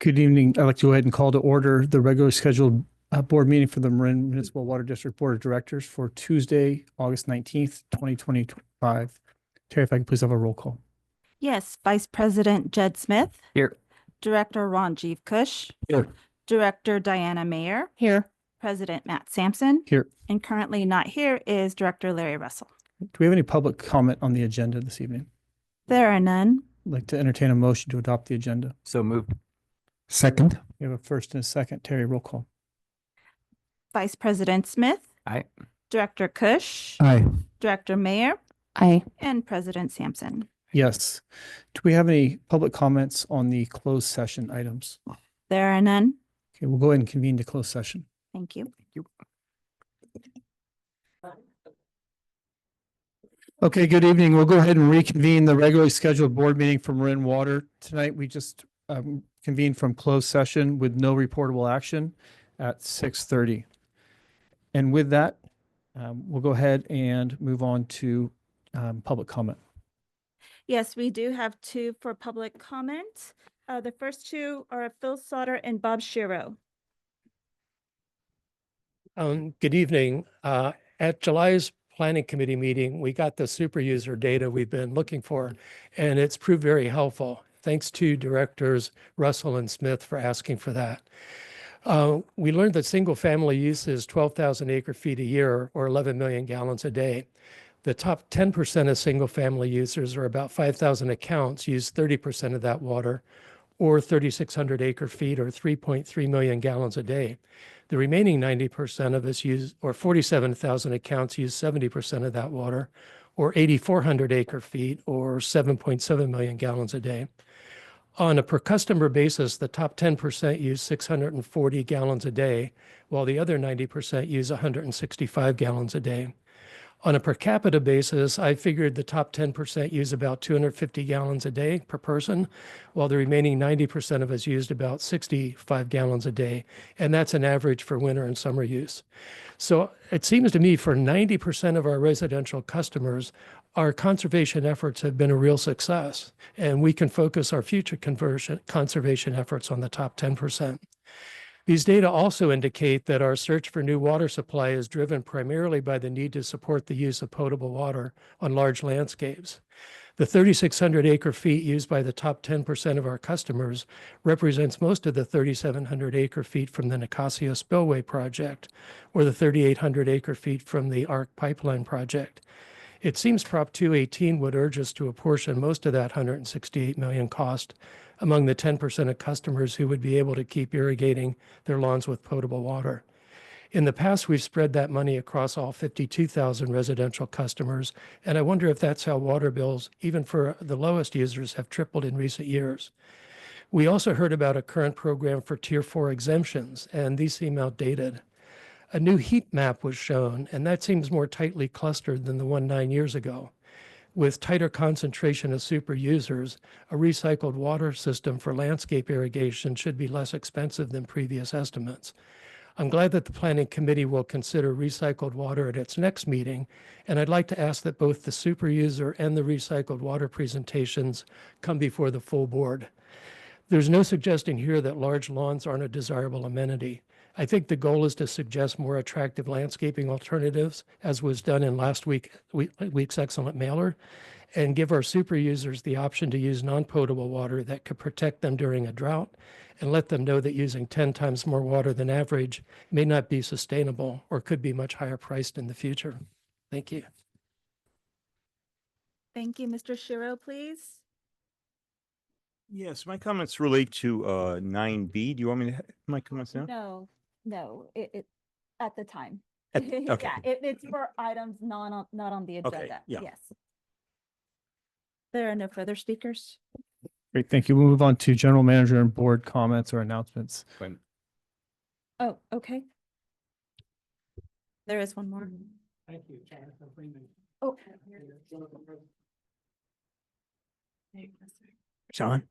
Good evening. I'd like to go ahead and call to order the regularly scheduled board meeting for the Marin Municipal Water District Board of Directors for Tuesday, August 19th, 2025. Terry, if I could please have a roll call. Yes, Vice President Jed Smith. Here. Director Ranjiv Kush. Here. Director Diana Mayer. Here. President Matt Sampson. Here. And currently not here is Director Larry Russell. Do we have any public comment on the agenda this evening? There are none. I'd like to entertain a motion to adopt the agenda. So moved. Second. We have a first and a second. Terry, roll call. Vice President Smith. Aye. Director Kush. Aye. Director Mayer. Aye. And President Sampson. Yes. Do we have any public comments on the closed session items? There are none. Okay, we'll go ahead and convene to closed session. Thank you. Okay, good evening. We'll go ahead and reconvene the regularly scheduled board meeting for Marin Water. Tonight, we just convened from closed session with no reportable action at 6:30. And with that, we'll go ahead and move on to public comment. Yes, we do have two for public comment. The first two are Phil Sauter and Bob Shiro. Good evening. At July's Planning Committee meeting, we got the super user data we've been looking for, and it's proved very helpful. Thanks to Directors Russell and Smith for asking for that. We learned that single family use is 12,000 acre feet a year or 11 million gallons a day. The top 10% of single family users, or about 5,000 accounts, use 30% of that water, or 3,600 acre feet or 3.3 million gallons a day. The remaining 90% of us use, or 47,000 accounts use 70% of that water, or 8,400 acre feet or 7.7 million gallons a day. On a per customer basis, the top 10% use 640 gallons a day, while the other 90% use 165 gallons a day. On a per capita basis, I figured the top 10% use about 250 gallons a day per person, while the remaining 90% of us used about 65 gallons a day. And that's an average for winter and summer use. So it seems to me for 90% of our residential customers, our conservation efforts have been a real success, and we can focus our future conservation efforts on the top 10%. These data also indicate that our search for new water supply is driven primarily by the need to support the use of potable water on large landscapes. The 3,600 acre feet used by the top 10% of our customers represents most of the 3,700 acre feet from the Nicasio Spillway project, or the 3,800 acre feet from the ARC pipeline project. It seems Prop 218 would urge us to apportion most of that 168 million cost among the 10% of customers who would be able to keep irrigating their lawns with potable water. In the past, we've spread that money across all 52,000 residential customers, and I wonder if that's how water bills, even for the lowest users, have tripled in recent years. We also heard about a current program for Tier 4 exemptions, and these seem outdated. A new heat map was shown, and that seems more tightly clustered than the one 9 years ago. With tighter concentration of super users, a recycled water system for landscape irrigation should be less expensive than previous estimates. I'm glad that the Planning Committee will consider recycled water at its next meeting, and I'd like to ask that both the super user and the recycled water presentations come before the full board. There's no suggesting here that large lawns aren't a desirable amenity. I think the goal is to suggest more attractive landscaping alternatives, as was done in last week's excellent mailer, and give our super users the option to use non-potable water that could protect them during a drought, and let them know that using 10 times more water than average may not be sustainable or could be much higher priced in the future. Thank you. Thank you. Mr. Shiro, please. Yes, my comments relate to 9B. Do you want me to have my comments now? No, it at the time. Okay. Yeah, it's for items not on the agenda. yeah. Yes. There are no further speakers. Great, thank you. We'll move on to general manager and board comments or announcements. Oh, okay. There is one more. Thank you, Jonathan Freeman. Oh. John?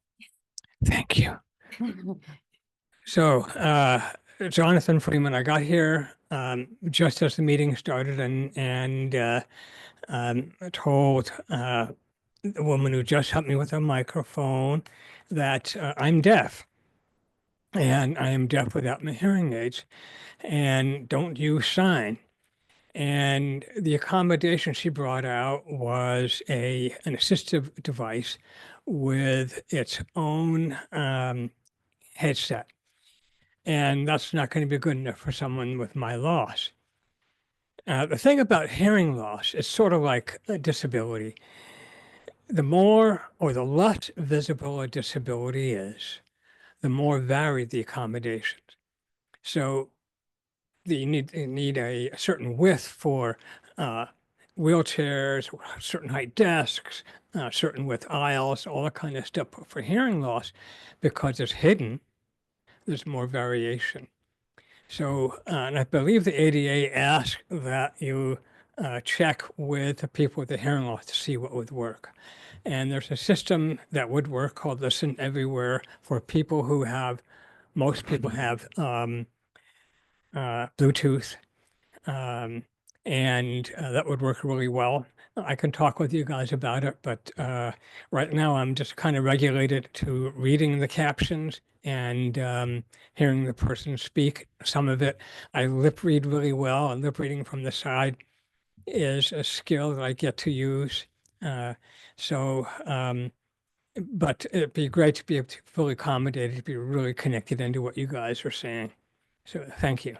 Thank you. So, Jonathan Freeman, I got here just as the meeting started and told the woman who just helped me with a microphone that I'm deaf. and I am deaf without my hearing aids and don't use sign. And the accommodation she brought out was an assistive device with its own headset. And that's not going to be good enough for someone with my loss. The thing about hearing loss, it's sort of like a disability. The more or the less visible a disability is, the more varied the accommodations. So you need a certain width for wheelchairs, certain height desks, certain width aisles, all that kind of stuff. But for hearing loss, because it's hidden, there's more variation. So, and I believe the ADA asks that you check with the people with the hearing loss to see what would work. And there's a system that would work called Listen Everywhere for people who have, most people have Bluetooth, and that would work really well. I can talk with you guys about it, but right now I'm just kind of regulated to reading the captions and hearing the person speak. Some of it I lip read really well, and lip reading from the side is a skill that I get to use. But it'd be great to be able to fully accommodate, to be really connected into what you guys are saying. So thank you.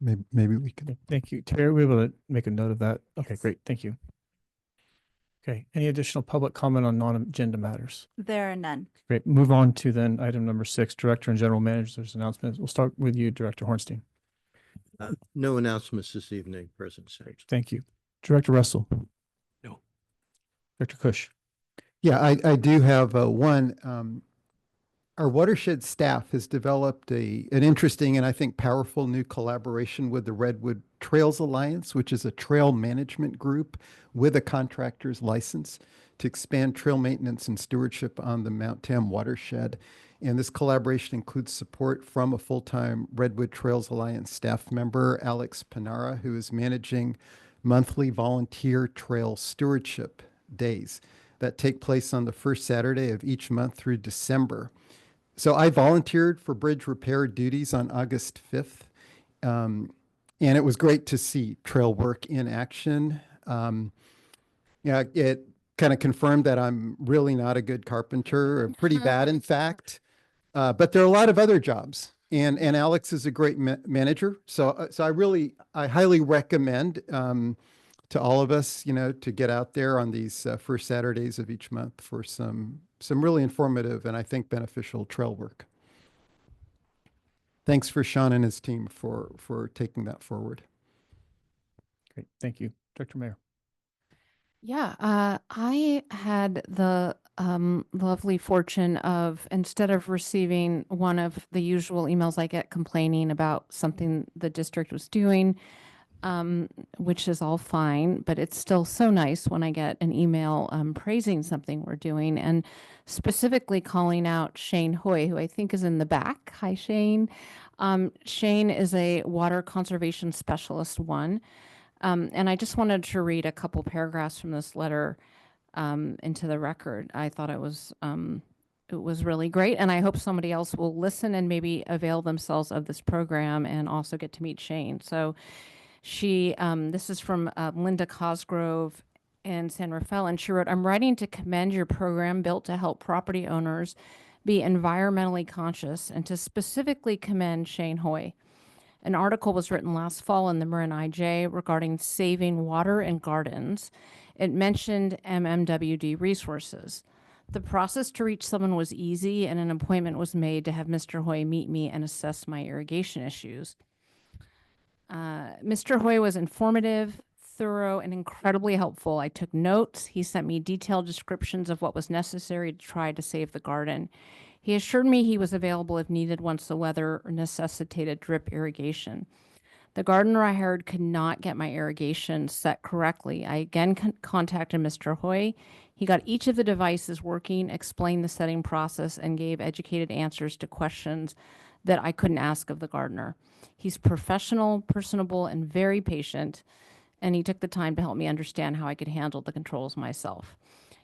Maybe we can, thank you. Terry, we will make a note of that. Okay, great. Thank you. Okay, any additional public comment on non-agenda matters? There are none. Great. Move on to then item number 6, Director and General Manager's announcements. We'll start with you, Director Hornstein. No announcements this evening, President Sachs. Thank you. Director Russell. No. Director Kush. Yeah, I do have one. Our watershed staff has developed an interesting and I think powerful new collaboration with the Redwood Trails Alliance, which is a trail management group with a contractor's license to expand trail maintenance and stewardship on the Mount Tam watershed. And this collaboration includes support from a full-time Redwood Trails Alliance staff member, Alex Panara, who is managing monthly volunteer trail stewardship days that take place on the first Saturday of each month through December. So I volunteered for bridge repair duties on August 5th, and it was great to see trail work in action. Yeah, it kind of confirmed that I'm really not a good carpenter, or pretty bad, in fact. But there are a lot of other jobs, and Alex is a great manager. So I highly recommend to all of us, to get out there on these first Saturdays of each month for some really informative and I think beneficial trail work. Thanks for Sean and his team for taking that forward. Great. Thank you. Director Mayer. Yeah, I had the lovely fortune of, instead of receiving one of the usual emails I get complaining about something the district was doing, which is all fine, but it's still so nice when I get an email praising something we're doing, and specifically calling out Shane Hoy, who I think is in the back. Hi, Shane. Shane is a water conservation specialist 1. And I just wanted to read a couple paragraphs from this letter into the record. I thought it was really great, and I hope somebody else will listen and maybe avail themselves of this program and also get to meet Shane. So this is from Linda Cosgrove in San Rafael, and she wrote, "I'm writing to commend your program built to help property owners be environmentally conscious and to specifically commend Shane Hoy. An article was written last fall in the Marin IJ regarding saving water in gardens. It mentioned MMWD resources. The process to reach someone was easy, and an appointment was made to have Mr. Hoy meet me and assess my irrigation issues. Mr. Hoy was informative, thorough, and incredibly helpful. I took notes. He sent me detailed descriptions of what was necessary to try to save the garden. He assured me he was available if needed once the weather necessitated drip irrigation. The gardener I hired could not get my irrigation set correctly. I again contacted Mr. Hoy. He got each of the devices working, explained the setting process, and gave educated answers to questions that I couldn't ask of the gardener. He's professional, personable, and very patient, and he took the time to help me understand how I could handle the controls myself.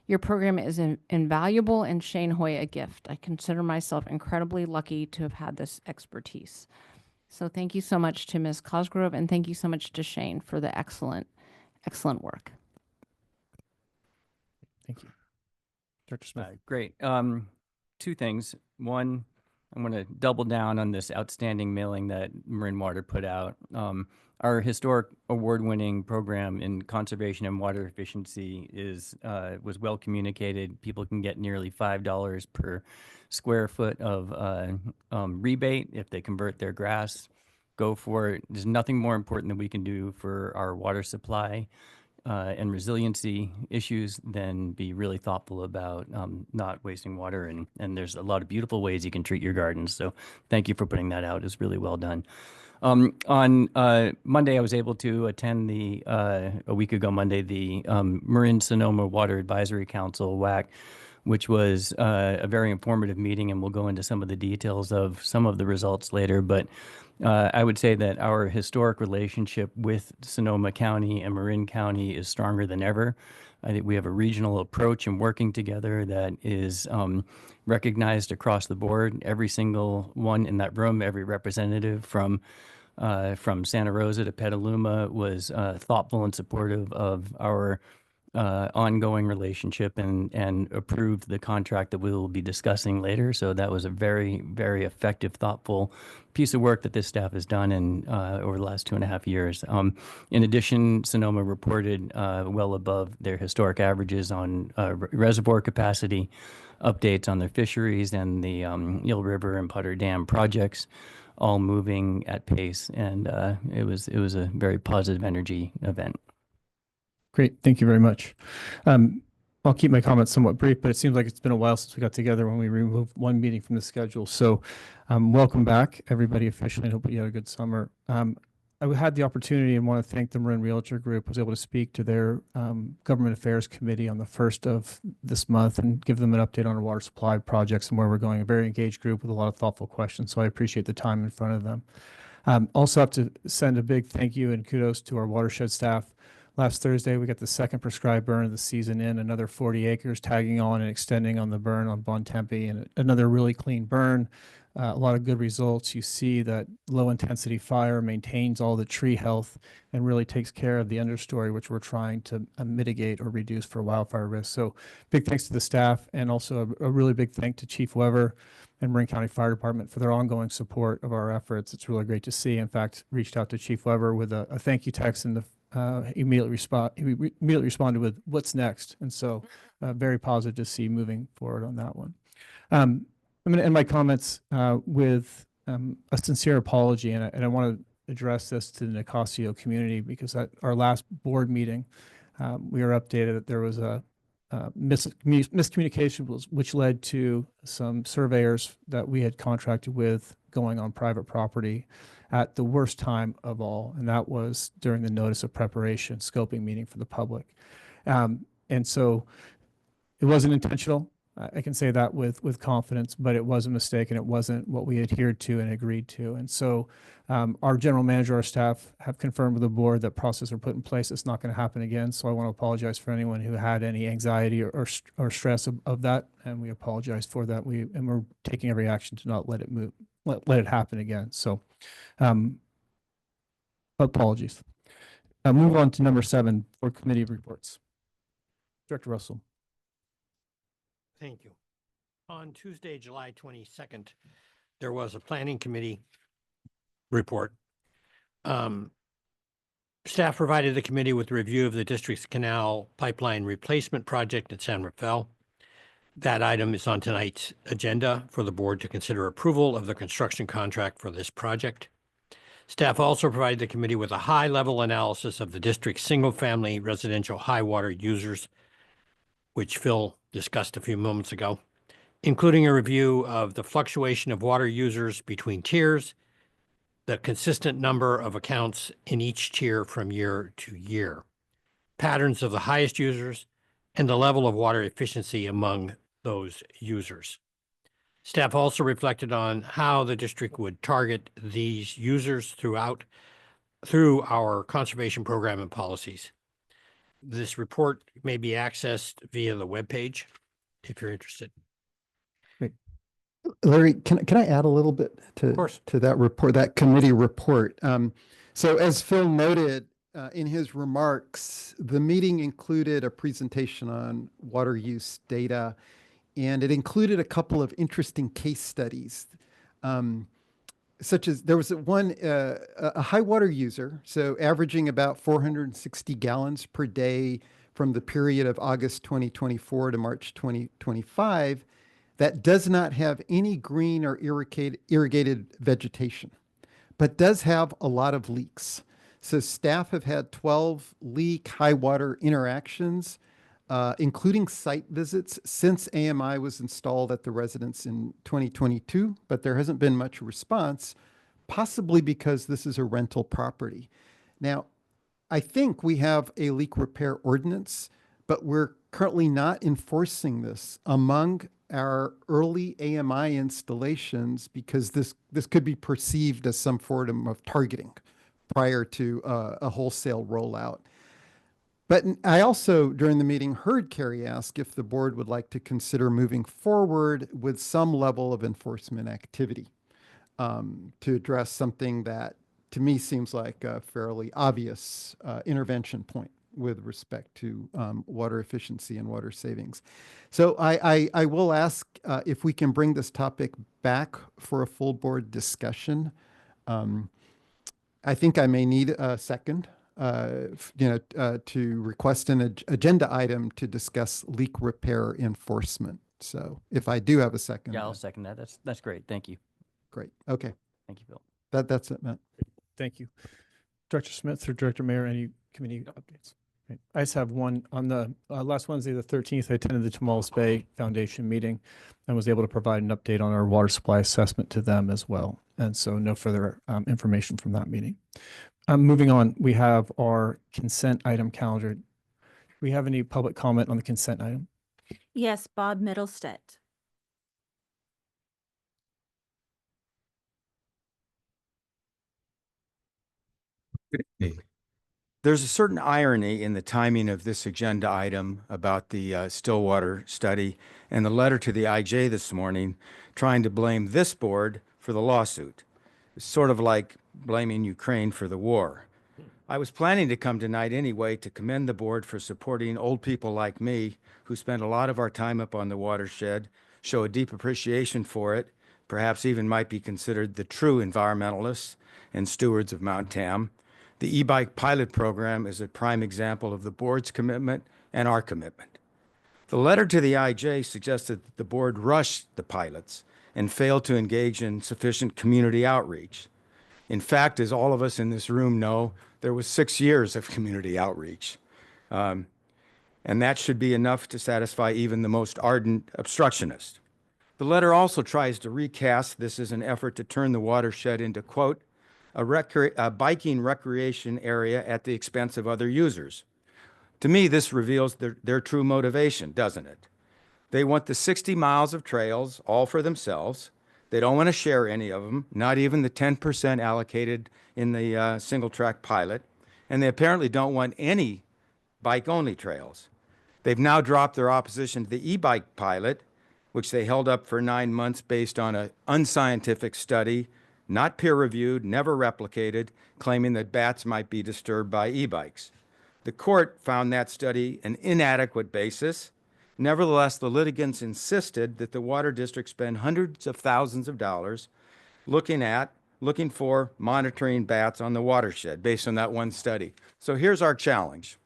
Your program is invaluable and Shane Hoy a gift. I consider myself incredibly lucky to have had this expertise. So thank you so much to Ms. Cosgrove, and thank you so much to Shane for the excellent work. Thank you. Director Smith. Great. Two things. One, I'm going to double down on this outstanding mailing that Marin Water put out. Our historic award-winning program in conservation and water efficiency was well communicated. People can get nearly $5 per square foot of rebate if they convert their grass. Go for it. There's nothing more important that we can do for our water supply and resiliency issues than be really thoughtful about not wasting water. And there's a lot of beautiful ways you can treat your gardens. So thank you for putting that out. It's really well done. On Monday, I was able to attend a week ago Monday, the Marin Sonoma Water Advisory Council, WAC, which was a very informative meeting, and we'll go into some of the details of some of the results later. But I would say that our historic relationship with Sonoma County and Marin County is stronger than ever. I think we have a regional approach and working together that is recognized across the board. Every single one in that room, every representative from Santa Rosa to Petaluma was thoughtful and supportive of our ongoing relationship and approved the contract that we will be discussing later. So that was a very, very effective, thoughtful piece of work that this staff has done over the last 2.5 years. In addition, Sonoma reported well above their historic averages on reservoir capacity, updates on their fisheries and the Eel River and Potter Dam projects, all moving at pace. And it was a very positive energy event. Great. Thank you very much. I'll keep my comments somewhat brief, but it seems like it's been a while since we got together when we removed one meeting from the schedule. So welcome back, everybody, officially, and hope you had a good summer. I had the opportunity and want to thank the Marin Realtor Group. I was able to speak to their Government Affairs Committee on the 1st of this month and give them an update on our water supply projects and where we're going. A very engaged group with a lot of thoughtful questions. So I appreciate the time in front of them. Also have to send a big thank you and kudos to our watershed staff. Last Thursday, we got the second prescribed burn of the season in, another 40 acres tagging on and extending on the burn on Bontempi, and another really clean burn. A lot of good results. You see that low intensity fire maintains all the tree health and really takes care of the understory, which we're trying to mitigate or reduce for wildfire risk. So big thanks to the staff, and also a really big thank to Chief Weber and Marin County Fire Department for their ongoing support of our efforts. It's really great to see. In fact, reached out to Chief Weber with a thank you text, and he immediately responded with what's next. And so very positive to see moving forward on that one. I'm going to end my comments with a sincere apology, and I want to address this to the Nicasio community, because at our last board meeting, we were updated that there was a miscommunication, which led to some surveyors that we had contracted with going on private property at the worst time of all, and that was during the notice of preparation scoping meeting for the public. And so it wasn't intentional. I can say that with confidence, but it was a mistake, and it wasn't what we adhered to and agreed to. And so our general manager, our staff have confirmed with the board that process are put in place. It's not going to happen again. So I want to apologize for anyone who had any anxiety or stress of that. And we apologize for that. And we're taking every action to not let it happen again. So apologies. Move on to number 7 for committee reports. Director Russell. Thank you. On Tuesday, July 22nd, there was a planning committee report. Staff provided the committee with a review of the district's canal pipeline replacement project at San Rafael. That item is on tonight's agenda for the board to consider approval of the construction contract for this project. Staff also provided the committee with a high-level analysis of the district's single-family residential high water users, which Phil discussed a few moments ago, including a review of the fluctuation of water users between tiers, the consistent number of accounts in each tier from year to year, patterns of the highest users, and the level of water efficiency among those users. Staff also reflected on how the district would target these users through our conservation program and policies. This report may be accessed via the webpage if you're interested. Larry, can I add a little bit to course. to that report, that committee report? So as Phil noted in his remarks, the meeting included a presentation on water use data, and it included a couple of interesting case studies, such as there was a high water user, so averaging about 460 gallons per day from the period of August 2024 to March 2025, that does not have any green or irrigated vegetation, but does have a lot of leaks. So staff have had 12 leak high water interactions, including site visits since AMI was installed at the residence in 2022, but there hasn't been much response, possibly because this is a rental property. Now, I think we have a leak repair ordinance, but we're currently not enforcing this among our early AMI installations because this could be perceived as some form of targeting prior to a wholesale rollout. But I also, during the meeting, heard Carrie ask if the board would like to consider moving forward with some level of enforcement activity to address something that, to me, seems like a fairly obvious intervention point with respect to water efficiency and water savings. So I will ask if we can bring this topic back for a full board discussion. I think I may need a second, to request an agenda item to discuss leak repair enforcement. So if I do have a second. Yeah, I'll second that. That's great. Thank you. Great. Okay. Thank you, Bill. That's it, Matt. Thank you. Director Smith or Director Mayer, any committee updates? Right. I just have one on the last Wednesday, the 13th, I attended the Tomales Bay Foundation meeting and was able to provide an update on our water supply assessment to them as well. And so no further information from that meeting. Moving on, we have our consent item calendar. Do we have any public comment on the consent item? Yes, Bob Middlestead. There's a certain irony in the timing of this agenda item about the Stillwater study and the letter to the IJ this morning trying to blame this board for the lawsuit. It's sort of like blaming Ukraine for the war. I was planning to come tonight anyway to commend the board for supporting old people like me who spend a lot of our time up on the watershed, show a deep appreciation for it, perhaps even might be considered the true environmentalists and stewards of Mount Tam. The e-bike pilot program is a prime example of the board's commitment and our commitment. The letter to the IJ suggested that the board rushed the pilots and failed to engage in sufficient community outreach. In fact, as all of us in this room know, there was 6 years of community outreach. And that should be enough to satisfy even the most ardent obstructionist. The letter also tries to recast this as an effort to turn the watershed into, quote, a biking recreation area at the expense of other users. To me, this reveals their true motivation, doesn't it? They want the 60 miles of trails all for themselves. They don't want to share any of them, not even the 10% allocated in the single track pilot. And they apparently don't want any bike-only trails. They've now dropped their opposition to the e-bike pilot, which they held up for 9 months based on an unscientific study, not peer-reviewed, never replicated, claiming that bats might be disturbed by e-bikes. The court found that study an inadequate basis. Nevertheless, the litigants insisted that the water district spend hundreds of thousands of dollars looking for monitoring bats on the watershed based on that one study. So here's our challenge.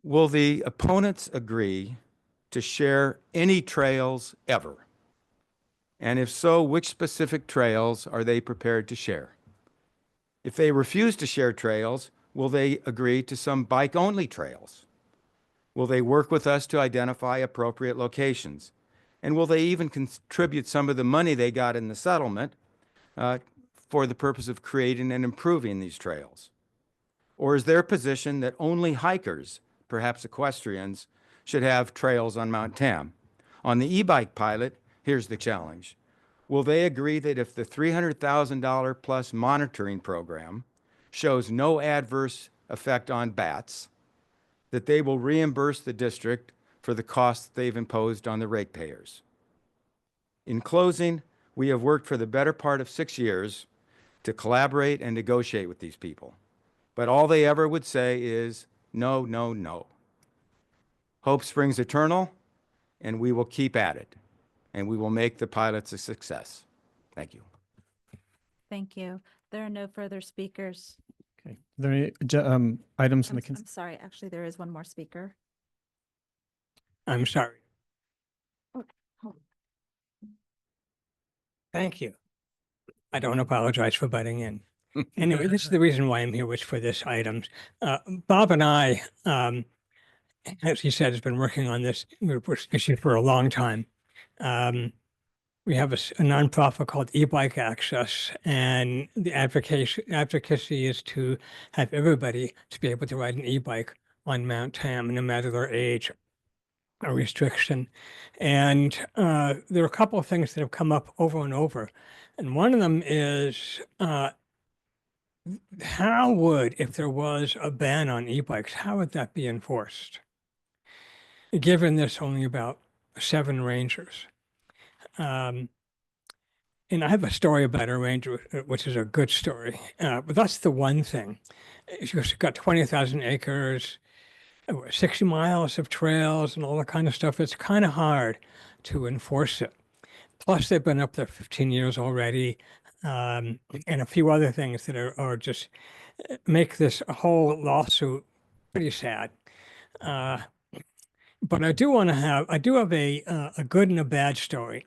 Will the opponents agree to share any trails ever? And if so, which specific trails are they prepared to share? If they refuse to share trails, will they agree to some bike-only trails? Will they work with us to identify appropriate locations? And will they even contribute some of the money they got in the settlement for the purpose of creating and improving these trails? Or is their position that only hikers, perhaps equestrians, should have trails on Mount Tam? On the e-bike pilot, here's the challenge. Will they agree that if the $300,000 plus monitoring program shows no adverse effect on bats, that they will reimburse the district for the costs they've imposed on the ratepayers. In closing, we have worked for the better part of 6 years to collaborate and negotiate with these people, but all they ever would say is, no, no, no. Hope springs eternal, and we will keep at it, and we will make the pilots a success. Thank you. Thank you. There are no further speakers. Okay. Are there any items in the, I'm sorry, actually, there is one more speaker. I'm sorry. Oh, hold on. Thank you. I don't apologize for butting in. Anyway, this is the reason why I'm here, was for this item. Bob and I, as he said, has been working on this issue for a long time. We have a nonprofit called E-Bike Access, and the advocacy is to have everybody to be able to ride an e-bike on Mount Tam, no matter their age or restriction. And there are a couple of things that have come up over and over. And one of them is, how would, if there was a ban on e-bikes, how would that be enforced? Given there's only about 7 rangers. And I have a story about a ranger, which is a good story, but that's the one thing. You've got 20,000 acres, 60 miles of trails and all that kind of stuff. It's kind of hard to enforce it. Plus, they've been up there 15 years already, and a few other things that are just make this whole lawsuit pretty sad. But I do have a good and a bad story.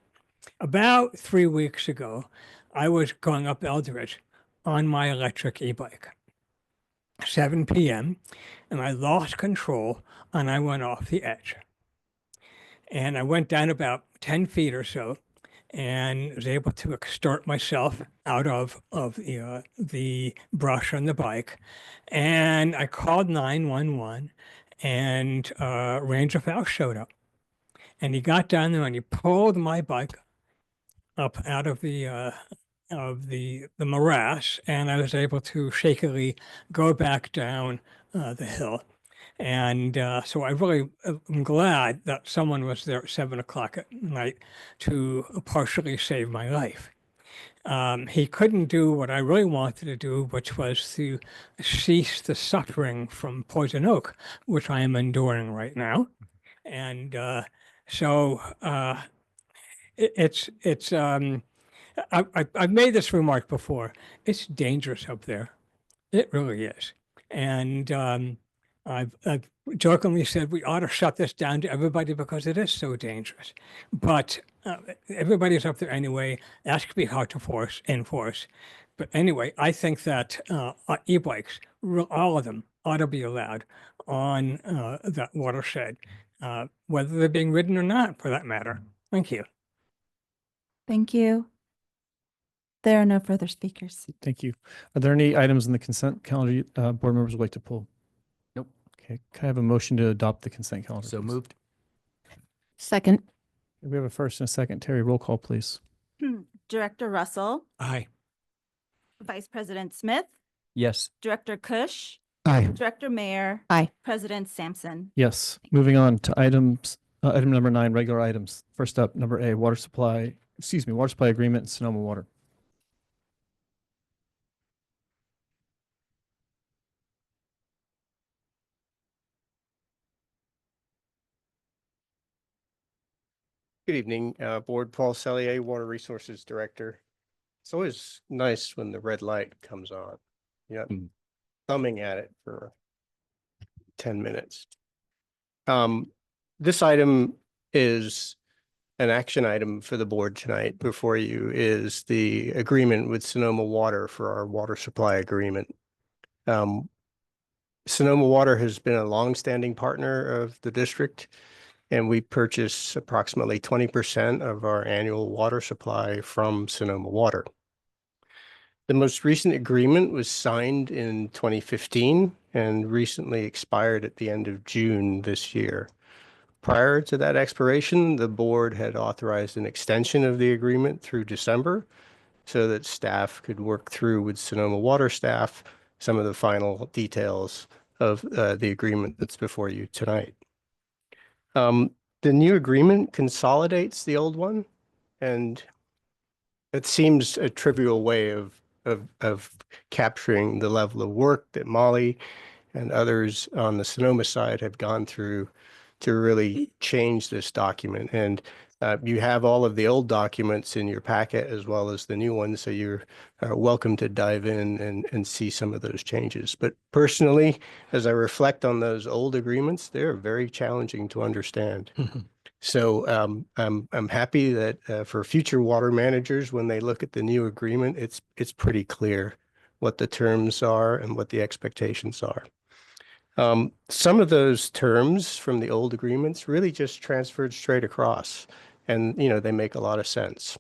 About 3 weeks ago, I was going up Eldridge on my electric e-bike, 7 p.m., and I lost control and I went off the edge. And I went down about 10 feet or so and was able to extort myself out of the brush on the bike. And I called 911, and Ranger Faust showed up. And he got down there and he pulled my bike up out of the morass, and I was able to shakily go back down the hill. And so I really am glad that someone was there at 7 o'clock at night to partially save my life. He couldn't do what I really wanted to do, which was to cease the suffering from poison oak, which I am enduring right now. And I've made this remark before. It's dangerous up there. It really is. And I've jokingly said we ought to shut this down to everybody because it is so dangerous. But everybody's up there anyway. That's going to be hard to enforce. But anyway, I think that e-bikes, all of them, ought to be allowed on that watershed, whether they're being ridden or not, for that matter. Thank you. Thank you. There are no further speakers. thank you. Are there any items in the consent calendar board members would like to pull? Nope. Okay, can I have a motion to adopt the consent calendar? So please? moved. Second. We have a first and a second. Terry, roll call, please. Director Russell, Aye. Vice President Smith, Yes. Director Kush, Aye. Director Mayer. Aye. President Sampson. Yes, moving on to items, item number 9, regular items. First up, number A, water supply agreement, Sonoma Water. Good evening, Board. Paul Sellier, Water Resources Director. It's always nice when the red light comes on. You're not thumbing at it for 10 minutes. This item is an action item for the board tonight. Before you is the agreement with Sonoma Water for our water supply agreement. Sonoma Water has been a longstanding partner of the district, and we purchase approximately 20% of our annual water supply from Sonoma Water. The most recent agreement was signed in 2015 and recently expired at the end of June this year. Prior to that expiration, the board had authorized an extension of the agreement through December so that staff could work through with Sonoma Water staff some of the final details of the agreement that's before you tonight. The new agreement consolidates the old one, and it seems a trivial way of capturing the level of work that Molly and others on the Sonoma side have gone through to really change this document. And you have all of the old documents in your packet as well as the new ones, so you're welcome to dive in and see some of those changes. But personally, as I reflect on those old agreements, they're very challenging to understand. So I'm happy that for future water managers, when they look at the new agreement, it's pretty clear what the terms are and what the expectations are. Some of those terms from the old agreements really just transferred straight across, and they make a lot of sense.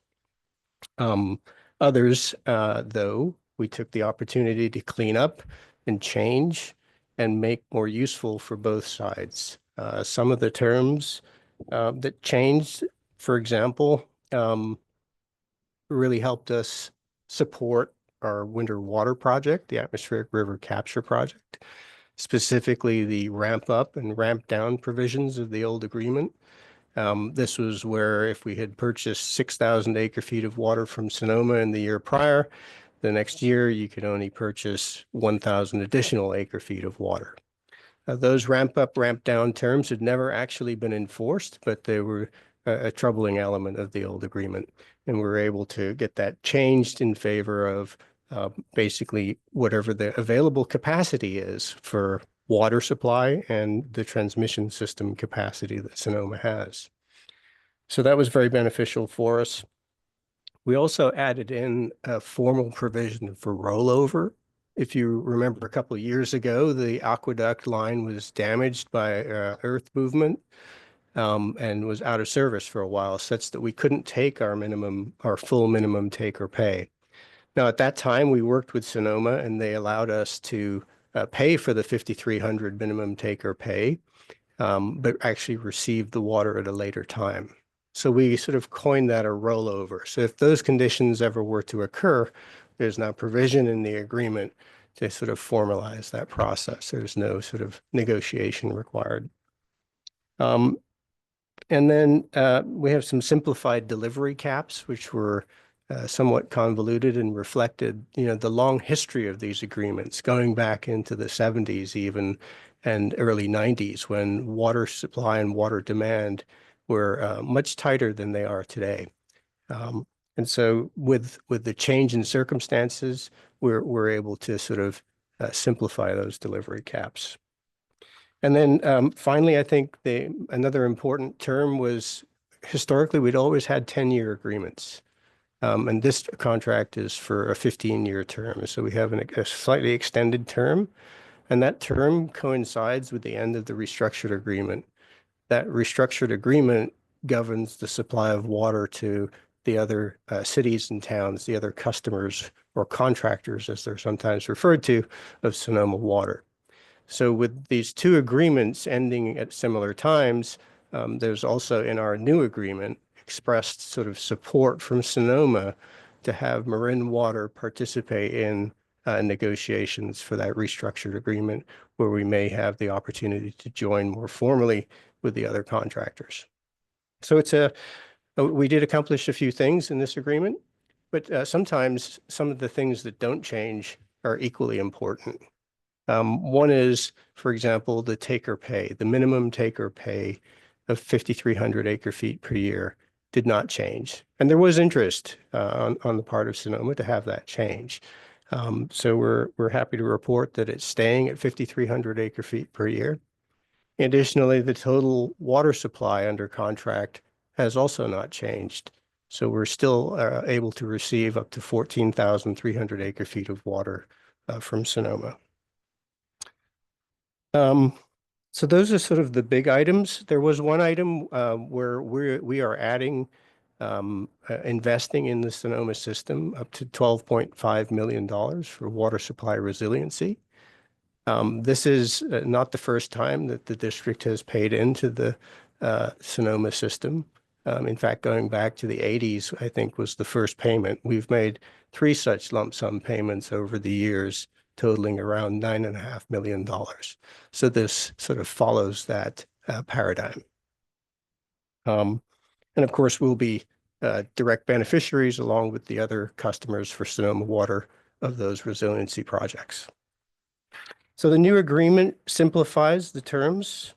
Others, though, we took the opportunity to clean up and change and make more useful for both sides. Some of the terms that changed, for example, really helped us support our winter water project, the Atmospheric River Capture Project, specifically the ramp up and ramp down provisions of the old agreement. This was where if we had purchased 6,000 acre feet of water from Sonoma in the year prior, the next year you could only purchase 1,000 additional acre feet of water. Those ramp up, ramp down terms had never actually been enforced, but they were a troubling element of the old agreement. And we were able to get that changed in favor of basically whatever the available capacity is for water supply and the transmission system capacity that Sonoma has. So that was very beneficial for us. We also added in a formal provision for rollover. If you remember a couple of years ago, the aqueduct line was damaged by earth movement and was out of service for a while, such that we couldn't take our full minimum take or pay. Now, at that time, we worked with Sonoma, and they allowed us to pay for the 5,300 minimum take or pay, but actually receive the water at a later time. So we sort of coined that a rollover. So if those conditions ever were to occur, there's now provision in the agreement to sort of formalize that process. There's no sort of negotiation required. And then we have some simplified delivery caps, which were somewhat convoluted and reflected, the long history of these agreements, going back into the 70s even and early 90s, when water supply and water demand were much tighter than they are today. And so with the change in circumstances, we're able to sort of simplify those delivery caps. And then finally, I think another important term was historically we'd always had 10-year agreements. And this contract is for a 15-year term. So we have a slightly extended term, and that term coincides with the end of the restructured agreement. That restructured agreement governs the supply of water to the other cities and towns, the other customers or contractors, as they're sometimes referred to, of Sonoma Water. So with these two agreements ending at similar times, there's also in our new agreement expressed sort of support from Sonoma to have Marin Water participate in negotiations for that restructured agreement, where we may have the opportunity to join more formally with the other contractors. So we did accomplish a few things in this agreement, but sometimes some of the things that don't change are equally important. One is, for example, the take or pay. The minimum take or pay of 5,300 acre feet per year did not change. And there was interest on the part of Sonoma to have that change. So we're happy to report that it's staying at 5,300 acre feet per year. Additionally, the total water supply under contract has also not changed. So we're still able to receive up to 14,300 acre feet of water from Sonoma. So those are sort of the big items. There was one item where we are adding, investing in the Sonoma system up to $12.5 million for water supply resiliency. This is not the first time that the district has paid into the Sonoma system. In fact, going back to the 80s, I think was the first payment. We've made 3 such lump sum payments over the years totaling around $9.5 million. So this sort of follows that paradigm. And of course, we'll be direct beneficiaries along with the other customers for Sonoma Water of those resiliency projects. So the new agreement simplifies the terms,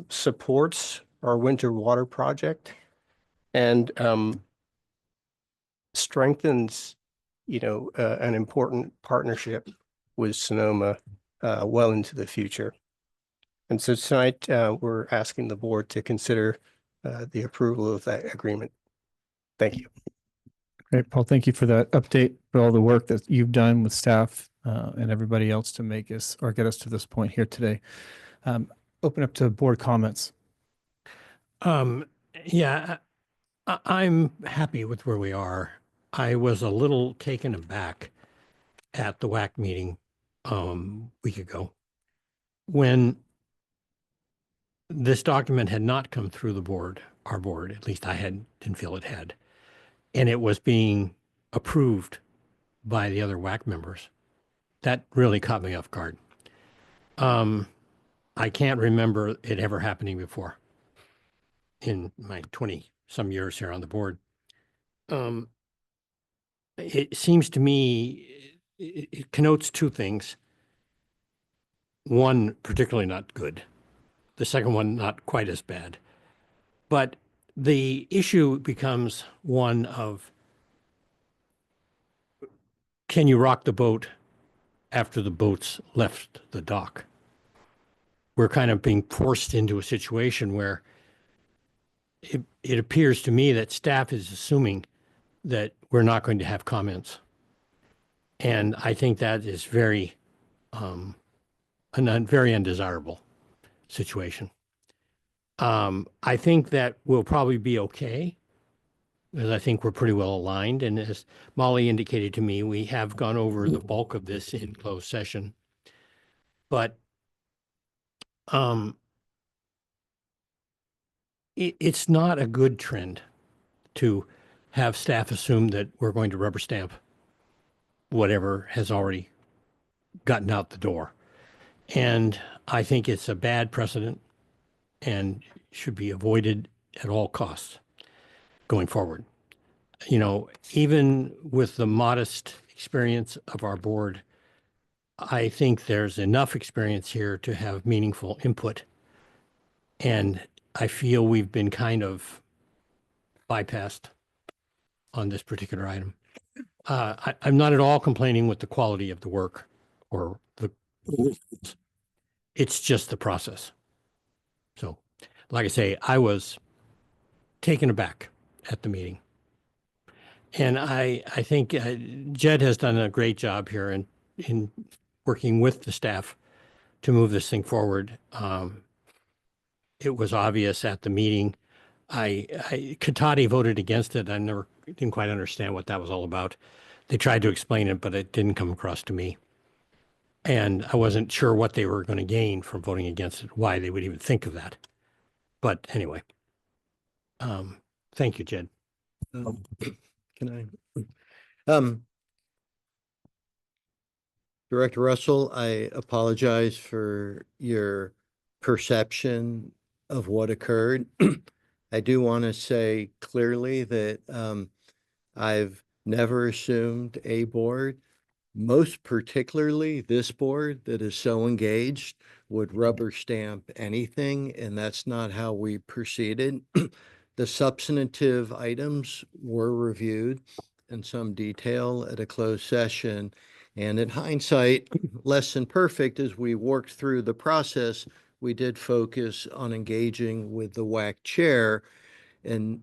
supports our winter water project, and strengthens, an important partnership with Sonoma well into the future. And so tonight, we're asking the board to consider the approval of that agreement. Thank you. Great, Paul. Thank you for that update, for all the work that you've done with staff and everybody else to make us or get us to this point here today. Open up to board comments. Yeah, I'm happy with where we are. I was a little taken aback at the WAC meeting week ago when this document had not come through the board, our board, at least didn't feel it had, and it was being approved by the other WAC members. That really caught me off guard. I can't remember it ever happening before in my 20-some years here on the board. It seems to me it connotes two things. One, particularly not good. The second one, not quite as bad. But the issue becomes one of, can you rock the boat after the boat's left the dock? We're kind of being forced into a situation where it appears to me that staff is assuming that we're not going to have comments. And I think that is very undesirable situation. I think that we'll probably be okay, because I think we're pretty well aligned. And as Molly indicated to me, we have gone over the bulk of this in closed session. But it's not a good trend to have staff assume that we're going to rubber stamp whatever has already gotten out the door. And I think it's a bad precedent and should be avoided at all costs going forward. Even with the modest experience of our board, I think there's enough experience here to have meaningful input. And I feel we've been kind of bypassed on this particular item. I'm not at all complaining with the quality of the work or it's just the process. So, like I say, I was taken aback at the meeting. And I think Jed has done a great job here in working with the staff to move this thing forward. It was obvious at the meeting. Katati voted against it. I didn't quite understand what that was all about. They tried to explain it, but it didn't come across to me. And I wasn't sure what they were going to gain from voting against it, why they would even think of that. But anyway, thank you, Jed. Can I? Director Russell, I apologize for your perception of what occurred. I do want to say clearly that I've never assumed a board, most particularly this board that is so engaged, would rubber stamp anything, and that's not how we proceeded. The substantive items were reviewed in some detail at a closed session, and in hindsight, less than perfect as we worked through the process, we did focus on engaging with the WAC chair and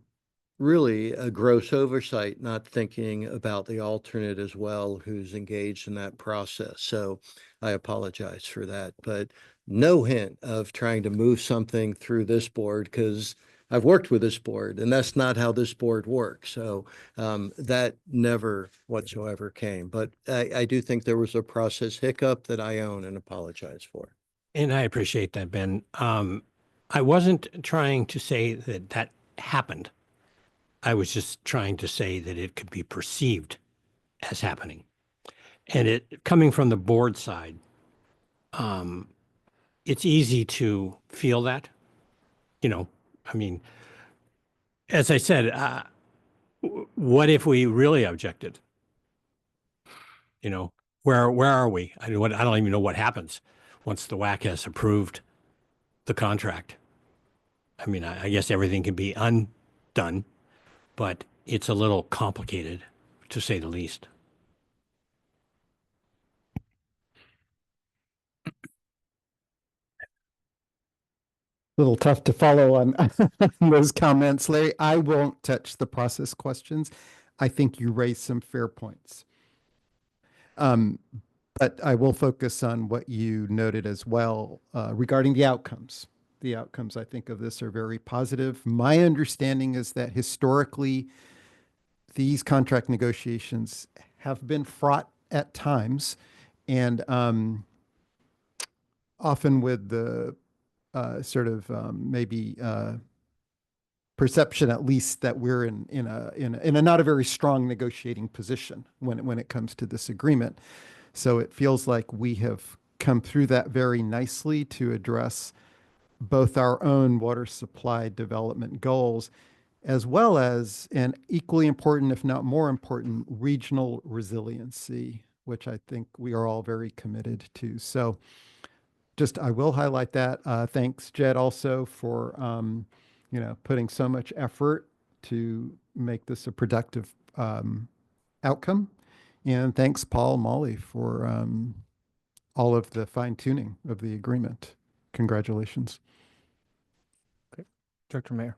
really a gross oversight, not thinking about the alternate as well who's engaged in that process. So I apologize for that, but no hint of trying to move something through this board, because I've worked with this board and that's not how this board works. So that never whatsoever came, but I do think there was a process hiccup that I own and apologize for. And I appreciate that, Ben. I wasn't trying to say that that happened. I was just trying to say that it could be perceived as happening. And it coming from the board side, it's easy to feel that, I mean, as I said, what if we really objected? Where are we? I don't even know what happens once the WAC has approved the contract. I mean, I guess everything can be undone, but it's a little complicated, to say the least. Little tough to follow on those comments, Larry. I won't touch the process questions. I think you raised some fair points. But I will focus on what you noted as well regarding the outcomes. The outcomes, I think, of this are very positive. My understanding is that historically, these contract negotiations have been fraught at times, and often with the maybe perception, at least, that we're in a not a very strong negotiating position when it comes to this agreement. So it feels like we have come through that very nicely to address both our own water supply development goals, as well as, and equally important, if not more important, regional resiliency, which I think we are all very committed to. So I will highlight that. Thanks, Jed, also for, putting so much effort to make this a productive outcome. And thanks, Paul, Molly, for all of the fine tuning of the agreement. Congratulations. Okay. Director Mayer.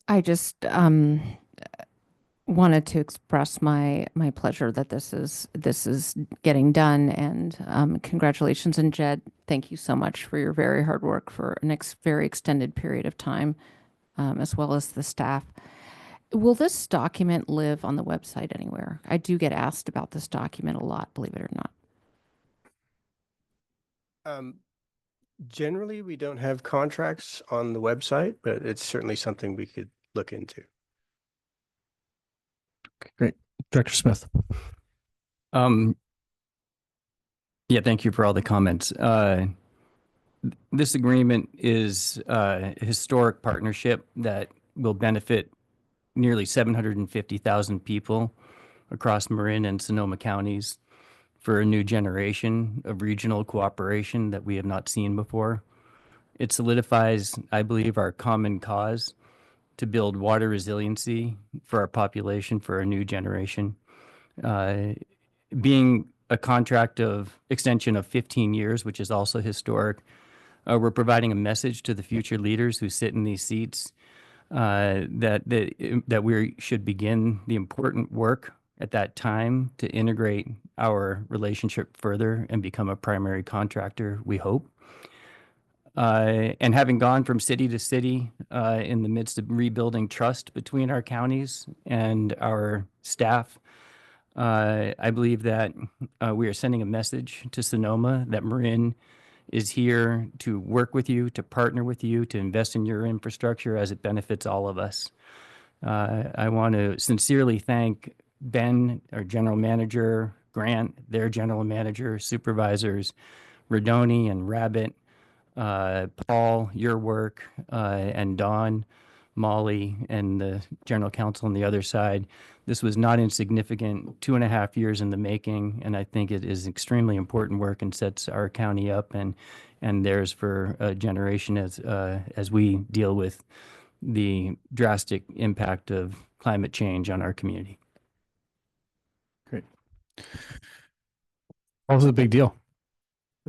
I just wanted to express my pleasure that this is getting done, and congratulations. And Jed, thank you so much for your very hard work for a very extended period of time, as well as the staff. Will this document live on the website anywhere? I do get asked about this document a lot, believe it or not. Generally, we don't have contracts on the website, but it's certainly something we could look into. Okay, great. Director Smith. Yeah, thank you for all the comments. This agreement is a historic partnership that will benefit nearly 750,000 people across Marin and Sonoma counties for a new generation of regional cooperation that we have not seen before. It solidifies, I believe, our common cause to build water resiliency for our population for a new generation. Being a contract of extension of 15 years, which is also historic, we're providing a message to the future leaders who sit in these seats that we should begin the important work at that time to integrate our relationship further and become a primary contractor, we hope. And having gone from city to city in the midst of rebuilding trust between our counties and our staff, I believe that we are sending a message to Sonoma that Marin is here to work with you, to partner with you, to invest in your infrastructure as it benefits all of us. I want to sincerely thank Ben, our general manager, Grant, their general manager, supervisors, Rodoni and Rabbit, Paul, your work, and Don, Molly, and the general counsel on the other side. This was not insignificant, 2.5 years in the making, and I think it is extremely important work and sets our county up and theirs for a generation as we deal with the drastic impact of climate change on our community. Great. Also a big deal.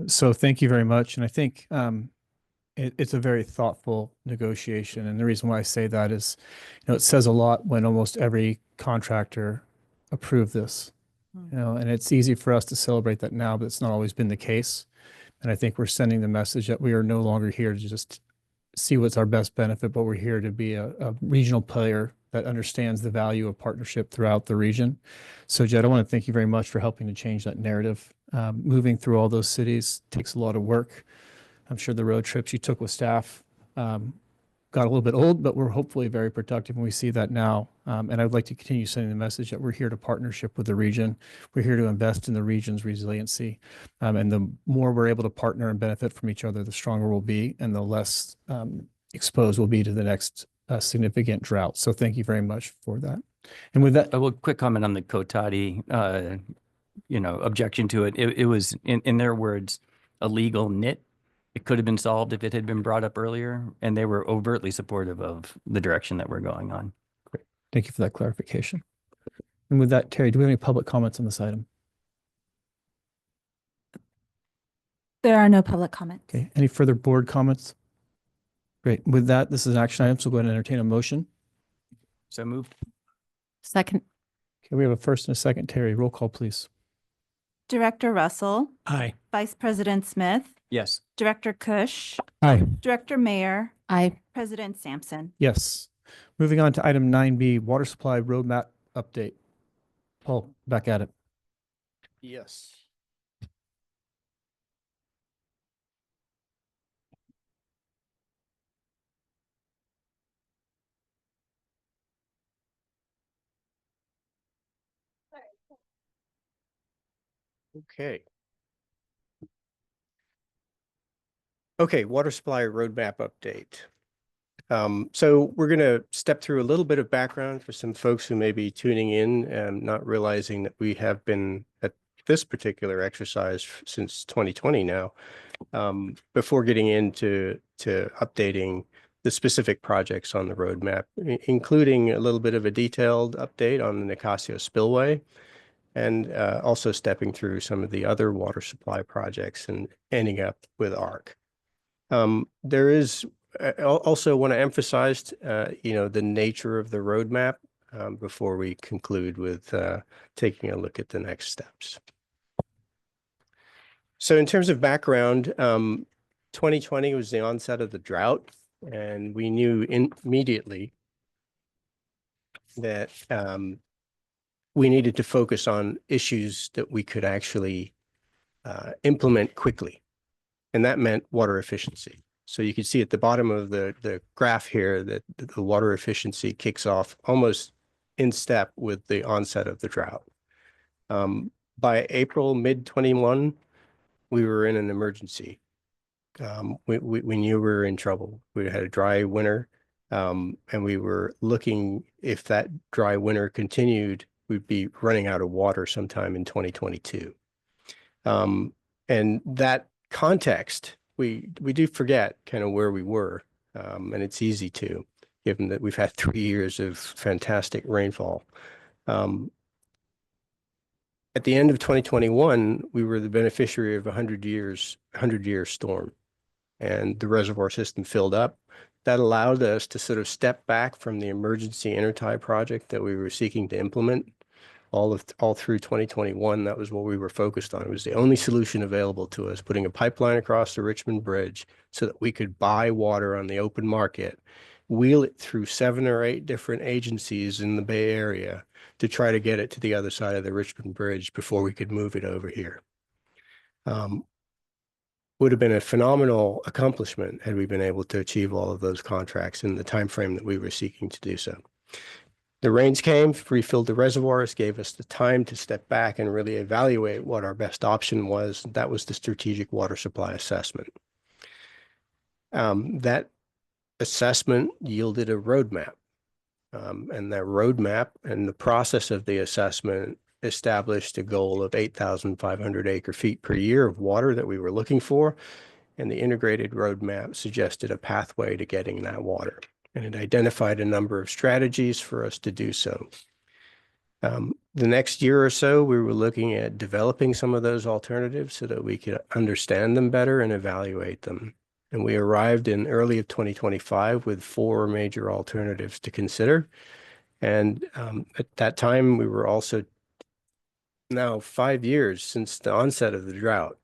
So thank you very much. And I think it's a very thoughtful negotiation. And the reason why I say that is, it says a lot when almost every contractor approved this, and it's easy for us to celebrate that now, but it's not always been the case. And I think we're sending the message that we are no longer here to just see what's our best benefit, but we're here to be a regional player that understands the value of partnership throughout the region. So Jed, I want to thank you very much for helping to change that narrative. Moving through all those cities takes a lot of work. I'm sure the road trips you took with staff got a little bit old, but we're hopefully very productive, and we see that now. And I'd like to continue sending the message that we're here to partnership with the region. We're here to invest in the region's resiliency. And the more we're able to partner and benefit from each other, the stronger we'll be and the less exposed we'll be to the next significant drought. So thank you very much for that. And with that, Well, quick comment on the Kotati, objection to it. It was, in their words, a legal nit. It could have been solved if it had been brought up earlier, and they were overtly supportive of the direction that we're going on. thank you for that clarification. And with that, Terry, do we have any public comments on this item? There are no public comments. Okay, any further board comments? Great. With that, this is an action item, so go ahead and entertain a motion. So moved. Second. Okay, we have a first and a second. Terry, roll call, please. Director Russell, Aye. Vice President Smith, Yes. Director Kush, Aye. Director Mayer, Aye. President Sampson. Yes. Moving on to item 9B, water supply roadmap update. Paul, back at it. Yes. Okay. Okay, water supply roadmap update. So we're going to step through a little bit of background for some folks who may be tuning in and not realizing that we have been at this particular exercise since 2020 now, before getting into updating the specific projects on the roadmap, including a little bit of a detailed update on the Nicasio spillway, and also stepping through some of the other water supply projects and ending up with ARC. There is also want to emphasize, the nature of the roadmap before we conclude with taking a look at the next steps. So in terms of background, 2020 was the onset of the drought, and we knew immediately that we needed to focus on issues that we could actually implement quickly. And that meant water efficiency. So you can see at the bottom of the graph here that the water efficiency kicks off almost in step with the onset of the drought. By April, mid-21, we were in an emergency. We knew we were in trouble. We had a dry winter, and we were looking, if that dry winter continued, we'd be running out of water sometime in 2022. And that context, we do forget kind of where we were, and it's easy to, given that we've had 3 years of fantastic rainfall. At the end of 2021, we were the beneficiary of a 100-year storm, and the reservoir system filled up. That allowed us to sort of step back from the emergency intertie project that we were seeking to implement. All through 2021, that was what we were focused on. It was the only solution available to us, putting a pipeline across the Richmond Bridge so that we could buy water on the open market, wheel it through 7 or 8 different agencies in the Bay Area to try to get it to the other side of the Richmond Bridge before we could move it over here. Would have been a phenomenal accomplishment had we been able to achieve all of those contracts in the time frame that we were seeking to do so. The rains came, refilled the reservoirs, gave us the time to step back and really evaluate what our best option was. That was the strategic water supply assessment. That assessment yielded a roadmap. And that roadmap and the process of the assessment established a goal of 8,500 acre feet per year of water that we were looking for. And the integrated roadmap suggested a pathway to getting that water. And it identified a number of strategies for us to do so. The next year or so, we were looking at developing some of those alternatives so that we could understand them better and evaluate them. And we arrived in early of 2025 with 4 major alternatives to consider. And at that time, we were also now 5 years since the onset of the drought.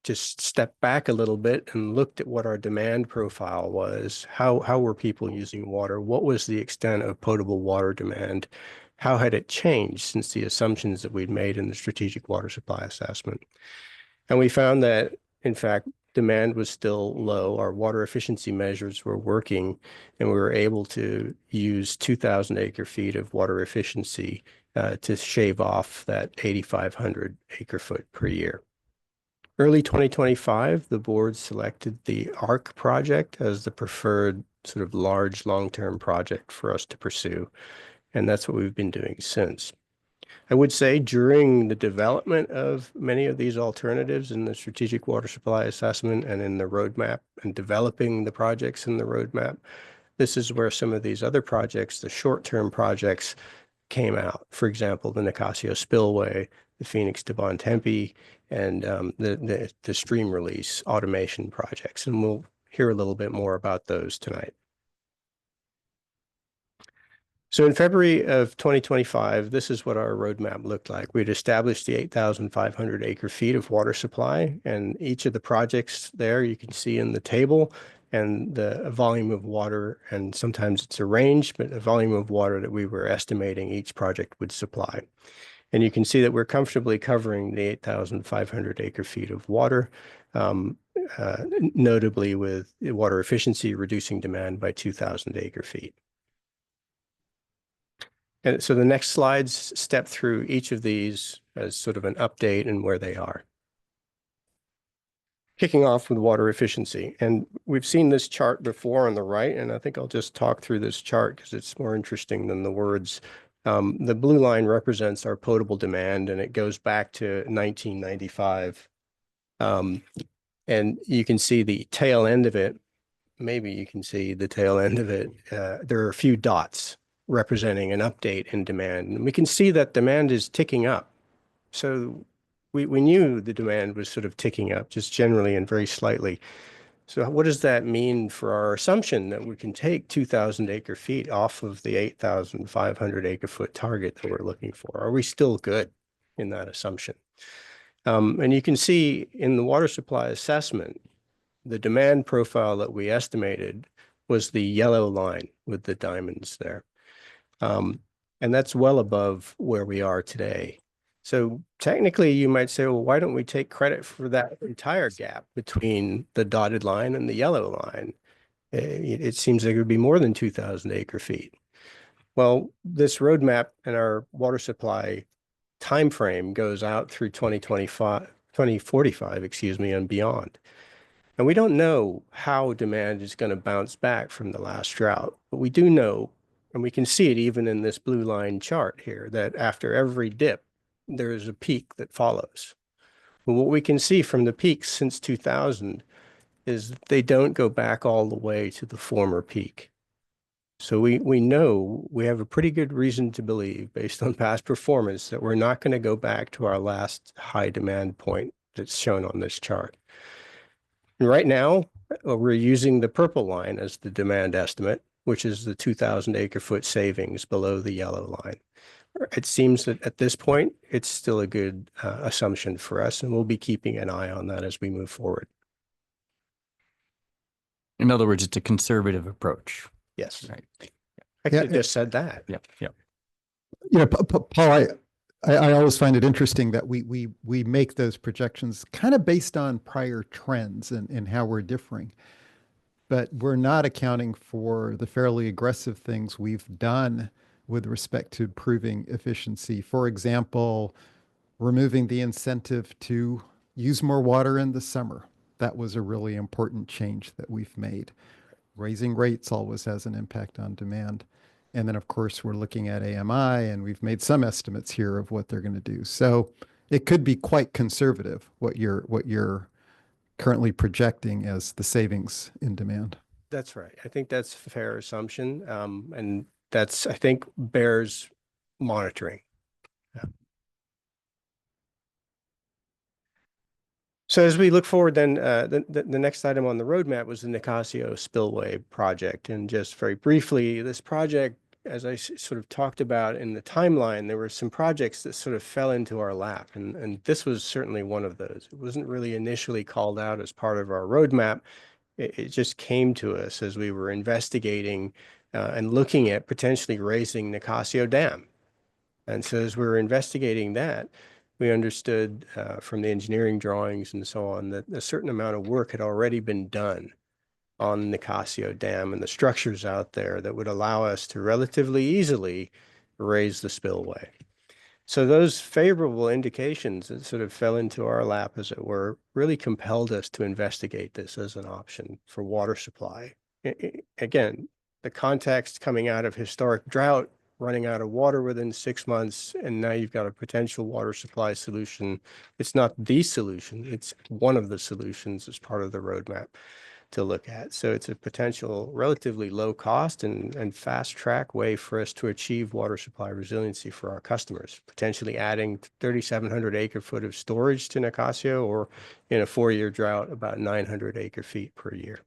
Just stepped back a little bit and looked at what our demand profile was. How were people using water? What was the extent of potable water demand? How had it changed since the assumptions that we'd made in the strategic water supply assessment? And we found that, in fact, demand was still low. Our water efficiency measures were working, and we were able to use 2,000 acre feet of water efficiency to shave off that 8,500 acre foot per year. Early 2025, the board selected the ARC project as the preferred sort of large long-term project for us to pursue, and that's what we've been doing since. I would say during the development of many of these alternatives in the strategic water supply assessment and in the roadmap and developing the projects in the roadmap, this is where some of these other projects, the short-term projects, came out. For example, the Nicasio Spillway, the Phoenix to Bontempi, and the stream release automation projects. And we'll hear a little bit more about those tonight. So in February of 2025, this is what our roadmap looked like. We'd established the 8,500 acre feet of water supply, and each of the projects there you can see in the table, and the volume of water, and sometimes it's a range, but the volume of water that we were estimating each project would supply. And you can see that we're comfortably covering the 8,500 acre feet of water, notably with water efficiency reducing demand by 2,000 acre feet. And so the next slides step through each of these as sort of an update and where they are. Kicking off with water efficiency. And we've seen this chart before on the right, and I think I'll just talk through this chart because it's more interesting than the words. The blue line represents our potable demand, and it goes back to 1995. And you can see the tail end of it. Maybe you can see the tail end of it. There are a few dots representing an update in demand. And we can see that demand is ticking up. So we knew the demand was sort of ticking up just generally and very slightly. So what does that mean for our assumption that we can take 2,000 acre feet off of the 8,500 acre foot target that we're looking for? Are we still good in that assumption? And you can see in the water supply assessment, the demand profile that we estimated was the yellow line with the diamonds there. And that's well above where we are today. So technically you might say, well, why don't we take credit for that entire gap between the dotted line and the yellow line? It seems like it would be more than 2,000 acre feet. Well, this roadmap and our water supply timeframe goes out through 2045, excuse me, and beyond. And we don't know how demand is going to bounce back from the last drought, but we do know, and we can see it even in this blue line chart here, that after every dip, there is a peak that follows. Well, what we can see from the peaks since 2000 is they don't go back all the way to the former peak. So we know, we have a pretty good reason to believe, based on past performance, that we're not going to go back to our last high demand point that's shown on this chart. And right now, we're using the purple line as the demand estimate, which is the 2,000 acre foot savings below the yellow line. It seems that at this point, it's still a good assumption for us, and we'll be keeping an eye on that as we move forward. In other words, it's a conservative approach. Yes. Right. I could have just said that. Yep. Yep. You know, Paul, I always find it interesting that we make those projections kind of based on prior trends and how we're differing. But we're not accounting for the fairly aggressive things we've done with respect to improving efficiency. For example, removing the incentive to use more water in the summer. That was a really important change that we've made. Raising rates always has an impact on demand. And then, of course, we're looking at AMI, and we've made some estimates here of what they're going to do. So it could be quite conservative what you're currently projecting as the savings in demand. That's right. I think that's a fair assumption. And that's, I think, bears monitoring. Yeah. So as we look forward, then the next item on the roadmap was the Nicasio Spillway project. And just very briefly, this project, as I sort of talked about in the timeline, there were some projects that sort of fell into our lap. And this was certainly one of those. It wasn't really initially called out as part of our roadmap. It just came to us as we were investigating and looking at potentially raising Nicasio Dam. And so as we were investigating that, we understood from the engineering drawings and so on that a certain amount of work had already been done on Nicasio Dam and the structures out there that would allow us to relatively easily raise the spillway. So those favorable indications that sort of fell into our lap, as it were, really compelled us to investigate this as an option for water supply. Again, the context coming out of historic drought, running out of water within 6 months, and now you've got a potential water supply solution. It's not the solution, it's one of the solutions as part of the roadmap to look at. So it's a potential relatively low cost and fast track way for us to achieve water supply resiliency for our customers, potentially adding 3,700 acre foot of storage to Nicasio, or in a 4-year drought, about 900 acre feet per year.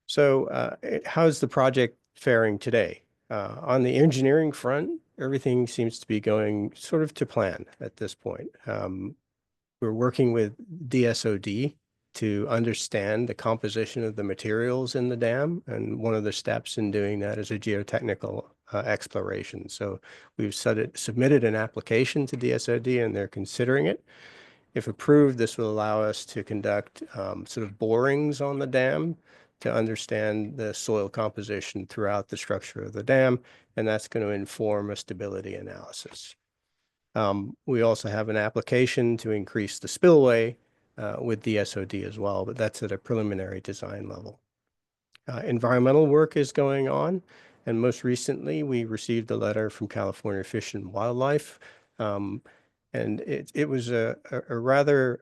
So how's the project faring today? On the engineering front, everything seems to be going sort of to plan at this point. We're working with DSOD to understand the composition of the materials in the dam. And one of the steps in doing that is a geotechnical exploration. So we've submitted an application to DSOD and they're considering it. If approved, this will allow us to conduct sort of borings on the dam to understand the soil composition throughout the structure of the dam, and that's going to inform a stability analysis. We also have an application to increase the spillway with DSOD as well, but that's at a preliminary design level. Environmental work is going on, and most recently we received a letter from California Fish and Wildlife, and it was a rather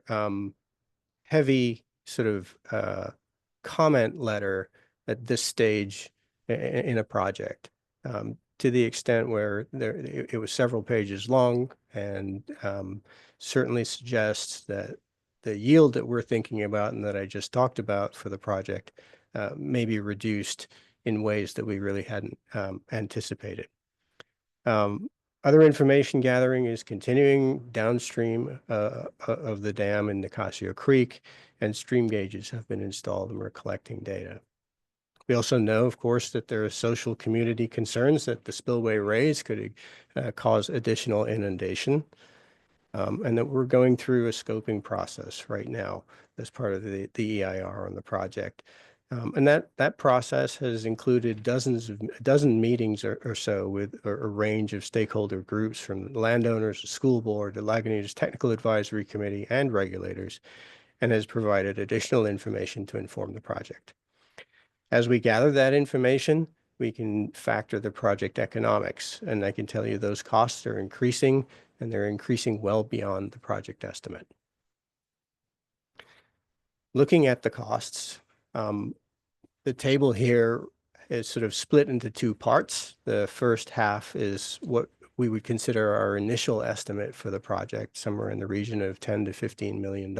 heavy sort of comment letter at this stage in a project, to the extent where it was several pages long, and certainly suggests that the yield that we're thinking about and that I just talked about for the project may be reduced in ways that we really hadn't anticipated. Other information gathering is continuing downstream of the dam in Nicasio Creek, and stream gauges have been installed and we're collecting data. We also know, of course, that there are social community concerns that the spillway raise could cause additional inundation, and that we're going through a scoping process right now as part of the EIR on the project. And that process has included a dozen meetings or so with a range of stakeholder groups, from landowners, the school board, the Lagunitas Technical Advisory Committee, and regulators, and has provided additional information to inform the project. As we gather that information, we can factor the project economics, and I can tell you those costs are increasing, and they're increasing well beyond the project estimate. Looking at the costs, the table here is sort of split into two parts. The first half is what we would consider our initial estimate for the project, somewhere in the region of $10 to $15 million.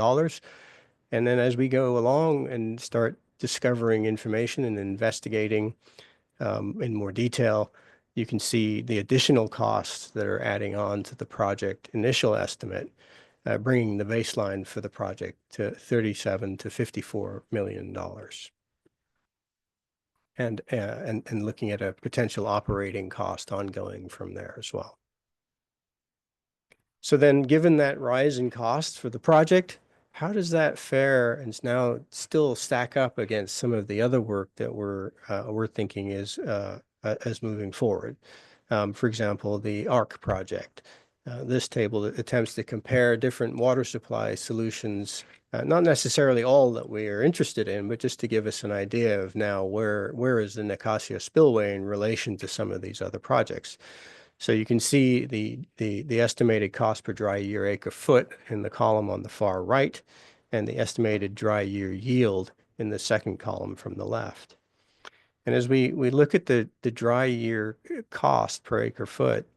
And then as we go along and start discovering information and investigating in more detail, you can see the additional costs that are adding on to the project initial estimate, bringing the baseline for the project to $37 to $54 million. And looking at a potential operating cost ongoing from there as well. So then, given that rise in costs for the project, how does that fare and now still stack up against some of the other work that we're thinking is as moving forward? For example, the ARC project. This table attempts to compare different water supply solutions, not necessarily all that we are interested in, but just to give us an idea of now where is the Nicasio spillway in relation to some of these other projects. So you can see the estimated cost per dry year acre foot in the column on the far right, and the estimated dry year yield in the second column from the left. And as we look at the dry year cost per acre foot,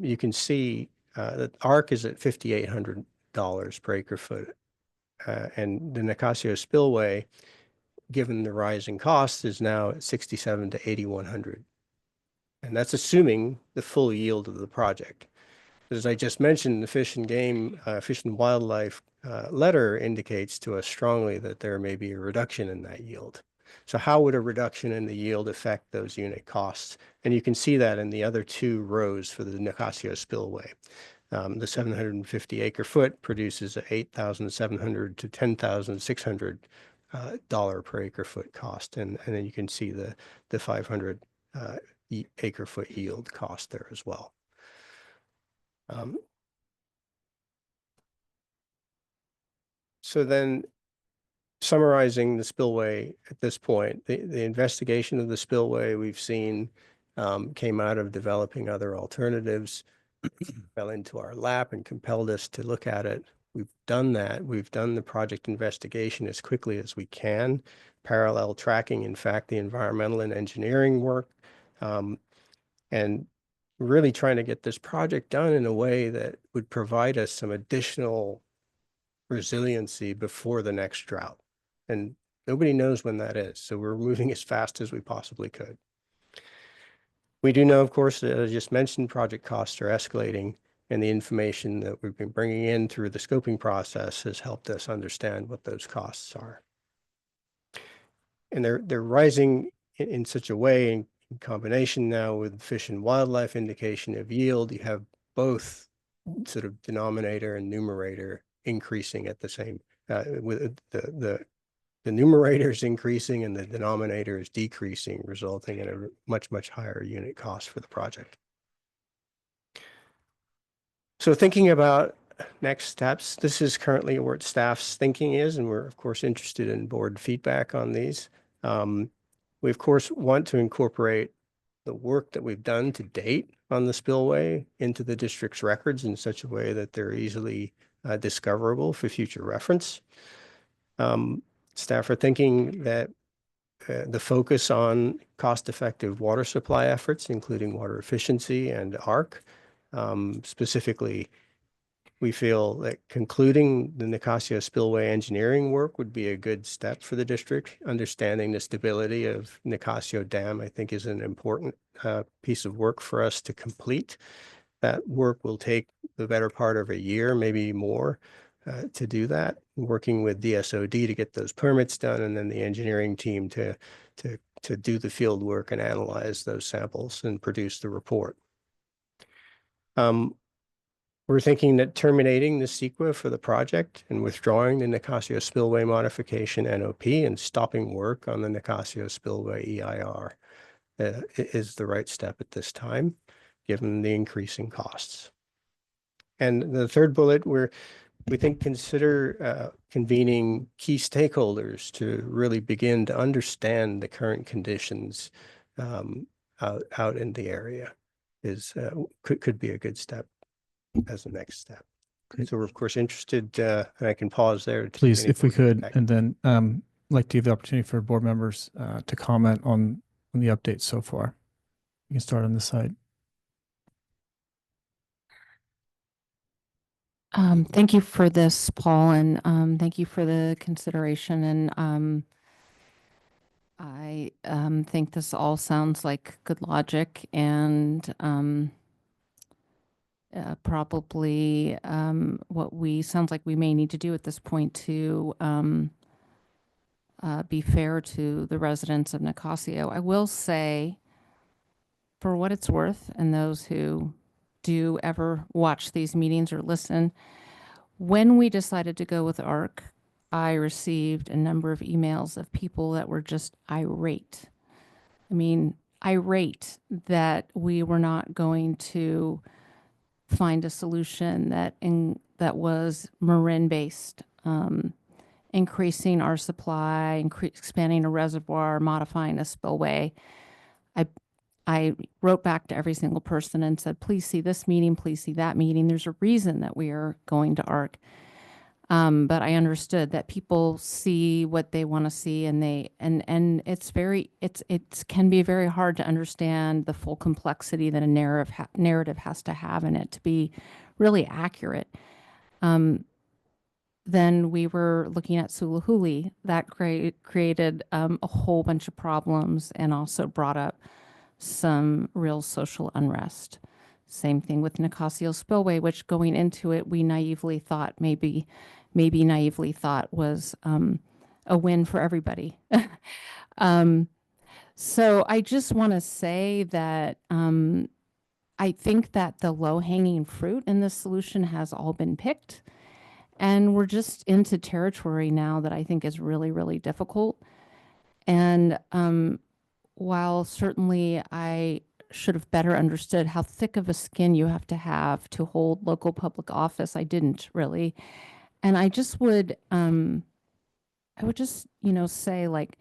you can see that ARC is at $5,800 per acre foot. And the Nicasio spillway, given the rising costs, is now at $6,700 to $8,100. And that's assuming the full yield of the project. As I just mentioned, the Fish and Wildlife letter indicates to us strongly that there may be a reduction in that yield. So how would a reduction in the yield affect those unit costs? And you can see that in the other two rows for the Nicasio spillway. The 750 acre foot produces a $8,700 to $10,600 dollar per acre foot cost, and then you can see the 500 acre foot yield cost there as well. So then, summarizing the spillway at this point, the investigation of the spillway we've seen came out of developing other alternatives, fell into our lap and compelled us to look at it. We've done that. We've done the project investigation as quickly as we can, parallel tracking, in fact, the environmental and engineering work, and really trying to get this project done in a way that would provide us some additional resiliency before the next drought. And nobody knows when that is. So we're moving as fast as we possibly could. We do know, of course, that as I just mentioned, project costs are escalating, and the information that we've been bringing in through the scoping process has helped us understand what those costs are. And they're rising in such a way, in combination now with Fish and Wildlife indication of yield, you have both sort of denominator and numerator increasing at the same, with the numerator is increasing and the denominator is decreasing, resulting in a much, much higher unit cost for the project. So thinking about next steps, this is currently where staff's thinking is, and we're of course interested in board feedback on these. We of course want to incorporate the work that we've done to date on the spillway into the district's records in such a way that they're easily discoverable for future reference. Staff are thinking that the focus on cost-effective water supply efforts, including water efficiency and ARC, specifically, we feel that concluding the Nicasio spillway engineering work would be a good step for the district. Understanding the stability of Nicasio Dam, I think, is an important piece of work for us to complete. That work will take the better part of a year, maybe more, to do that. Working with DSOD to get those permits done, and then the engineering team to do the field work and analyze those samples and produce the report. We're thinking that terminating the CEQA for the project and withdrawing the Nicasio spillway modification NOP and stopping work on the Nicasio spillway EIR is the right step at this time, given the increasing costs. And the third bullet, we think consider convening key stakeholders to really begin to understand the current conditions out in the area could be a good step as the next step. So we're of course interested, and I can pause there. To Please, any if we board could, feedback. and then like to give the opportunity for board members to comment on the updates so far. You can start on this side. Thank you for this, Paul, and thank you for the consideration. And I think this all sounds like good logic, and probably sounds like we may need to do at this point to be fair to the residents of Nicasio. I will say, for what it's worth, and those who do ever watch these meetings or listen, when we decided to go with ARC, I received a number of emails of people that were just irate. I mean, irate that we were not going to find a solution that was Marin-based, increasing our supply, expanding a reservoir, modifying a spillway. I wrote back to every single person and said, please see this meeting, please see that meeting. There's a reason that we are going to ARC. But I understood that people see what they want to see, and it can be very hard to understand the full complexity that a narrative has to have in it to be really accurate. Then we were looking at Suluhuli. That created a whole bunch of problems and also brought up some real social unrest. Same thing with Nicasio Spillway, which going into it, we naively thought maybe naively thought was a win for everybody. So I just want to say that I think that the low-hanging fruit in this solution has all been picked. And we're just into territory now that I think is really, really difficult. And while certainly I should have better understood how thick of a skin you have to hold local public office, I didn't really. And I would just, say like,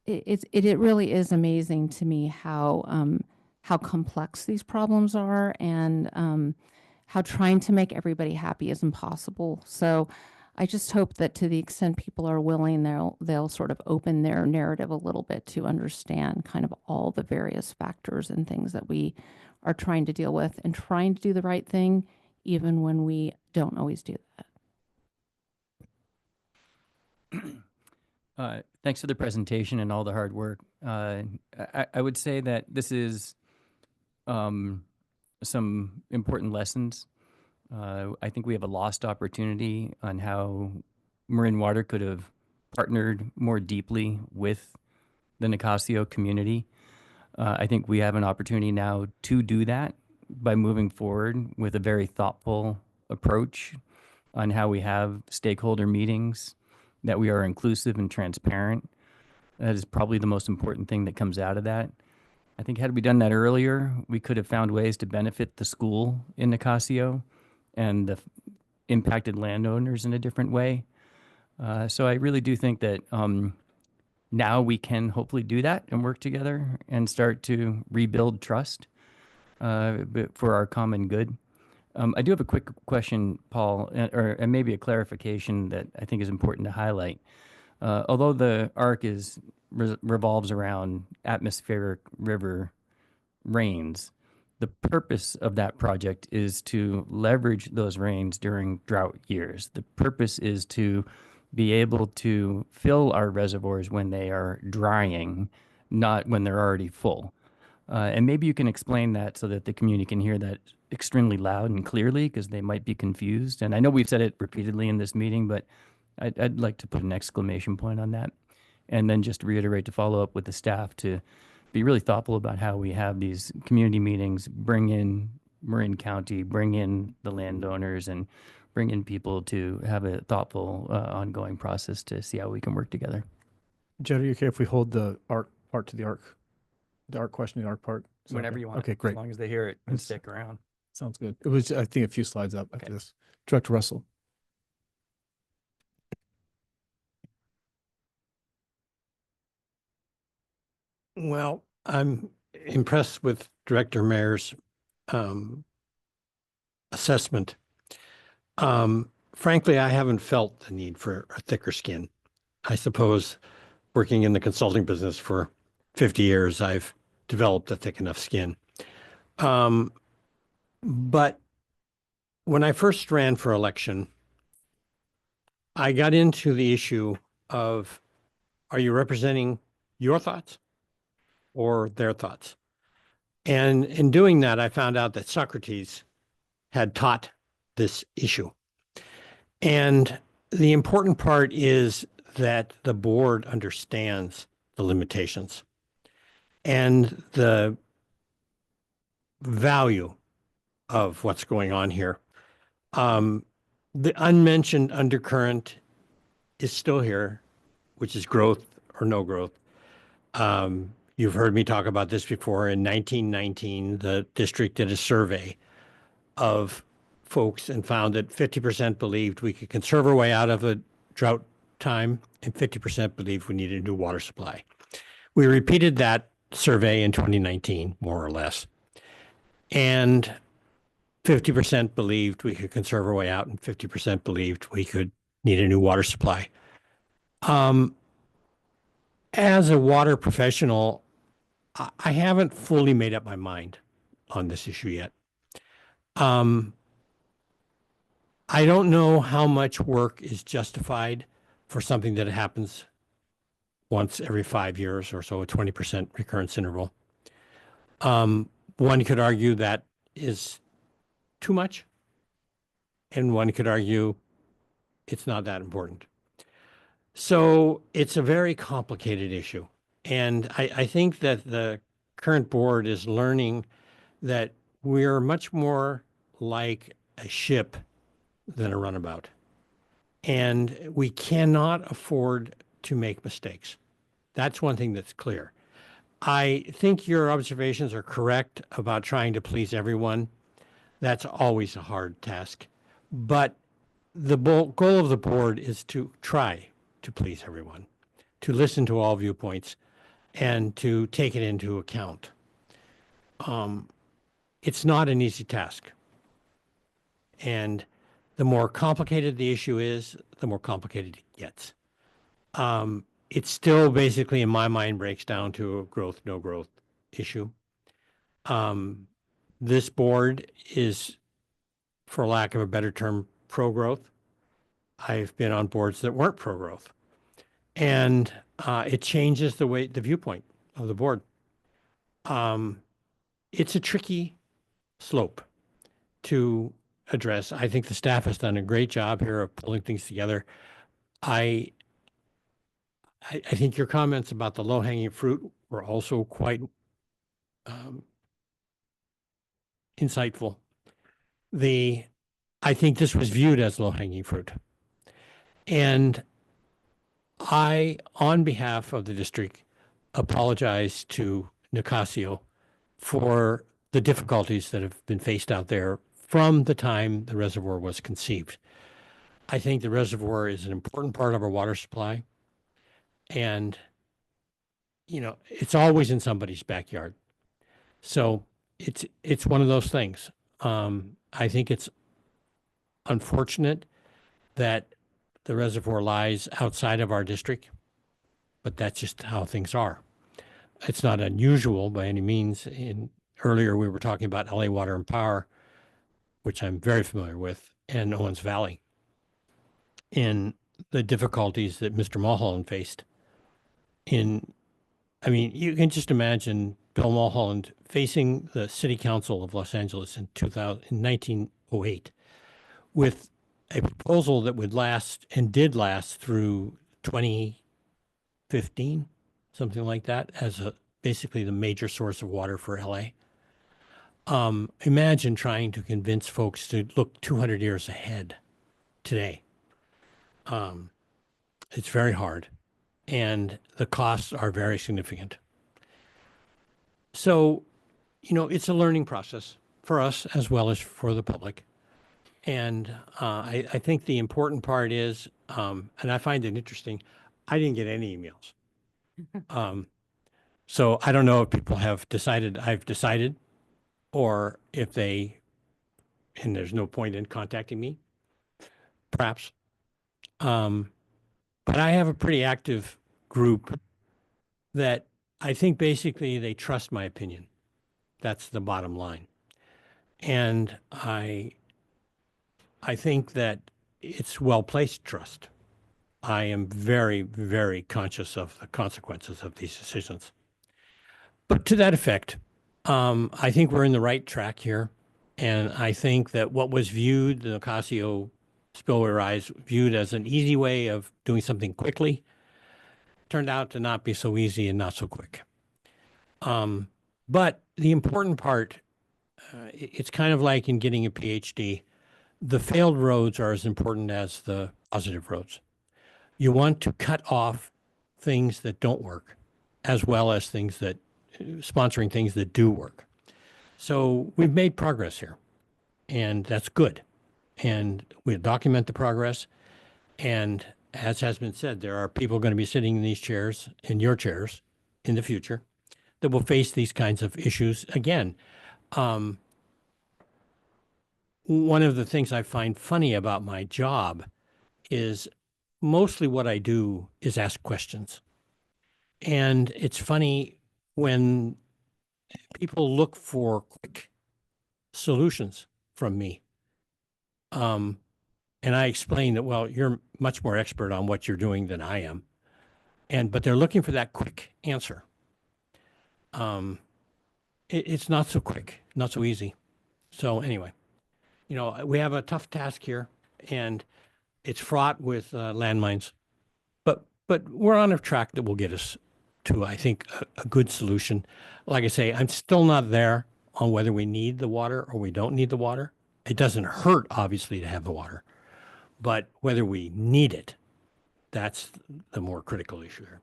it really is amazing to me how complex these problems are, and how trying to make everybody happy is impossible. So I just hope that to the extent people are willing, they'll sort of open their narrative a little bit to understand kind of all the various factors and things that we are trying to deal with, and trying to do the right thing even when we don't always do that. Thanks for the presentation and all the hard work. I would say that this is some important lessons. I think we have a lost opportunity on how Marin Water could have partnered more deeply with the Nicasio community. I think we have an opportunity now to do that by moving forward with a very thoughtful approach on how we have stakeholder meetings, that we are inclusive and transparent. That is probably the most important thing that comes out of that. I think had we done that earlier, we could have found ways to benefit the school in Nicasio and the impacted landowners in a different way. So I really do think that now we can hopefully do that and work together and start to rebuild trust for our common good. I do have a quick question, Paul, and maybe a clarification that I think is important to highlight. Although the ARC revolves around atmospheric river rains, the purpose of that project is to leverage those rains during drought years. The purpose is to be able to fill our reservoirs when they are drying, not when they're already full. And maybe you can explain that so that the community can hear that extremely loud and clearly, because they might be confused. And I know we've said it repeatedly in this meeting, but I'd like to put an exclamation point on that. And then just reiterate to follow up with the staff to be really thoughtful about how we have these community meetings, bring in Marin County, bring in the landowners, and bring in people to have a thoughtful ongoing process to see how we can work together. Jed, are you okay if we hold the ARC part to the ARC question, the ARC part? Is that Whenever okay? you want. Okay, great. As long as they hear it and stick around. Sounds good. It was, I think, a few slides up after Okay. this. Director Russell. Well, I'm impressed with Director Mayer's assessment. Frankly, I haven't felt the need for a thicker skin. I suppose working in the consulting business for 50 years, I've developed a thick enough skin. But when I first ran for election, I got into the issue of, are you representing your thoughts or their thoughts? And in doing that, I found out that Socrates had taught this issue. And the important part is that the board understands the limitations and the value of what's going on here. The unmentioned undercurrent is still here, which is growth or no growth. You've heard me talk about this before. In 1919, the district did a survey of folks and found that 50% believed we could conserve our way out of a drought time, and 50% believed we needed a new water supply. We repeated that survey in 2019, more or less. And 50% believed we could conserve our way out, and 50% believed we could need a new water supply. As a water professional, I haven't fully made up my mind on this issue yet. I don't know how much work is justified for something that happens once every 5 years or so, a 20% recurrence interval. One could argue that is too much, and one could argue it's not that important. So it's a very complicated issue. And I think that the current board is learning that we're much more like a ship than a runabout. And we cannot afford to make mistakes. That's one thing that's clear. I think your observations are correct about trying to please everyone. That's always a hard task. But the goal of the board is to try to please everyone, to listen to all viewpoints, and to take it into account. It's not an easy task. And the more complicated the issue is, the more complicated it gets. It still basically, in my mind, breaks down to a growth, no growth issue. This board is, for lack of a better term, pro-growth. I've been on boards that weren't pro-growth. And it changes the viewpoint of the board. It's a tricky slope to address. I think the staff has done a great job here of pulling things together. I think your comments about the low-hanging fruit were also quite insightful. I think this was viewed as low-hanging fruit. And I, on behalf of the district, apologize to Nicasio for the difficulties that have been faced out there from the time the reservoir was conceived. I think the reservoir is an important part of our water supply. And, you know, it's always in somebody's backyard. So it's one of those things. I think it's unfortunate that the reservoir lies outside of our district, but that's just how things are. It's not unusual by any means. Earlier, we were talking about LA Water and Power, which I'm very familiar with, and Owens Valley, and the difficulties that Mr. Mulholland faced. I mean, you can just imagine Bill Mulholland facing the City Council of Los Angeles in 1908 with a proposal that would last and did last through 2015, something like that, as basically the major source of water for LA. Imagine trying to convince folks to look 200 years ahead today. It's very hard, and the costs are very significant. So, you know, it's a learning process for us as well as for the public. And I think the important part is, and I find it interesting, I didn't get any emails. So I don't know if people have decided I've decided, or if and there's no point in contacting me, perhaps. But I have a pretty active group that I think basically they trust my opinion. That's the bottom line. And I think that it's well-placed trust. I am very, very conscious of the consequences of these decisions. But to that effect, I think we're in the right track here. And I think that what was viewed, the Nicasio spillway rise, viewed as an easy way of doing something quickly, turned out to not be so easy and not so quick. But the important part, it's kind of like in getting a PhD. The failed roads are as important as the positive roads. You want to cut off things that don't work, as well as sponsoring things that do work. So we've made progress here, and that's good. And we'll document the progress. And as has been said, there are people going to be sitting in these chairs, in your chairs, in the future, that will face these kinds of issues again. One of the things I find funny about my job is mostly what I do is ask questions. And it's funny when people look for quick solutions from me. And I explain that, well, you're much more expert on what you're doing than I am. But they're looking for that quick answer. It's not so quick, not so easy. So anyway, you know, we have a tough task here, and it's fraught with landmines, but But we're on a track that will get us to, I think, a good solution. Like I say, I'm still not there on whether we need the water or we don't need the water. It doesn't hurt, obviously, to have the water, but whether we need it, that's the more critical issue here.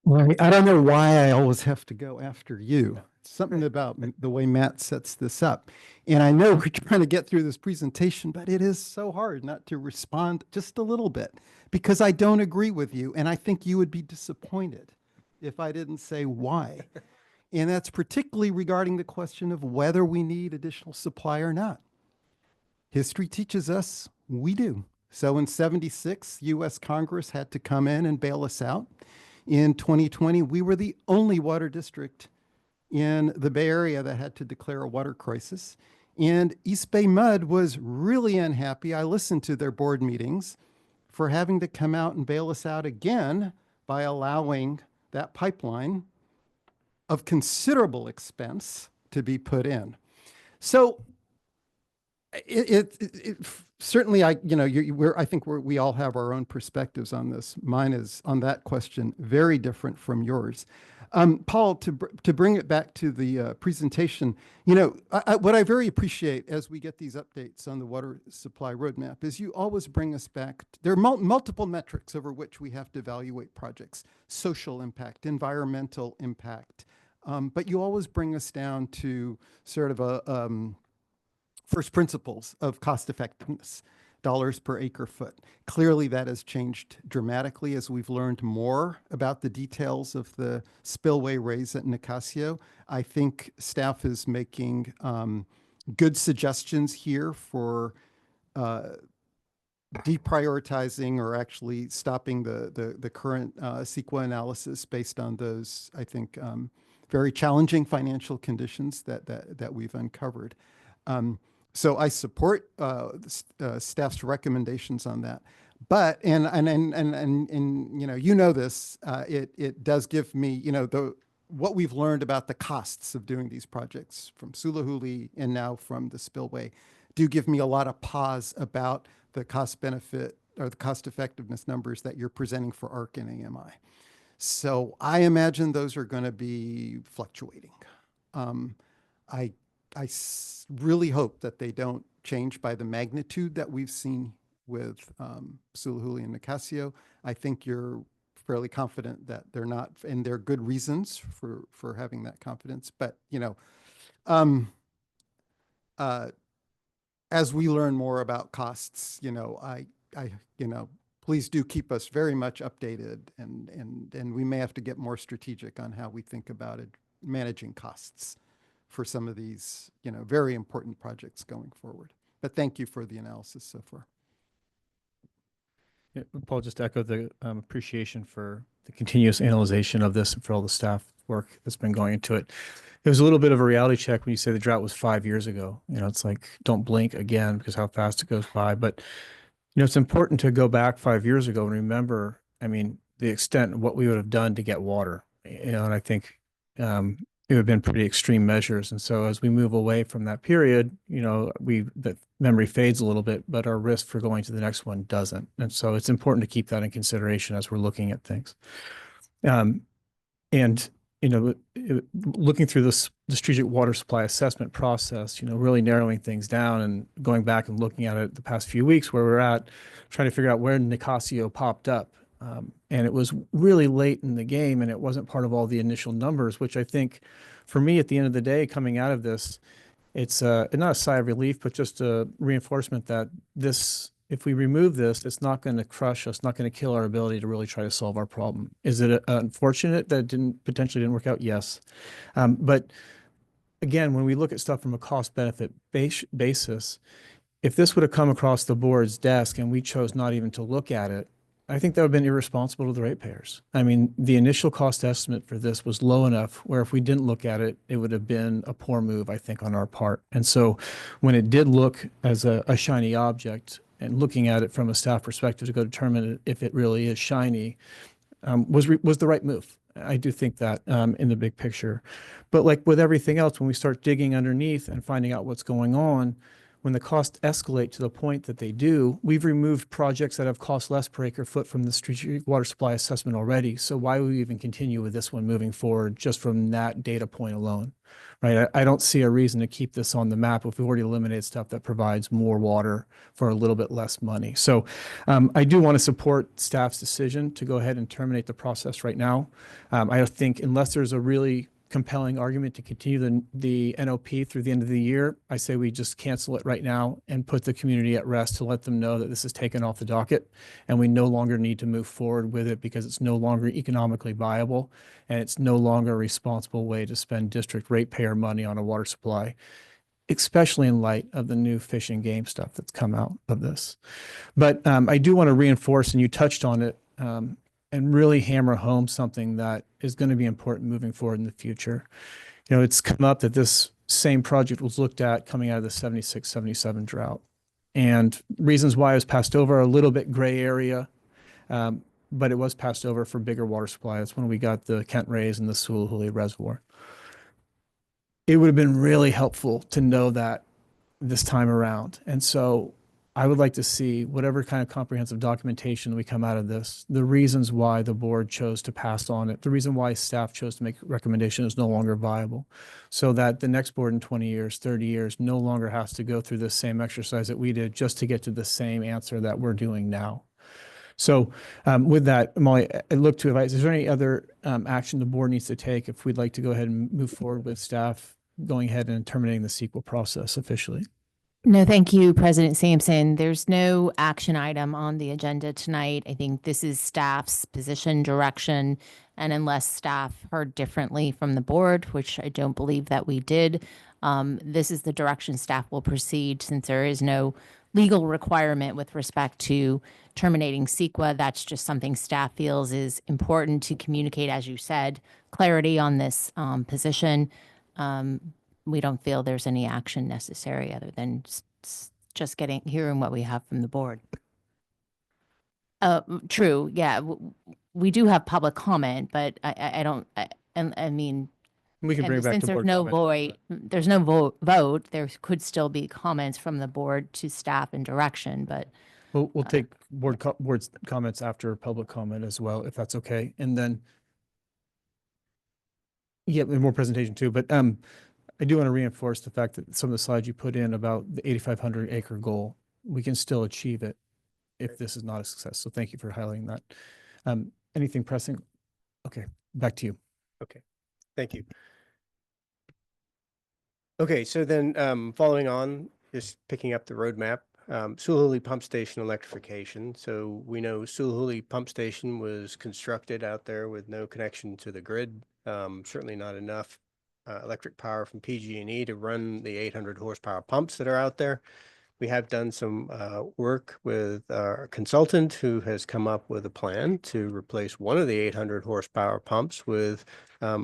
Well, I don't know why I always have to go after you. Something about the way Matt sets this up. And I know we're trying to get through this presentation, but it is so hard not to respond just a little bit because I don't agree with you. And I think you would be disappointed if I didn't say why. And that's particularly regarding the question of whether we need additional supply or not. History teaches us we do. So in 76, US Congress had to come in and bail us out. In 2020, we were the only water district in the Bay Area that had to declare a water crisis. And East Bay Mud was really unhappy. I listened to their board meetings for having to come out and bail us out again by allowing that pipeline of considerable expense to be put in. So it certainly, I think we all have our own perspectives on this. Mine is on that question very different from yours. Paul, to bring it back to the presentation, what I very appreciate as we get these updates on the water supply roadmap is you always bring us back. There are multiple metrics over which we have to evaluate projects: social impact, environmental impact, but you always bring us down to sort of a first principles of cost effectiveness, dollars per acre foot. Clearly that has changed dramatically as we've learned more about the details of the spillway raise at Nicasio. I think staff is making good suggestions here for deprioritizing or actually stopping the current CEQA analysis based on those, I think, very challenging financial conditions that we've uncovered. So I support staff's recommendations on that. But and this, it does give me what we've learned about the costs of doing these projects from Sulahuli and now from the spillway do give me a lot of pause about the cost benefit or the cost effectiveness numbers that you're presenting for ARC and AMI. So I imagine those are going to be fluctuating. I really hope that they don't change by the magnitude that we've seen with Sulahuli and Nicasio. I think you're fairly confident that they're not, and there are good reasons for having that confidence. But as we learn more about costs, please do keep us very much updated, and we may have to get more strategic on how we think about it, managing costs for some of these, very important projects going forward. But thank you for the analysis so far. Yeah, Paul, just echo the appreciation for the continuous analyzation of this and for all the staff work that's been going into it. It was a little bit of a reality check when you say the drought was 5 years ago. It's like, don't blink again because how fast it goes by. But, it's important to go back 5 years ago and remember, the extent of what we would have done to get water, and I think it would have been pretty extreme measures. And so as we move away from that period, the memory fades a little bit, but our risk for going to the next one doesn't. And so it's important to keep that in consideration as we're looking at things. Looking through this the strategic water supply assessment process, really narrowing things down and going back and looking at it the past few weeks where we're at, trying to figure out where Nicasio popped up. And it was really late in the game, and it wasn't part of all the initial numbers, which I think for me at the end of the day, coming out of this, it's not a sigh of relief, but just a reinforcement that if we remove this, it's not going to crush us, not going to kill our ability to really try to solve our problem. Is it unfortunate that it potentially didn't work out? Yes. But again, when we look at stuff from a cost benefit basis, if this would have come across the board's desk and we chose not even to look at it, I think that would have been irresponsible to the ratepayers. The initial cost estimate for this was low enough where if we didn't look at it, it would have been a poor move, I think, on our part. And so when it did look as a shiny object and looking at it from a staff perspective to go determine if it really is shiny was the right move. I do think that in the big picture. But like with everything else, when we start digging underneath and finding out what's going on, when the costs escalate to the point that they do, we've removed projects that have cost less per acre foot from the strategic water supply assessment already. So why would we even continue with this one moving forward just from that data point alone? Right? I don't see a reason to keep this on the map if we've already eliminated stuff that provides more water for a little bit less money. So I do want to support staff's decision to go ahead and terminate the process right now. I think unless there's a really compelling argument to continue the NOP through the end of the year, I say we just cancel it right now and put the community at rest to let them know that this is taken off the docket and we no longer need to move forward with it because it's no longer economically viable and it's no longer a responsible way to spend district ratepayer money on a water supply, especially in light of the new fish and game stuff that's come out of this. But I do want to reinforce, and you touched on it, and really hammer home something that is going to be important moving forward in the future. You know, it's come up that this same project was looked at coming out of the 76, 77 drought. And reasons why it was passed over are a little bit gray area, but it was passed over for bigger water supply. That's when we got the Kent Rays and the Sewell-Hooley Reservoir. It would have been really helpful to know that this time around. And so I would like to see whatever kind of comprehensive documentation we come out of this, the reasons why the board chose to pass on it, the reason why staff chose to make a recommendation is no longer viable, so that the next board in 20 years, 30 years, no longer has to go through this same exercise that we did just to get to the same answer that we're doing now. So with that, Molly, I look to advise, is there any other action the board needs to take if we'd like to go ahead and move forward with staff going ahead and terminating the CEQA process officially? No, thank you, President Sampson. There's no action item on the agenda tonight. I think this is staff's position, direction, and unless staff heard differently from the board, which I don't believe that we did, this is the direction staff will proceed since there is no legal requirement with respect to terminating CEQA. That's just something staff feels is important to communicate, as you said, clarity on this position. We don't feel there's any action necessary other than just hearing what we have from the board. True. Yeah. We do have public comment, but I mean, We can bring it back since to board there's no comment. there's no vote, there could still be comments from the board to staff and direction, but We'll take board's comments after public comment as well, if that's okay. And then, yeah, and more presentation too, but I do want to reinforce the fact that some of the slides you put in about the 8,500 acre goal, we can still achieve it if this is not a success. So thank you for highlighting that. Anything pressing? Okay, back to you. Okay, thank you. Okay, so then following on, just picking up the roadmap, Sewell-Hooley Pump Station electrification. So we know Sewell-Hooley Pump Station was constructed out there with no connection to the grid, certainly not enough electric power from PG&E to run the 800 horsepower pumps that are out there. We have done some work with our consultant who has come up with a plan to replace one of the 800 horsepower pumps with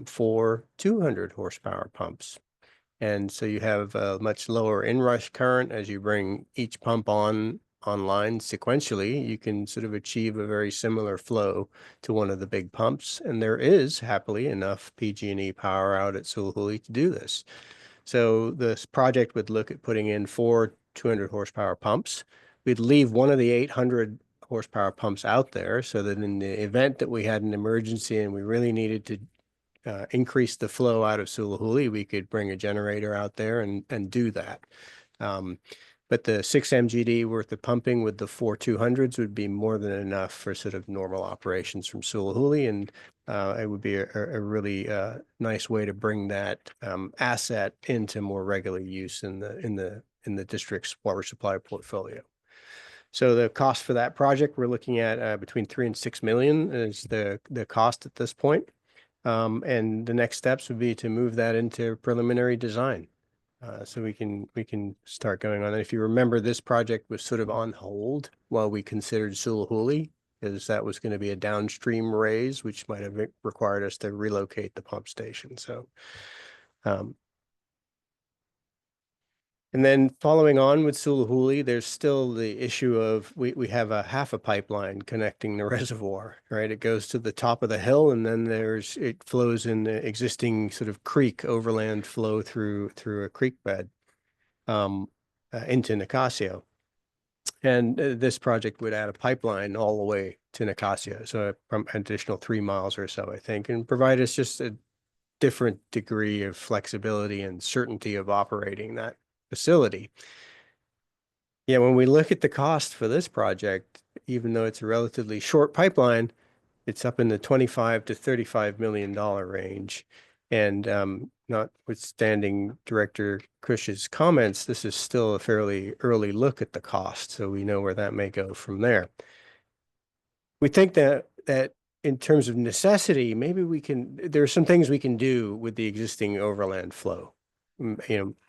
4 200 horsepower pumps. And so you have a much lower inrush current as you bring each pump online sequentially. You can sort of achieve a very similar flow to one of the big pumps. And there is happily enough PG&E power out at Sewell-Hooley to do this. So this project would look at putting in 4 200 horsepower pumps. We'd leave one of the 800 horsepower pumps out there so that in the event that we had an emergency and we really needed to increase the flow out of Sewell-Hooley, we could bring a generator out there and do that. But the 6 MGD worth of pumping with the 4 200s would be more than enough for sort of normal operations from Sewell-Hooley, and it would be a really nice way to bring that asset into more regular use in the district's water supply portfolio. So the cost for that project, we're looking at between 3 and 6 million is the cost at this point. And the next steps would be to move that into preliminary design. So we can start going on. And if you remember, this project was sort of on hold while we considered Sewell-Hooley, because that was going to be a downstream raise, which might have required us to relocate the pump station. So, and then following on with Sewell-Hooley, there's still the issue of we have half a pipeline connecting the reservoir, right? It goes to the top of the hill, and then it flows in the existing sort of creek overland flow through a creek bed. into Nicasio. And this project would add a pipeline all the way to Nicasio, so from an additional 3 miles or so, I think, and provide us just a different degree of flexibility and certainty of operating that facility. Yeah, when we look at the cost for this project, even though it's a relatively short pipeline, it's up in the $25 to $35 million range. And notwithstanding Director Cush's comments, this is still a fairly early look at the cost, so we know where that may go from there. We think that in terms of necessity, maybe there are some things we can do with the existing overland flow.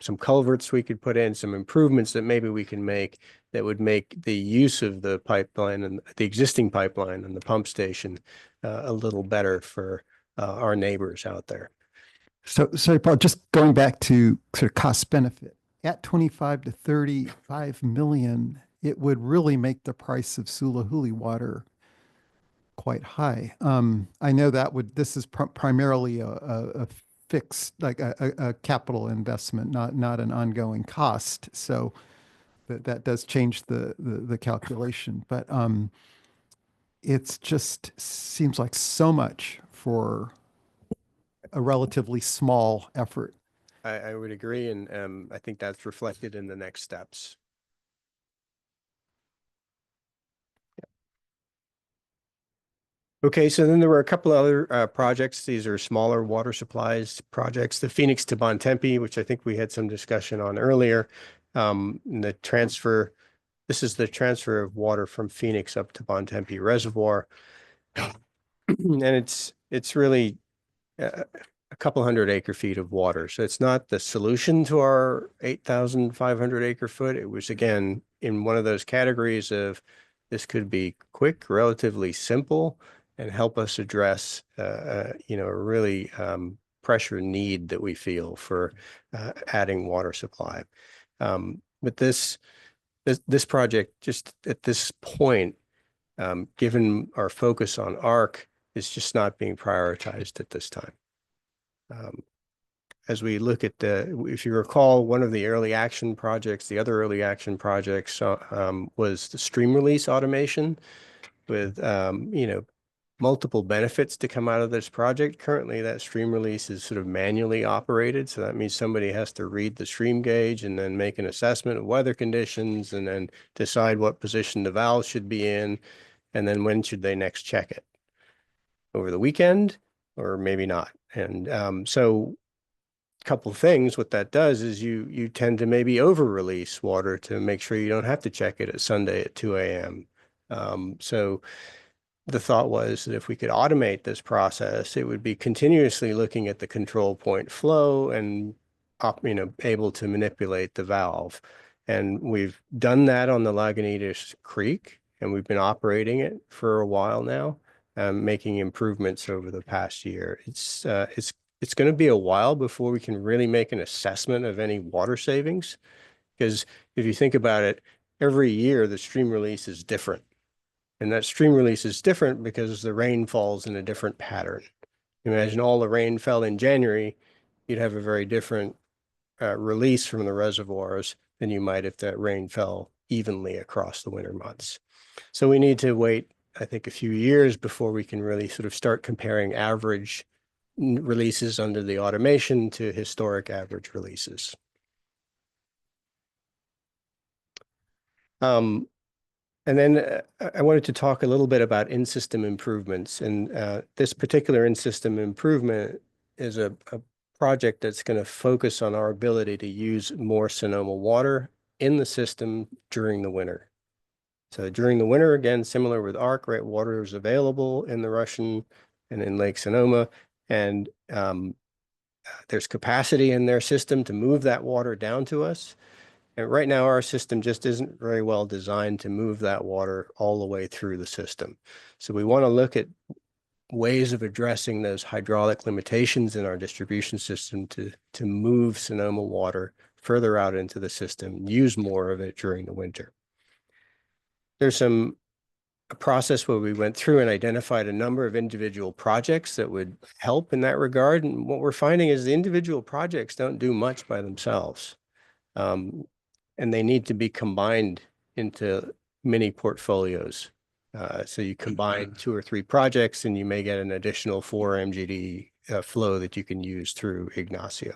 Some culverts we could put in, some improvements that maybe we can make that would make the use of the pipeline and the existing pipeline and the pump station a little better for our neighbors out there. So, sorry, Paul, just going back to sort of cost benefit, at 25 to 35 million, it would really make the price of Sulahuli water quite high. I know this is primarily a fixed, like a capital investment, not an ongoing cost. So that does change the calculation, but it's just seems like so much for a relatively small effort. I would agree, and I think that's reflected in the next steps. Okay, so then there were a couple other projects. These are smaller water supplies projects. The Phoenix to Bontempi, which I think we had some discussion on earlier. The transfer, this is the transfer of water from Phoenix up to Bontempi Reservoir. And it's really a couple hundred acre feet of water. So it's not the solution to our 8,500 acre foot. It was, again, in one of those categories of this could be quick, relatively simple, and help us address, a really pressure need that we feel for adding water supply. But this project, just at this point, given our focus on ARC, is just not being prioritized at this time. As we look at if you recall, one of the early action projects, the other early action projects was the stream release automation with, multiple benefits to come out of this project. Currently, that stream release is sort of manually operated. So that means somebody has to read the stream gauge and then make an assessment of weather conditions and then decide what position the valve should be in. And then when should they next check it? Over the weekend or maybe not. And so a couple of things, what that does is you tend to maybe over release water to make sure you don't have to check it at Sunday at 2 a.m. So the thought was that if we could automate this process, it would be continuously looking at the control point flow and able to manipulate the valve. And we've done that on the Lagunitas Creek, and we've been operating it for a while now, making improvements over the past year. It's going to be a while before we can really make an assessment of any water savings, because if you think about it, every year the stream release is different. And that stream release is different because the rain falls in a different pattern. Imagine all the rain fell in January, you'd have a very different release from the reservoirs than you might if that rain fell evenly across the winter months. So we need to wait, I think, a few years before we can really sort of start comparing average releases under the automation to historic average releases. And then I wanted to talk a little bit about in-system improvements. And this particular in-system improvement is a project that's going to focus on our ability to use more Sonoma water in the system during the winter. So during the winter, again, similar with ARC, right, water is available in the Russian and in Lake Sonoma. And there's capacity in their system to move that water down to us. And right now, our system just isn't very well designed to move that water all the way through the system. So we want to look at ways of addressing those hydraulic limitations in our distribution system to move Sonoma water further out into the system, use more of it during the winter. There's a process where we went through and identified a number of individual projects that would help in that regard. And what we're finding is the individual projects don't do much by themselves. and they need to be combined into mini portfolios. So you combine 2 or 3 projects and you may get an additional 4 MGD flow that you can use through Ignacio.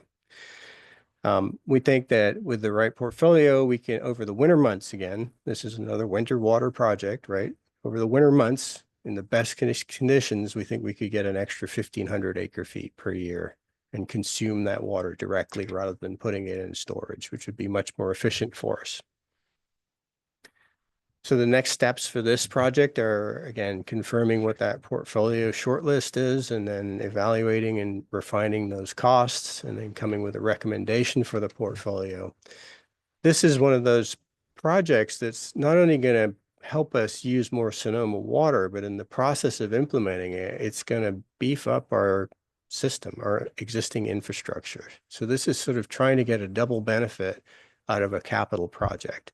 We think that with the right portfolio, we can, over the winter months, again, this is another winter water project, right? Over the winter months, in the best conditions, we think we could get an extra 1,500 acre feet per year and consume that water directly rather than putting it in storage, which would be much more efficient for us. So the next steps for this project are, again, confirming what that portfolio shortlist is, and then evaluating and refining those costs, and then coming with a recommendation for the portfolio. This is one of those projects that's not only going to help us use more Sonoma water, but in the process of implementing it, it's going to beef up our system, our existing infrastructure. So this is sort of trying to get a double benefit out of a capital project.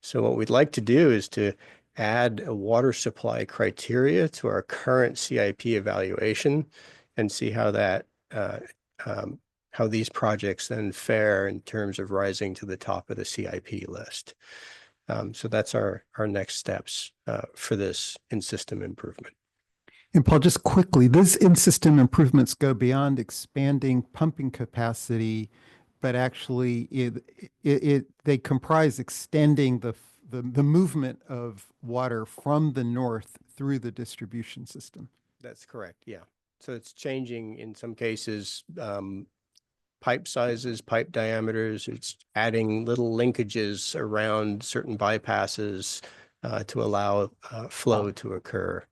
So what we'd like to do is to add a water supply criteria to our current CIP evaluation and see how that how these projects then fare in terms of rising to the top of the CIP list. So that's our next steps for this in-system improvement. And Paul, just quickly, these in-system improvements go beyond expanding pumping capacity, but actually they comprise extending the movement of water from the north through the distribution system. That's correct, yeah. So it's changing in some cases, pipe sizes, pipe diameters. It's adding little linkages around certain bypasses to allow flow to occur.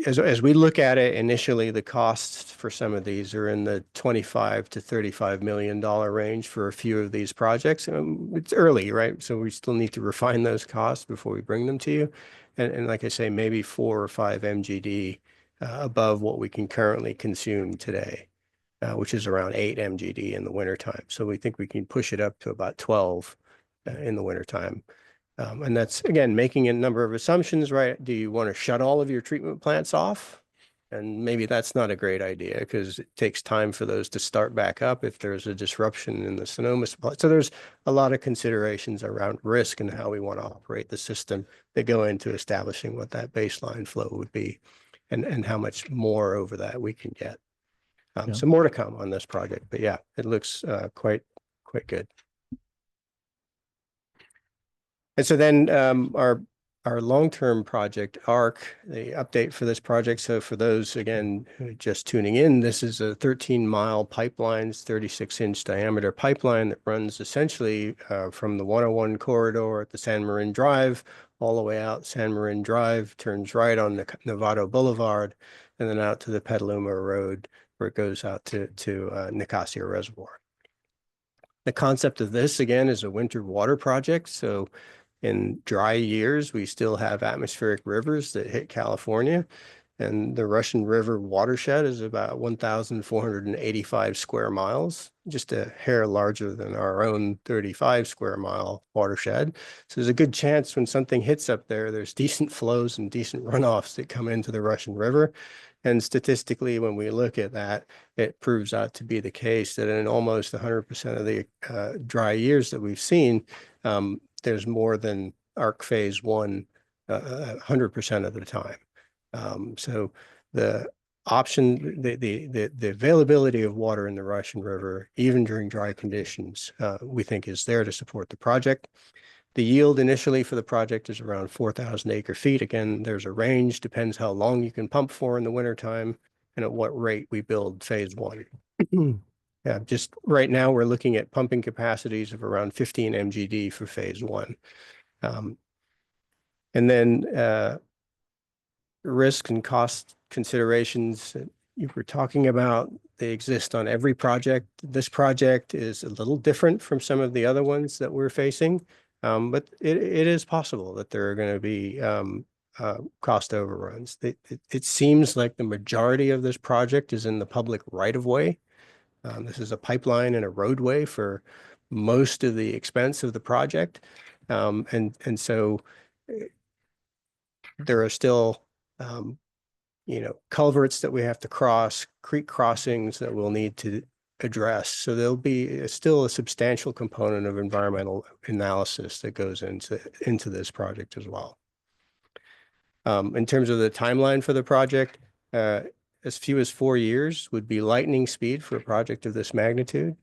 As we look at it initially, the costs for some of these are in the $25 to $35 million range for a few of these projects. It's early, right? So we still need to refine those costs before we bring them to you. And like I say, maybe 4 or 5 MGD above what we can currently consume today, which is around 8 MGD in the wintertime. So we think we can push it up to about 12 in the wintertime. And that's, again, making a number of assumptions, right? Do you want to shut all of your treatment plants off? And maybe that's not a great idea because it takes time for those to start back up if there's a disruption in the Sonoma supply. So there's a lot of considerations around risk and how we want to operate the system that go into establishing what that baseline flow would be and how much more over that we can get. So more to come on this project, but yeah, it looks quite good. And so then our long-term project ARC, the update for this project. So for those, again, who are just tuning in, this is a 13-mile pipeline, 36-inch diameter pipeline that runs essentially from the 101 corridor at the San Marin Drive all the way out San Marin Drive, turns right on the Novato Boulevard, and then out to the Petaluma Road where it goes out to Nicasia Reservoir. The concept of this, again, is a winter water project. So in dry years, we still have atmospheric rivers that hit California, and the Russian River watershed is about 1,485 square miles, just a hair larger than our own 35 square mile watershed. So there's a good chance when something hits up there, there's decent flows and decent runoffs that come into the Russian River. And statistically, when we look at that, it proves out to be the case that in almost 100% of the dry years that we've seen, there's more than ARC phase 1 100% of the time. So the option, the availability of water in the Russian River, even during dry conditions, we think is there to support the project. The yield initially for the project is around 4,000 acre feet. Again, there's a range, depends how long you can pump for in the wintertime and at what rate we build phase 1. Yeah, just right now we're looking at pumping capacities of around 15 MGD for phase 1. And then risk and cost considerations you were talking about, they exist on every project. This project is a little different from some of the other ones that we're facing. But it is possible that there are going to be cost overruns. It seems like the majority of this project is in the public right-of-way. This is a pipeline and a roadway for most of the expense of the project. And so there are still, culverts that we have to cross, creek crossings that we'll need to address. So there'll be still a substantial component of environmental analysis that goes into this project as well. In terms of the timeline for the project, as few as 4 years would be lightning speed for a project of this magnitude.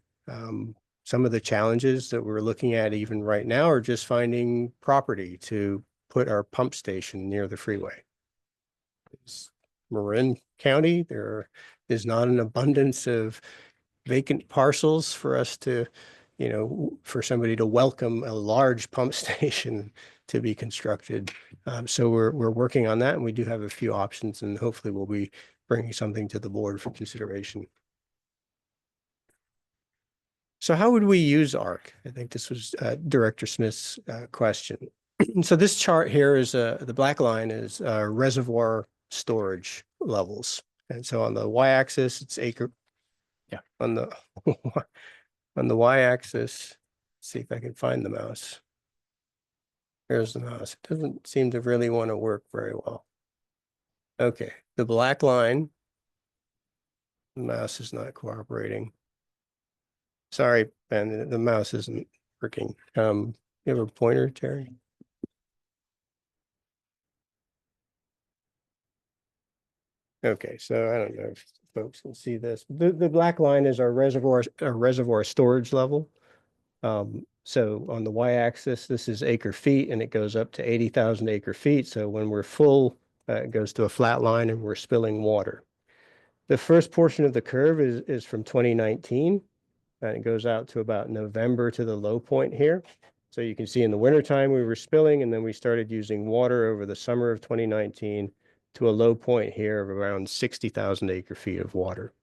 Some of the challenges that we're looking at even right now are just finding property to put our pump station near the freeway. Marin County, there is not an abundance of vacant parcels for us to, for somebody to welcome a large pump station to be constructed. So we're working on that, and we do have a few options, and hopefully we'll be bringing something to the board for consideration. So how would we use ARC? I think this was Director Smith's question. So this chart here is the black line is reservoir storage levels. And so on the y-axis, it's acre. Yeah. On the y-axis, see if I can find the mouse. Here's the mouse. It doesn't seem to really want to work very well. Okay, the black line. The mouse is not cooperating. Sorry, Ben, the mouse isn't working. You have a pointer, Terry? Okay, so I don't know if folks can see this. The black line is our reservoir storage level. So on the y-axis, this is acre feet, and it goes up to 80,000 acre feet. So when we're full, it goes to a flat line, and we're spilling water. The first portion of the curve is from 2019, and it goes out to about November to the low point here. So you can see in the wintertime we were spilling, and then we started using water over the summer of 2019 to a low point here of around 60,000 acre feet of water.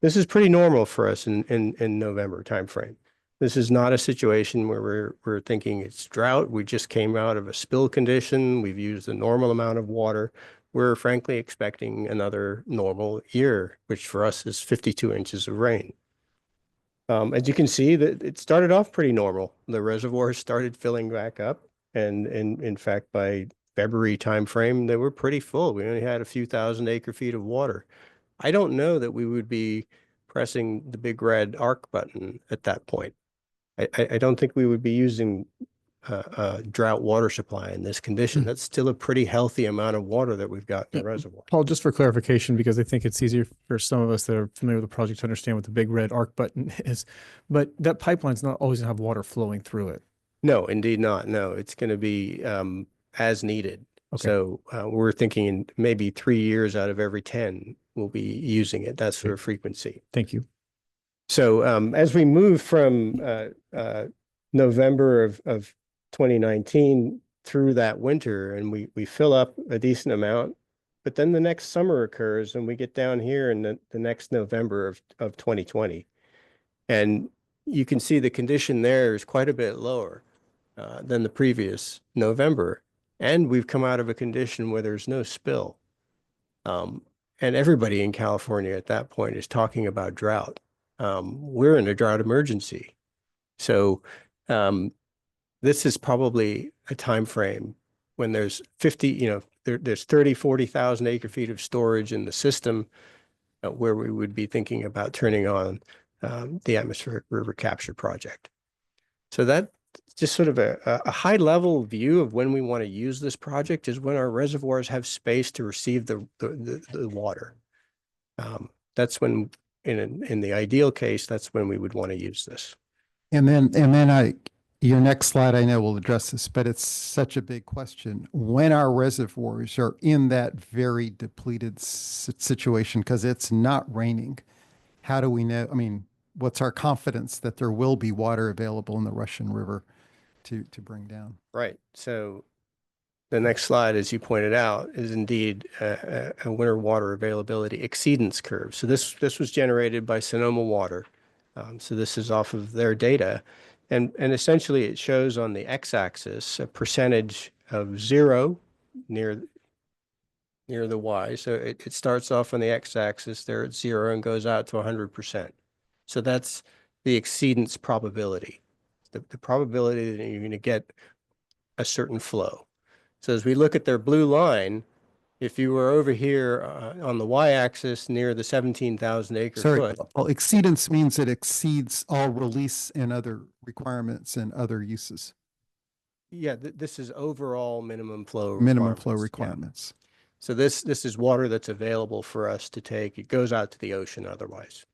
This is pretty normal for us in November timeframe. This is not a situation where we're thinking it's drought. We just came out of a spill condition. We've used a normal amount of water. We're frankly expecting another normal year, which for us is 52 inches of rain. As you can see, that it started off pretty normal. The reservoir started filling back up, and in fact, by February timeframe, they were pretty full. We only had a few thousand acre feet of water. I don't know that we would be pressing the big red ARC button at that point. I don't think we would be using a drought water supply in this condition. That's still a pretty healthy amount of water that we've got in the reservoir. Paul, just for clarification, because I think it's easier for some of us that are familiar with the project to understand what the big red ARC button is, but that pipeline's not always gonna have water flowing through it. No, indeed not. No, it's going to be as needed. Okay. So we're thinking in maybe 3 years out of every 10 we'll be using it. That sort of frequency. Thank you. So as we move from November of 2019 through that winter, and we fill up a decent amount, but then the next summer occurs, and we get down here in the next November of 2020. And you can see the condition there is quite a bit lower than the previous November. And we've come out of a condition where there's no spill. And everybody in California at that point is talking about drought. We're in a drought emergency. So this is probably a time frame when there's 50, there's 30, 40,000 acre feet of storage in the system where we would be thinking about turning on the atmospheric river capture project. So that just sort of a high level view of when we want to use this project is when our reservoirs have space to receive the water. That's when, in the ideal case, that's when we would want to use this. And then your next slide, I know will address this, but it's such a big question. When our reservoirs are in that very depleted situation, because it's not raining, how do we know? I mean, what's our confidence that there will be water available in the Russian River to bring down? Right. So the next slide, as you pointed out, is indeed a winter water availability exceedance curve. So this was generated by Sonoma Water. So this is off of their data. And essentially it shows on the x-axis a percentage of 0 near the y. So it starts off on the x-axis there at 0 and goes out to 100%. So that's the exceedance probability, the probability that you're going to get a certain flow. So as we look at their blue line, If you were over here on the y-axis near the 17,000 acre Sorry, foot, well, exceedance means it exceeds all release and other requirements and other uses, yeah, this is overall minimum flow minimum flow requirements. Yeah. requirements. So this is water that's available for us to take. It goes out to the ocean otherwise.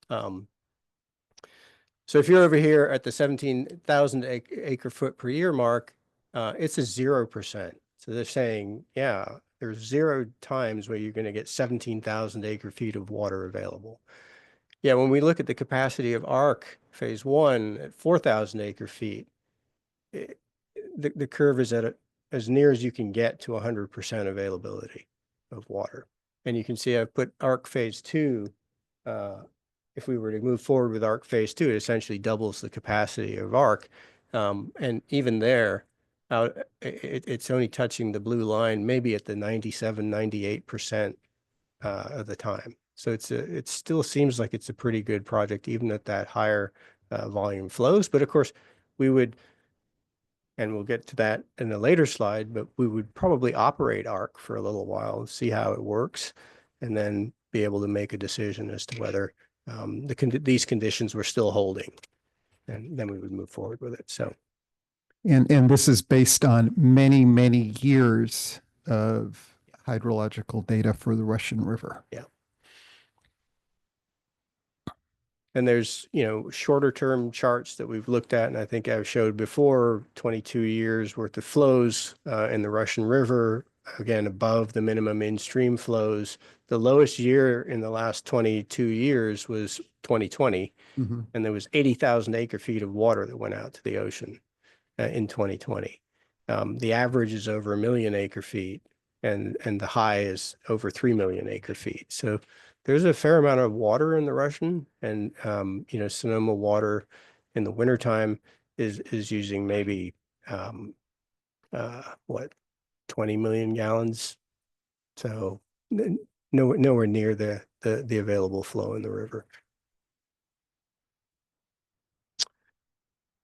So if you're over here at the 17,000 acre foot per year mark, it's a 0%. So they're saying, yeah, there's 0 times where you're going to get 17,000 acre feet of water available. Yeah, when we look at the capacity of ARC phase 1 at 4,000 acre feet, the curve is at as near as you can get to 100% availability of water. And you can see I've put ARC phase 2. If we were to move forward with ARC phase 2, it essentially doubles the capacity of ARC. And even there, it's only touching the blue line, maybe at the 97, 98% of the time. So it still seems like it's a pretty good project, even at that higher volume flows. But of course, we would, and we'll get to that in a later slide, but we would probably operate ARC for a little while and see how it works, and then be able to make a decision as to whether these conditions were still holding, and then we would move forward with it. So, And this is based on many, many years of hydrological data for the Russian River. yeah. And there's, shorter term charts that we've looked at, and I think I've showed before, 22 years worth of flows in the Russian River, again, above the minimum in-stream flows. The lowest year in the last 22 years was 2020, and there was 80,000 acre feet of water that went out to the ocean in 2020. The average is over 1 million acre feet, and the high is over 3 million acre feet. So there's a fair amount of water in the Russian, and Sonoma water in the wintertime is using maybe 20 million gallons. So nowhere near the available flow in the river.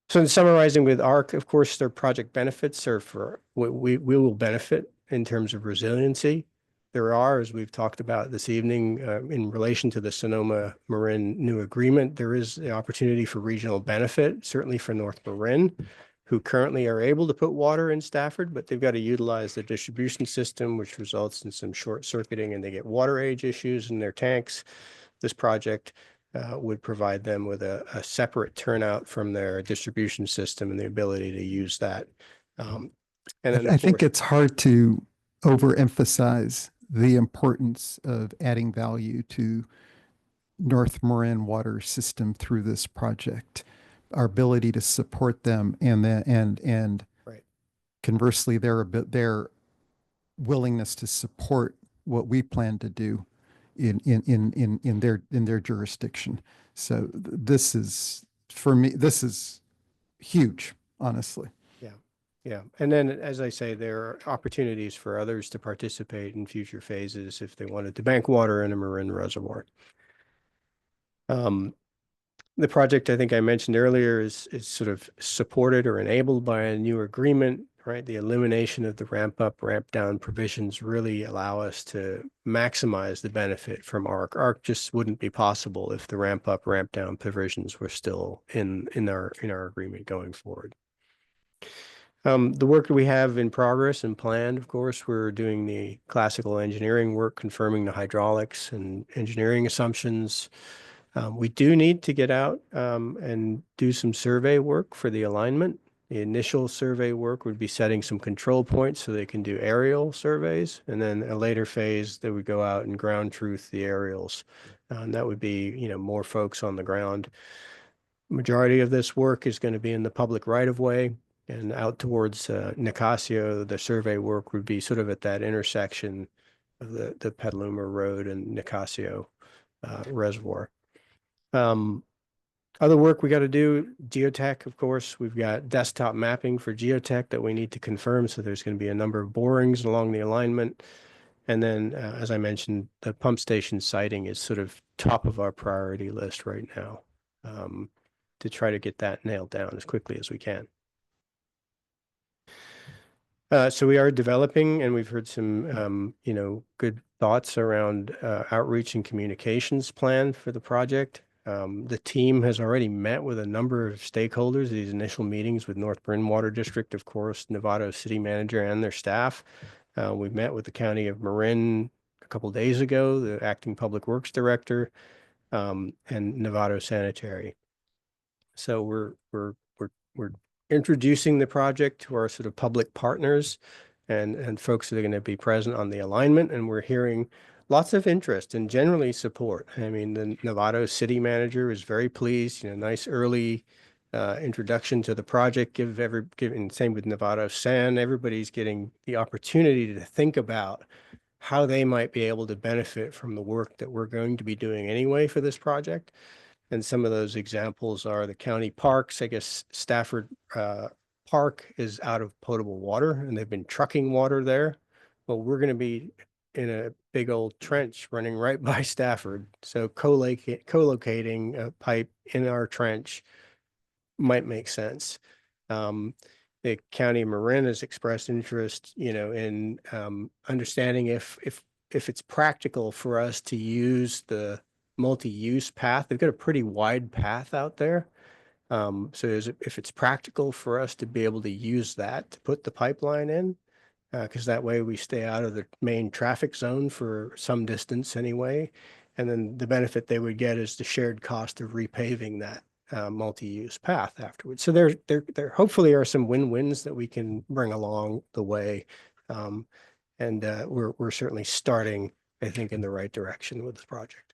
So in summarizing with ARC, of course, their project benefits are for what we will benefit in terms of resiliency. There are, as we've talked about this evening, in relation to the Sonoma Marin new agreement, there is the opportunity for regional benefit, certainly for North Marin, who currently are able to put water in Stafford, but they've got to utilize the distribution system, which results in some short circuiting, and they get water age issues in their tanks. This project would provide them with a separate turnout from their distribution system and the ability to use that. And then I think it's hard to overemphasize the importance of adding value to North Marin water system through this project. Our ability to support them, and right. Conversely, their willingness to support what we plan to do in their jurisdiction. So this is, for me, this is huge, honestly. Yeah. And then, as I say, there are opportunities for others to participate in future phases if they wanted to bank water in a Marin reservoir. The project, I think I mentioned earlier, is sort of supported or enabled by a new agreement, right? The elimination of the ramp up, ramp down provisions really allow us to maximize the benefit from ARC. ARC just wouldn't be possible if the ramp up, ramp down provisions were still in our agreement going forward. The work that we have in progress and planned, of course, we're doing the classical engineering work, confirming the hydraulics and engineering assumptions. We do need to get out and do some survey work for the alignment. The initial survey work would be setting some control points so they can do aerial surveys, and then a later phase they would go out and ground truth the aerials. That would be, more folks on the ground. Majority of this work is going to be in the public right-of-way. And out towards Nicasio, the survey work would be sort of at that intersection of the Petaluma Road and Nicasio Reservoir. Other work we got to do, geotech, of course. We've got desktop mapping for geotech that we need to confirm. So there's going to be a number of borings along the alignment. And then, as I mentioned, the pump station siting is sort of top of our priority list right now to try to get that nailed down as quickly as we can. So we are developing, and we've heard some, good thoughts around outreach and communications plan for the project. The team has already met with a number of stakeholders, these initial meetings with North Marin Water District, of course, Novato City Manager and their staff. We met with the County of Marin a couple days ago, the Acting Public Works Director, and Novato Sanitary. So we're introducing the project to our sort of public partners and folks that are going to be present on the alignment. And we're hearing lots of interest and generally support. I mean, the Novato City Manager is very pleased, nice early introduction to the project, and same with Novato San. Everybody's getting the opportunity to think about how they might be able to benefit from the work that we're going to be doing anyway for this project. And some of those examples are the county parks. I guess Stafford Park is out of potable water, and they've been trucking water there. Well, we're going to be in a big old trench running right by Stafford. So co-locating a pipe in our trench might make sense. The County of Marin has expressed interest, in understanding if it's practical for us to use the multi-use path. They've got a pretty wide path out there. So if it's practical for us to be able to use that to put the pipeline in, because that way we stay out of the main traffic zone for some distance anyway. And then the benefit they would get is the shared cost of repaving that multi-use path afterwards. So there hopefully are some win-wins that we can bring along the way. And we're certainly starting, I think, in the right direction with this project.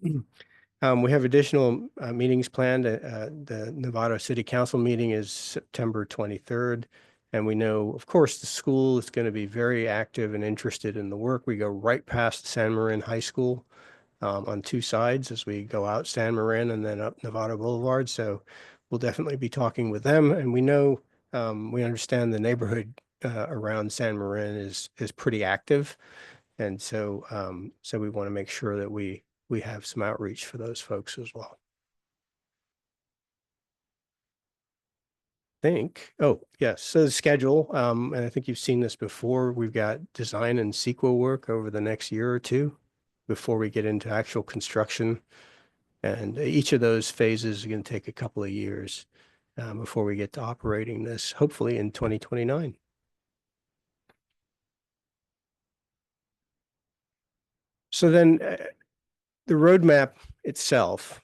We have additional meetings planned. The Novato City Council meeting is September 23rd. And we know, of course, the school is going to be very active and interested in the work. We go right past San Marin High School on two sides as we go out San Marin and then up Novato Boulevard. So we'll definitely be talking with them. And we know, we understand the neighborhood around San Marin is pretty active. And so we want to make sure that we have some outreach for those folks as well. Oh, yes. So the schedule, and I think you've seen this before, we've got design and CEQA work over the next year or two before we get into actual construction. And each of those phases is going to take a couple of years before we get to operating this, hopefully in 2029. So then the roadmap itself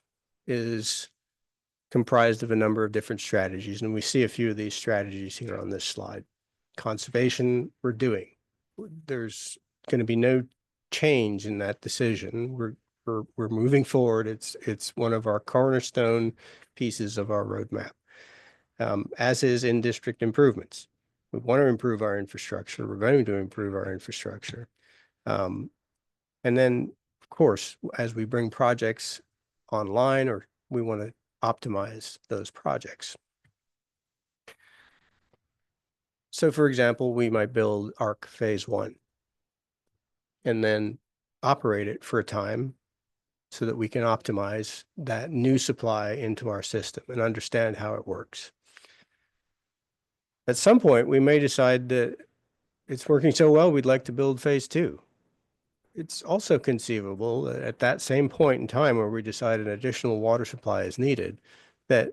is comprised of a number of different strategies, and we see a few of these strategies here on this slide. Conservation, we're doing. There's going to be no change in that decision. We're moving forward. It's one of our cornerstone pieces of our roadmap, as is in-district improvements. We want to improve our infrastructure. We're going to improve our infrastructure. And then, of course, as we bring projects online, or we want to optimize those projects. So, for example, we might build ARC Phase 1 and then operate it for a time so that we can optimize that new supply into our system and understand how it works. At some point, we may decide that it's working so well, we'd like to build Phase 2. It's also conceivable that at that same point in time where we decide an additional water supply is needed, that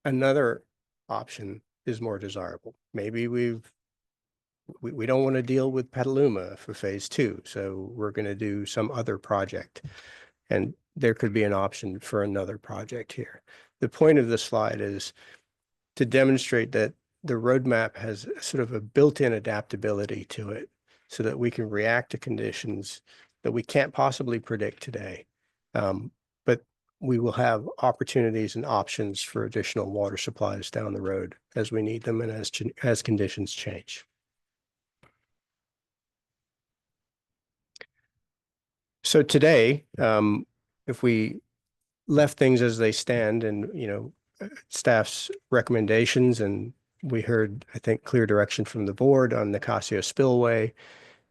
another option is more desirable. Maybe we don't want to deal with Petaluma for Phase 2, so we're going to do some other project, and there could be an option for another project here. The point of this slide is to demonstrate that the roadmap has sort of a built-in adaptability to it, so that we can react to conditions that we can't possibly predict today. But we will have opportunities and options for additional water supplies down the road as we need them and as conditions change. So today, if we left things as they stand and, staff's recommendations, and we heard, I think, clear direction from the board on Nicasio Spillway,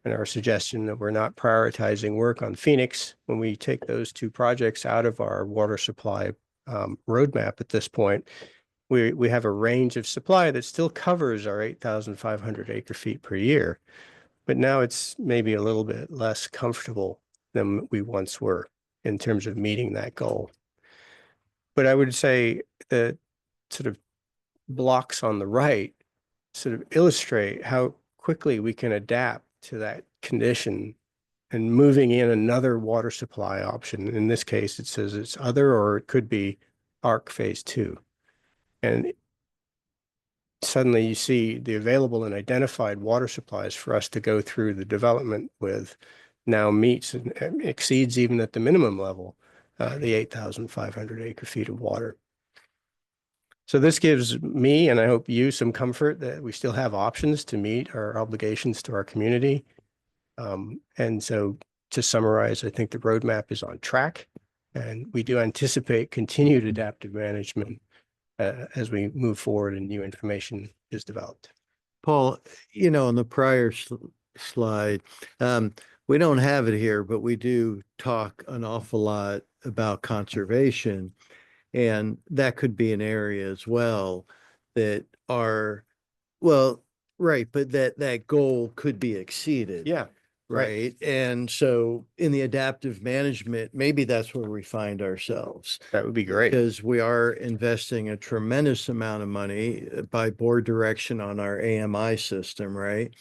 and our suggestion that we're not prioritizing work on Phoenix. When we take those two projects out of our water supply roadmap at this point, we have a range of supply that still covers our 8,500 acre feet per year. But now it's maybe a little bit less comfortable than we once were in terms of meeting that goal. But I would say the sort of blocks on the right sort of illustrate how quickly we can adapt to that condition and moving in another water supply option. In this case, it says it's other, or it could be ARC phase 2. And suddenly you see the available and identified water supplies for us to go through the development with now meets and exceeds even at the minimum level, the 8,500 acre feet of water. So this gives me, and I hope you, some comfort that we still have options to meet our obligations to our community. And so to summarize, I think the roadmap is on track, and we do anticipate continued adaptive management as we move forward and new information is developed. Paul, on the prior slide, we don't have it here, but we do talk an awful lot about conservation. And that could be an area as well that are, well, right, but that goal could be exceeded. Yeah. Right. And so in the adaptive management, maybe that's where we find ourselves. That would be great. Because we are investing a tremendous amount of money by board direction on our AMI system, right?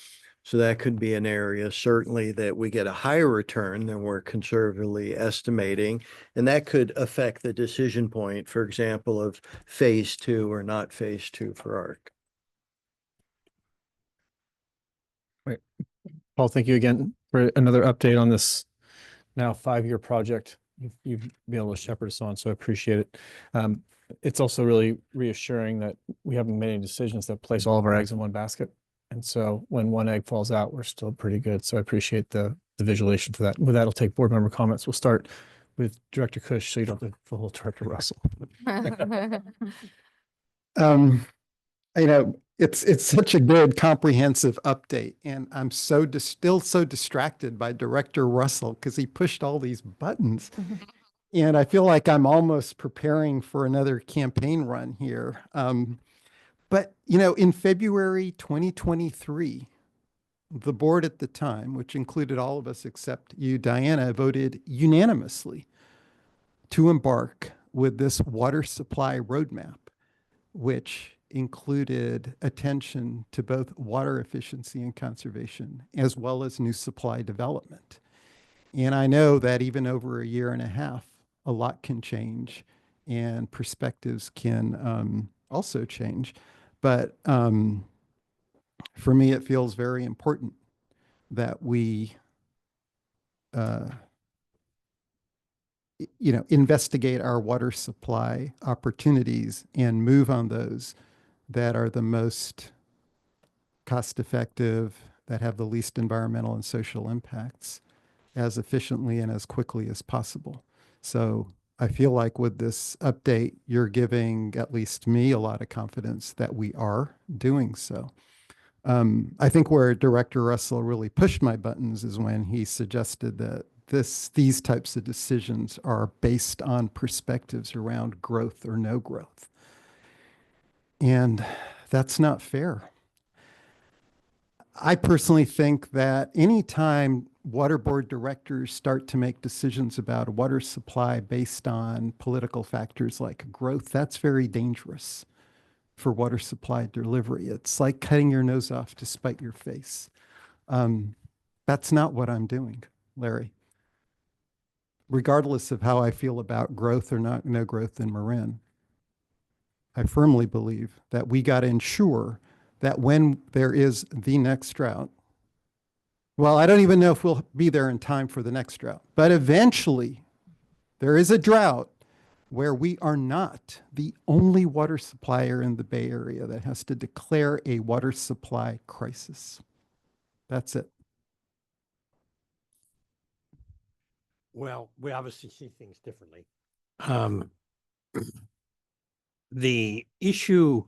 So that could be an area certainly that we get a higher return than we're conservatively estimating. And that could affect the decision point, for example, of phase 2 or not phase 2 for ARC. Paul, thank you again for another update on this now 5-year project. You've been able to shepherd us on, so I appreciate it. It's also really reassuring that we haven't made any decisions that place all of our eggs in one basket. And so when one egg falls out, we're still pretty good. So I appreciate the visualization for that. With that, I'll take board member comments. We'll start with Director Kush, so you don't have to follow Director Russell. It's such a good comprehensive update, and I'm still so distracted by Director Russell because he pushed all these buttons. And I feel like I'm almost preparing for another campaign run here. But in February 2023, the board at the time, which included all of us except you, Diana, voted unanimously to embark with this water supply roadmap, which included attention to both water efficiency and conservation, as well as new supply development. And I know that even over a year and a half, a lot can change and perspectives can also change. But for me, it feels very important that we investigate our water supply opportunities and move on those that are the most cost effective, that have the least environmental and social impacts as efficiently and as quickly as possible. So I feel like with this update, you're giving at least me a lot of confidence that we are doing so. I think where Director Russell really pushed my buttons is when he suggested that these types of decisions are based on perspectives around growth or no growth. And that's not fair. I personally think that anytime water board directors start to make decisions about water supply based on political factors like growth, that's very dangerous for water supply delivery. It's like cutting your nose off to spite your face. That's not what I'm doing, Larry. Regardless of how I feel about growth or no growth in Marin, I firmly believe that we got to ensure that when there is the next drought, well, I don't even know if we'll be there in time for the next drought, but eventually there is a drought where we are not the only water supplier in the Bay Area that has to declare a water supply crisis. That's it. Well, we obviously see things differently. The issue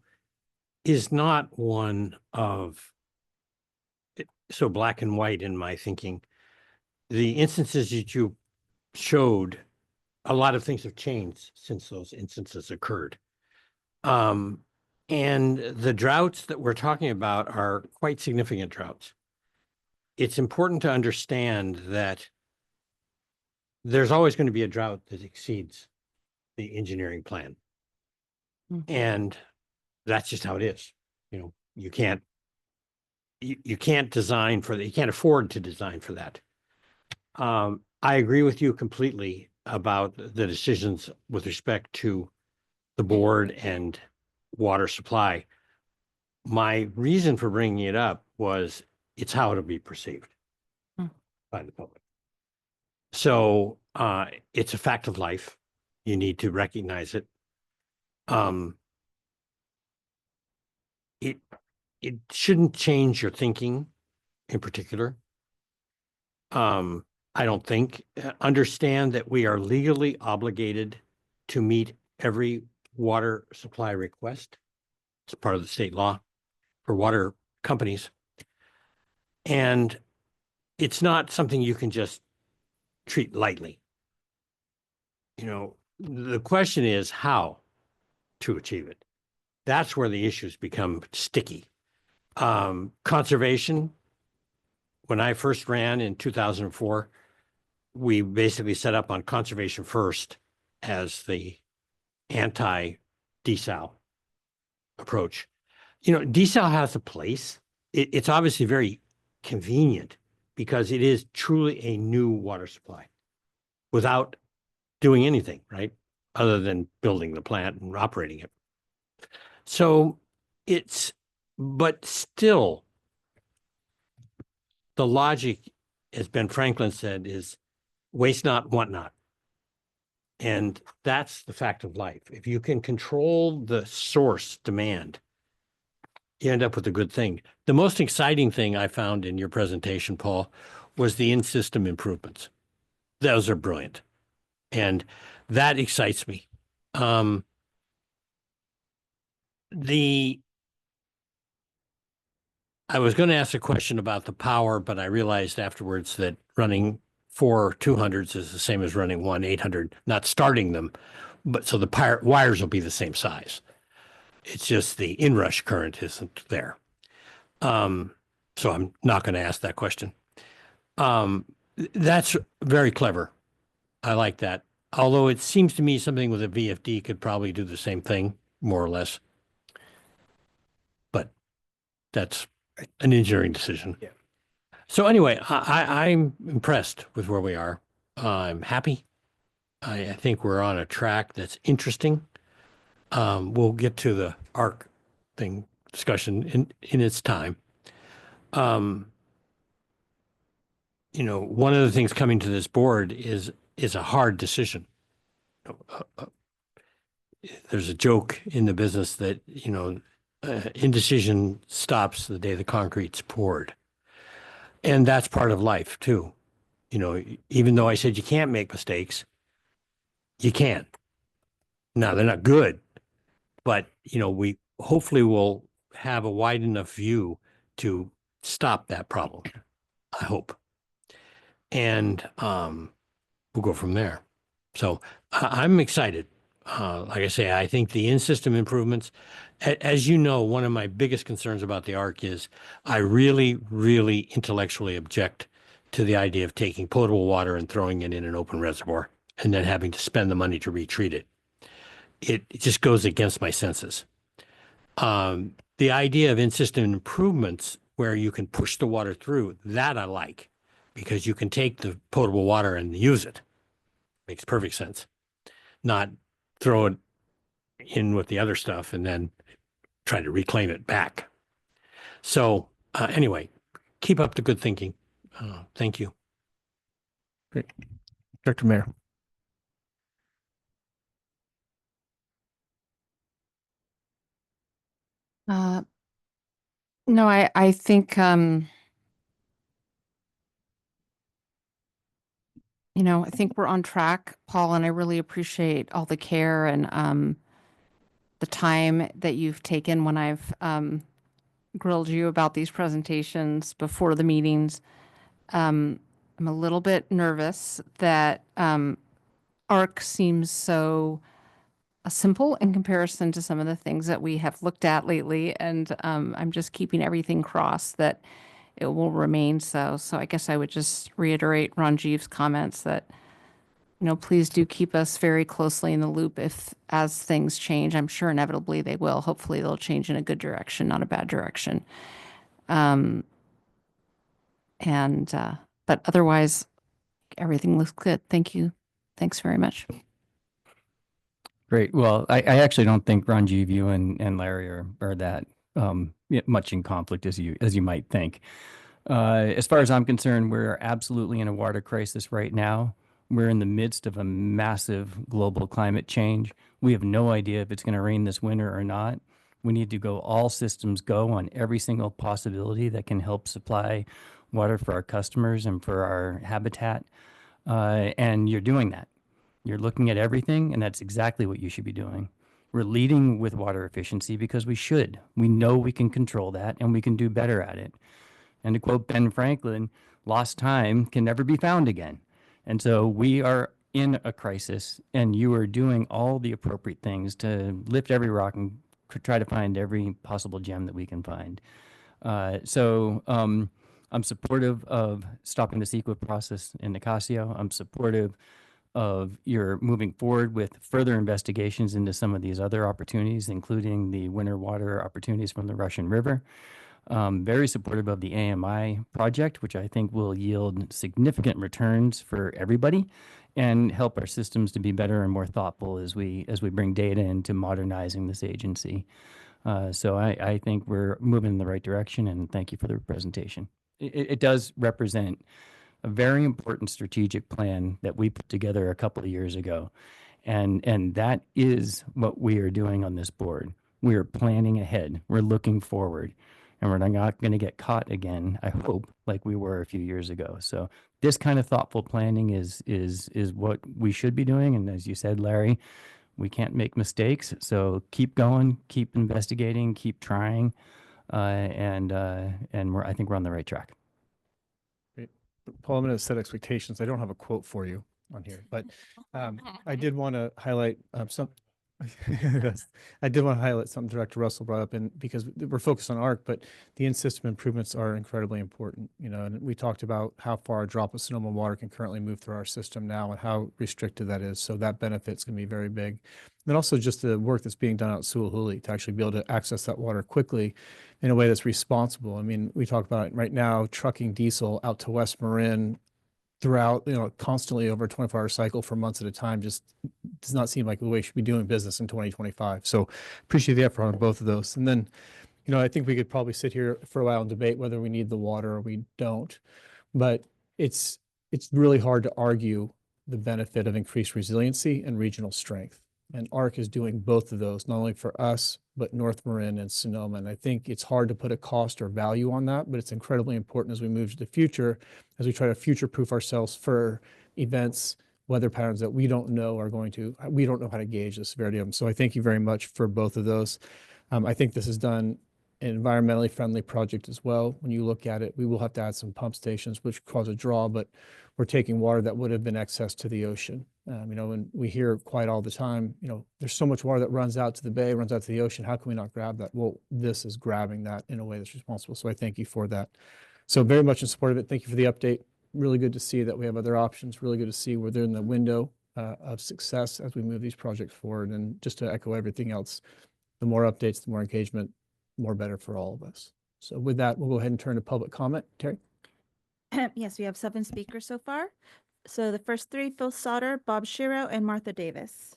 is not one of so black and white in my thinking. The instances that you showed, a lot of things have changed since those instances occurred. And the droughts that we're talking about are quite significant droughts. It's important to understand that there's always going to be a drought that exceeds the engineering plan. And that's just how it is. You know, you can't design for that. You can't afford to design for that. I agree with you completely about the decisions with respect to the board and water supply. My reason for bringing it up was it's how it'll be perceived by the public. So it's a fact of life. You need to recognize it. It shouldn't change your thinking in particular. I don't think. Understand that we are legally obligated to meet every water supply request. It's part of the state law for water companies. And it's not something you can just treat lightly. You know, the question is how to achieve it. That's where the issues become sticky. Conservation, when I first ran in 2004, we basically set up on conservation first as the anti-desal approach. You know, desal has a place. It's obviously very convenient because it is truly a new water supply without doing anything, right? Other than building the plant and operating it. So but still, the logic, as Ben Franklin said, is waste not, want not. And that's the fact of life. If you can control the source demand, you end up with a good thing. The most exciting thing I found in your presentation, Paul, was the in-system improvements. Those are brilliant. And that excites me. I was going to ask a question about the power, but I realized afterwards that running 4 200s is the same as running 1 800, not starting them, but so the wires will be the same size. It's just the inrush current isn't there. So I'm not going to ask that question. That's very clever. I like that. Although it seems to me something with a VFD could probably do the same thing, more or less. But that's an engineering decision. Yeah. So anyway, I'm impressed with where we are. I'm happy. I think we're on a track that's interesting. We'll get to the ARC thing discussion in its time. You know, one of the things coming to this board is a hard decision. There's a joke in the business that, you know, indecision stops the day the concrete's poured. And that's part of life too. You know, even though I said you can't make mistakes, you can. Now, they're not good, but, you know, we hopefully will have a wide enough view to stop that problem, I hope. And we'll go from there. So I'm excited. Like I say, I think the in-system improvements, as you know, one of my biggest concerns about the ARC is I really, really intellectually object to the idea of taking potable water and throwing it in an open reservoir and then having to spend the money to retreat it. It just goes against my senses. The idea of in-system improvements where you can push the water through, that I like, because you can take the potable water and use it. Makes perfect sense. Not throw it in with the other stuff and then try to reclaim it back. So anyway, keep up the good thinking. Thank you. Great. Dr. Mayer. No, I think, you know, I think we're on track, Paul, and I really appreciate all the care and the time that you've taken when I've grilled you about these presentations before the meetings. I'm a little bit nervous that ARC seems so simple in comparison to some of the things that we have looked at lately. And I'm just keeping everything crossed that it will remain so. So I guess I would just reiterate Ranjiv's comments that, please do keep us very closely in the loop as things change. I'm sure inevitably they will. Hopefully they'll change in a good direction, not a bad direction. But otherwise, everything looks good. Thank you. Thanks very much. Great. Well, I actually don't think Ranjiv, you and Larry are that much in conflict as you might think. As far as I'm concerned, we're absolutely in a water crisis right now. We're in the midst of a massive global climate change. We have no idea if it's going to rain this winter or not. We need to go all systems go on every single possibility that can help supply water for our customers and for our habitat. And you're doing that. You're looking at everything, and that's exactly what you should be doing. We're leading with water efficiency because we should. We know we can control that, and we can do better at it. And to quote Ben Franklin, lost time can never be found again. And so we are in a crisis, and you are doing all the appropriate things to lift every rock and try to find every possible gem that we can find. So I'm supportive of stopping the CEQA process in Nicasio. I'm supportive of your moving forward with further investigations into some of these other opportunities, including the winter water opportunities from the Russian River. Very supportive of the AMI project, which I think will yield significant returns for everybody and help our systems to be better and more thoughtful as we bring data into modernizing this agency. So I think we're moving in the right direction, and thank you for the presentation. It does represent a very important strategic plan that we put together a couple of years ago. And that is what we are doing on this board. We are planning ahead. We're looking forward. And we're not going to get caught again, I hope, like we were a few years ago. So this kind of thoughtful planning is what we should be doing. And as you said, Larry, we can't make mistakes. So keep going, keep investigating, keep trying. And I think we're on the right track. Great. Paul, I'm going to set expectations. I don't have a quote for you on here, but I did want to highlight I did want to highlight something Director Russell brought up, and because we're focused on ARC, but the in-system improvements are incredibly important, and we talked about how far a drop of Sonoma water can currently move through our system now and how restricted that is. So that benefit's going to be very big. And also just the work that's being done out at Sewahuli to actually be able to access that water quickly in a way that's responsible. I mean, we talk about it right now, trucking diesel out to West Marin throughout, constantly over a 24-hour cycle for months at a time just does not seem like the way we should be doing business in 2025. So appreciate the effort on both of those. And then, I think we could probably sit here for a while and debate whether we need the water or we don't, but it's really hard to argue the benefit of increased resiliency and regional strength. And ARC is doing both of those, not only for us, but North Marin and Sonoma. And I think it's hard to put a cost or value on that, but it's incredibly important as we move to the future, as we try to future-proof ourselves for events, weather patterns that we don't know how to gauge the severity of them. So I thank you very much for both of those. I think this is done an environmentally friendly project as well. When you look at it, we will have to add some pump stations, which cause a draw, but we're taking water that would have been excess to the ocean. And we hear quite all the time, there's so much water that runs out to the bay, runs out to the ocean. How can we not grab that? Well, this is grabbing that in a way that's responsible. So I thank you for that. So very much in support of it. Thank you for the update. Really good to see that we have other options. Really good to see we're there in the window of success as we move these projects forward. And just to echo everything else, the more updates, the more engagement, more better for all of us. So with that, we'll go ahead and turn to public comment. Terry? Yes, we have 7 speakers so far. So the first 3, Phil Sauter, Bob Shiro, and Martha Davis.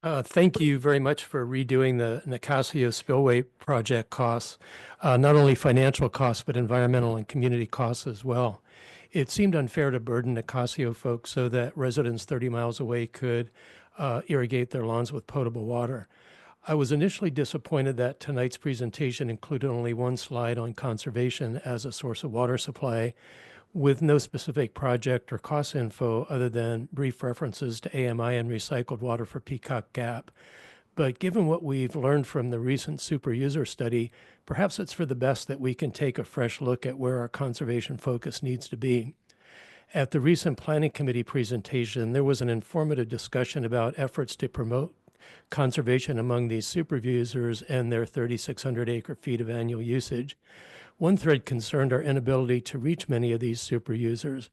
Thank you very much for redoing the Nicasio Spillway project costs, not only financial costs, but environmental and community costs as well. It seemed unfair to burden Nicasio folks so that residents 30 miles away could irrigate their lawns with potable water. I was initially disappointed that tonight's presentation included only one slide on conservation as a source of water supply, with no specific project or cost info other than brief references to AMI and recycled water for Peacock Gap. But given what we've learned from the recent super user study, perhaps it's for the best that we can take a fresh look at where our conservation focus needs to be. At the recent Planning Committee presentation, there was an informative discussion about efforts to promote conservation among these super users and their 3,600 acre feet of annual usage. One thread concerned our inability to reach many of these super users.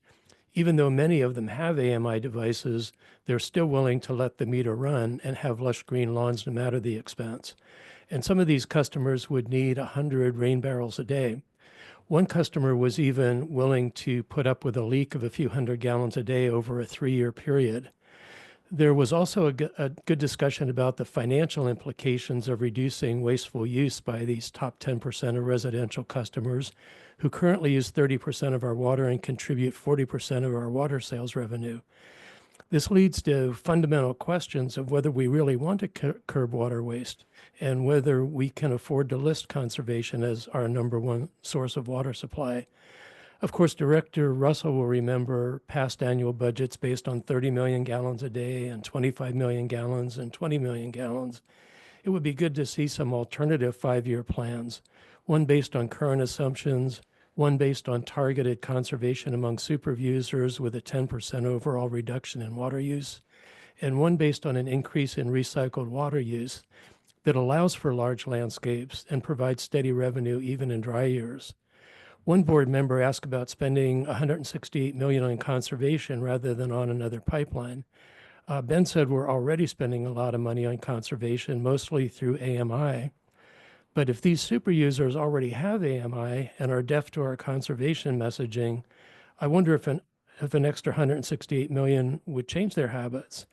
Even though many of them have AMI devices, they're still willing to let the meter run and have lush green lawns no matter the expense. And some of these customers would need 100 rain barrels a day. One customer was even willing to put up with a leak of a few hundred gallons a day over a 3-year period. There was also a good discussion about the financial implications of reducing wasteful use by these top 10% of residential customers who currently use 30% of our water and contribute 40% of our water sales revenue. This leads to fundamental questions of whether we really want to curb water waste and whether we can afford to list conservation as our number one source of water supply. Of course, Director Russell will remember past annual budgets based on 30 million gallons a day and 25 million gallons and 20 million gallons. It would be good to see some alternative 5-year plans, one based on current assumptions, one based on targeted conservation among super users with a 10% overall reduction in water use, and one based on an increase in recycled water use that allows for large landscapes and provides steady revenue even in dry years. One board member asked about spending $168 million on conservation rather than on another pipeline. Ben said we're already spending a lot of money on conservation, mostly through AMI. But if these super users already have AMI and are deaf to our conservation messaging, I wonder if an extra $168 million would change their habits.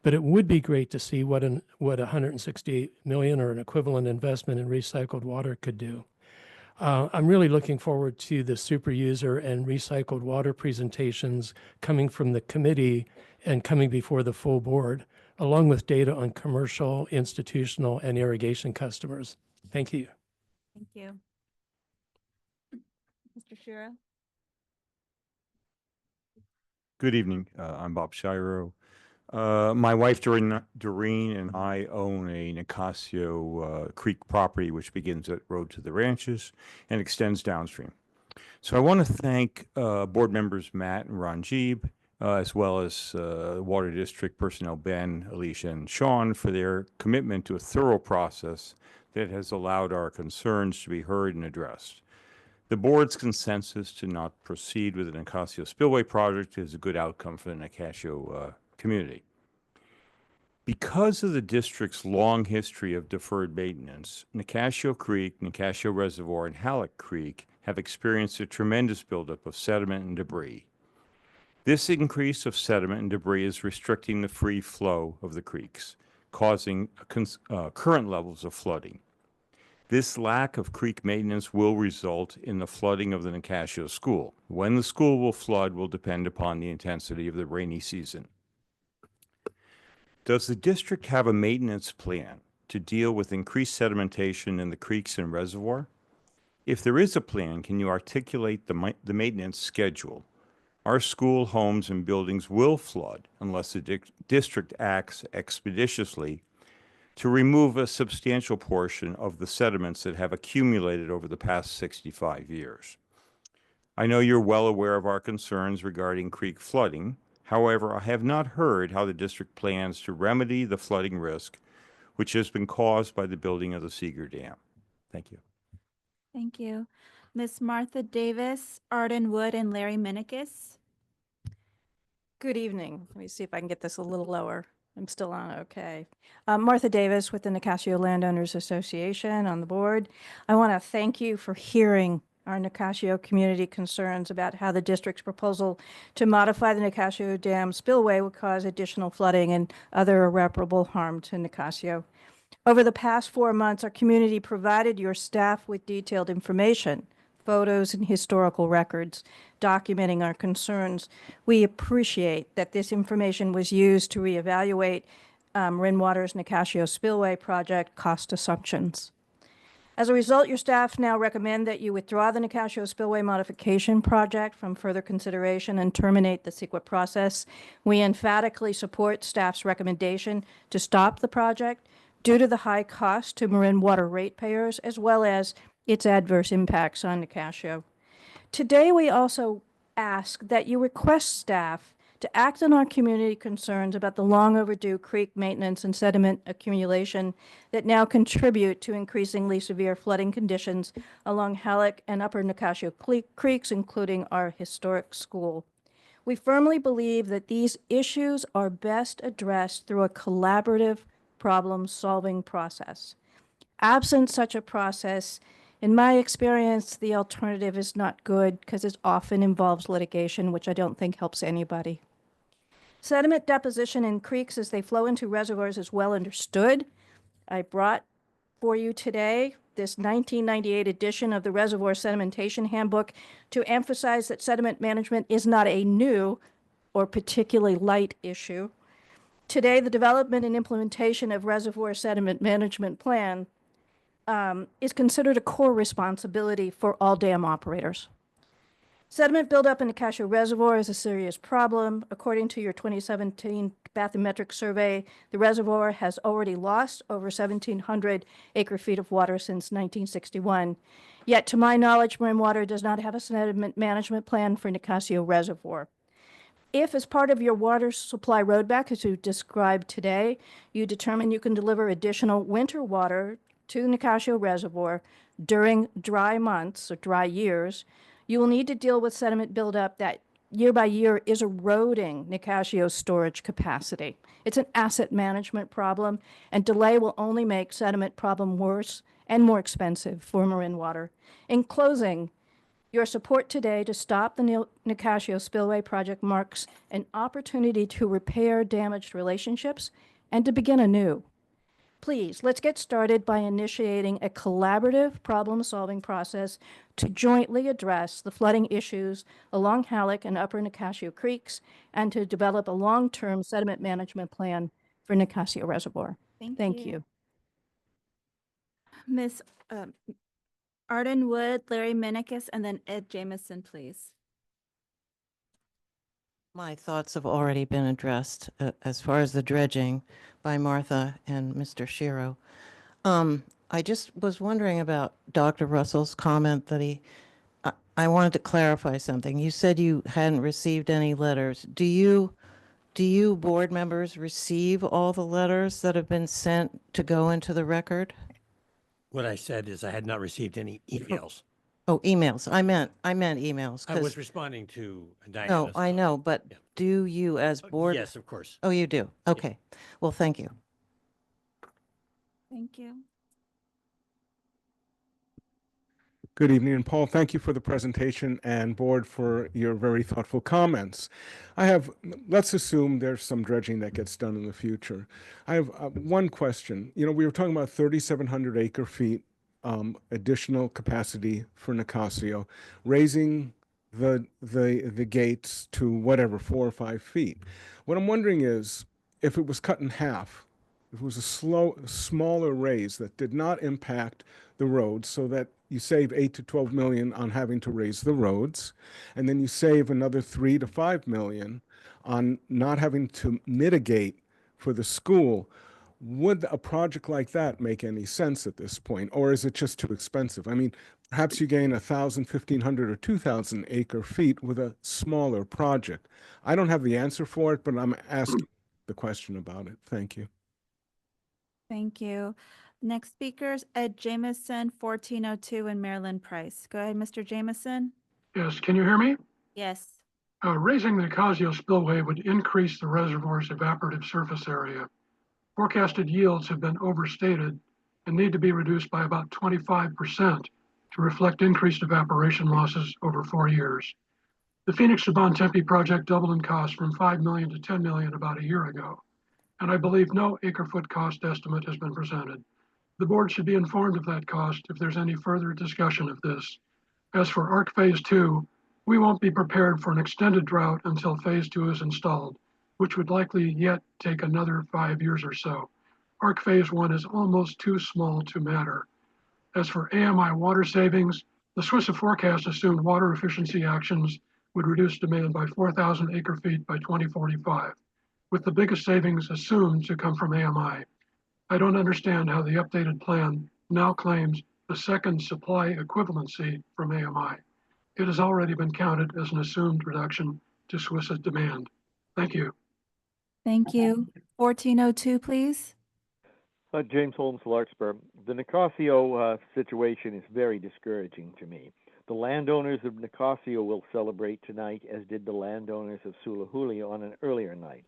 But it would be great to see what $168 million or an equivalent investment in recycled water could do. I'm really looking forward to the super user and recycled water presentations coming from the committee and coming before the full board, along with data on commercial, institutional, and irrigation customers. Thank you. Thank you. Mr. Shiro? Good evening. I'm Bob Shiro. My wife Doreen and I own a Nicasio Creek property, which begins at Road to the Ranches and extends downstream. So I want to thank board members Matt and Ranjib, as well as Water District personnel Ben, Alicia, and Sean for their commitment to a thorough process that has allowed our concerns to be heard and addressed. The board's consensus to not proceed with the Nicasio Spillway project is a good outcome for the Nicasio community. Because of the district's long history of deferred maintenance, Nicasio Creek, Nicasio Reservoir, and Halleck Creek have experienced a tremendous buildup of sediment and debris. This increase of sediment and debris is restricting the free flow of the creeks, causing current levels of flooding. This lack of creek maintenance will result in the flooding of the Nicasio School. When the school will flood will depend upon the intensity of the rainy season. Does the district have a maintenance plan to deal with increased sedimentation in the creeks and reservoir? If there is a plan, can you articulate the maintenance schedule? Our school, homes, and buildings will flood unless the district acts expeditiously to remove a substantial portion of the sediments that have accumulated over the past 65 years. I know you're well aware of our concerns regarding creek flooding. However, I have not heard how the district plans to remedy the flooding risk, which has been caused by the building of the Seeger Dam. Thank you. Thank you. Ms. Martha Davis, Arden Wood, and Larry Minikis. Good evening. Let me see if I can get this a little lower. I'm still on, okay. Martha Davis with the Nicasio Landowners Association on the board. I want to thank you for hearing our Nicasio community concerns about how the district's proposal to modify the Nicasio Dam spillway would cause additional flooding and other irreparable harm to Nicasio. Over the past 4 months, our community provided your staff with detailed information, photos, and historical records documenting our concerns. We appreciate that this information was used to reevaluate Marin Water's Nicasio Spillway project cost assumptions. As a result, your staff now recommend that you withdraw the Nicasio Spillway modification project from further consideration and terminate the CEQA process. We emphatically support staff's recommendation to stop the project due to the high cost to Marin Water ratepayers, as well as its adverse impacts on Nicasio. Today, we also ask that you request staff to act on our community concerns about the long overdue creek maintenance and sediment accumulation that now contribute to increasingly severe flooding conditions along Halleck and Upper Nicasio Creeks, including our historic school. We firmly believe that these issues are best addressed through a collaborative problem-solving process. Absent such a process, in my experience, the alternative is not good because it often involves litigation, which I don't think helps anybody. Sediment deposition in creeks as they flow into reservoirs is well understood. I brought for you today this 1998 edition of the Reservoir Sedimentation Handbook to emphasize that sediment management is not a new or particularly light issue. Today, the development and implementation of Reservoir Sediment Management Plan is considered a core responsibility for all dam operators. Sediment buildup in the Nicasio Reservoir is a serious problem. According to your 2017 bathymetric survey, the reservoir has already lost over 1,700 acre-feet of water since 1961. Yet, to my knowledge, Marin Water does not have a sediment management plan for Nicasio Reservoir. If, as part of your water supply roadmap, as you described today, you determine you can deliver additional winter water to Nicasio Reservoir during dry months or dry years, you will need to deal with sediment buildup that year by year is eroding Nicasio's storage capacity. It's an asset management problem, and delay will only make sediment problem worse and more expensive for Marin Water. In closing, your support today to stop the Nicasio Spillway project marks an opportunity to repair damaged relationships and to begin anew. Please, let's get started by initiating a collaborative problem-solving process to jointly address the flooding issues along Halleck and Upper Nicasio Creeks and to develop a long-term sediment management plan for Nicasio Reservoir. Thank you. Ms. Arden Wood, Larry Minikis, and then Ed Jamison, please. My thoughts have already been addressed as far as the dredging by Martha and Mr. Shiro. I just was wondering about Dr. Russell's comment that I wanted to clarify something. You said you hadn't received any letters. Do you board members receive all the letters that have been sent to go into the record? What I said is I had not received any emails. Oh, emails. I meant emails. I 'Cause- was responding to Diana's. No, I know, but Yeah. do you as board? Yes, of course. Oh, you do? Okay. Well, thank you. Thank you. Good evening, and Paul, thank you for the presentation and board for your very thoughtful comments. Let's assume there's some dredging that gets done in the future. I have one question. We were talking about 3,700 acre feet additional capacity for Nicasio, raising the gates to whatever, 4 or 5 feet. What I'm wondering is if it was cut in half, if it was a smaller raise that did not impact the roads, so that you save 8 to 12 million on having to raise the roads, and then you save another 3 to 5 million on not having to mitigate for the school. Would a project like that make any sense at this point, or is it just too expensive? I mean, perhaps you gain 1,000, 1,500, or 2,000 acre feet with a smaller project. I don't have the answer for it, but I'm asking the question about it. Thank you. Thank you. Next speakers, Ed Jamison, 1402, and Marilyn Price. Go ahead, Mr. Jamison. Yes, can you hear me? Yes. Raising the Nicasio spillway would increase the reservoir's evaporative surface area. Forecasted yields have been overstated and need to be reduced by about 25% to reflect increased evaporation losses over 4 years. The Phoenix to Bontempi project doubled in cost from 5 million to 10 million about a year ago, and I believe no acre-foot cost estimate has been presented. The board should be informed of that cost if there's any further discussion of this. As for ARC Phase 2, we won't be prepared for an extended drought until Phase 2 is installed, which would likely yet take another 5 years or so. ARC Phase 1 is almost too small to matter. As for AMI water savings, the SWISA forecast assumed water efficiency actions would reduce demand by 4,000 acre feet by 2045, with the biggest savings assumed to come from AMI. I don't understand how the updated plan now claims the second supply equivalency from AMI. it has already been counted as an assumed reduction to Swissa's demand. Thank you. Thank you. 1402, please. James Holmes, Larkspur. The Nicasio situation is very discouraging to me. The landowners of Nicasio will celebrate tonight, as did the landowners of Sulahuli on an earlier night.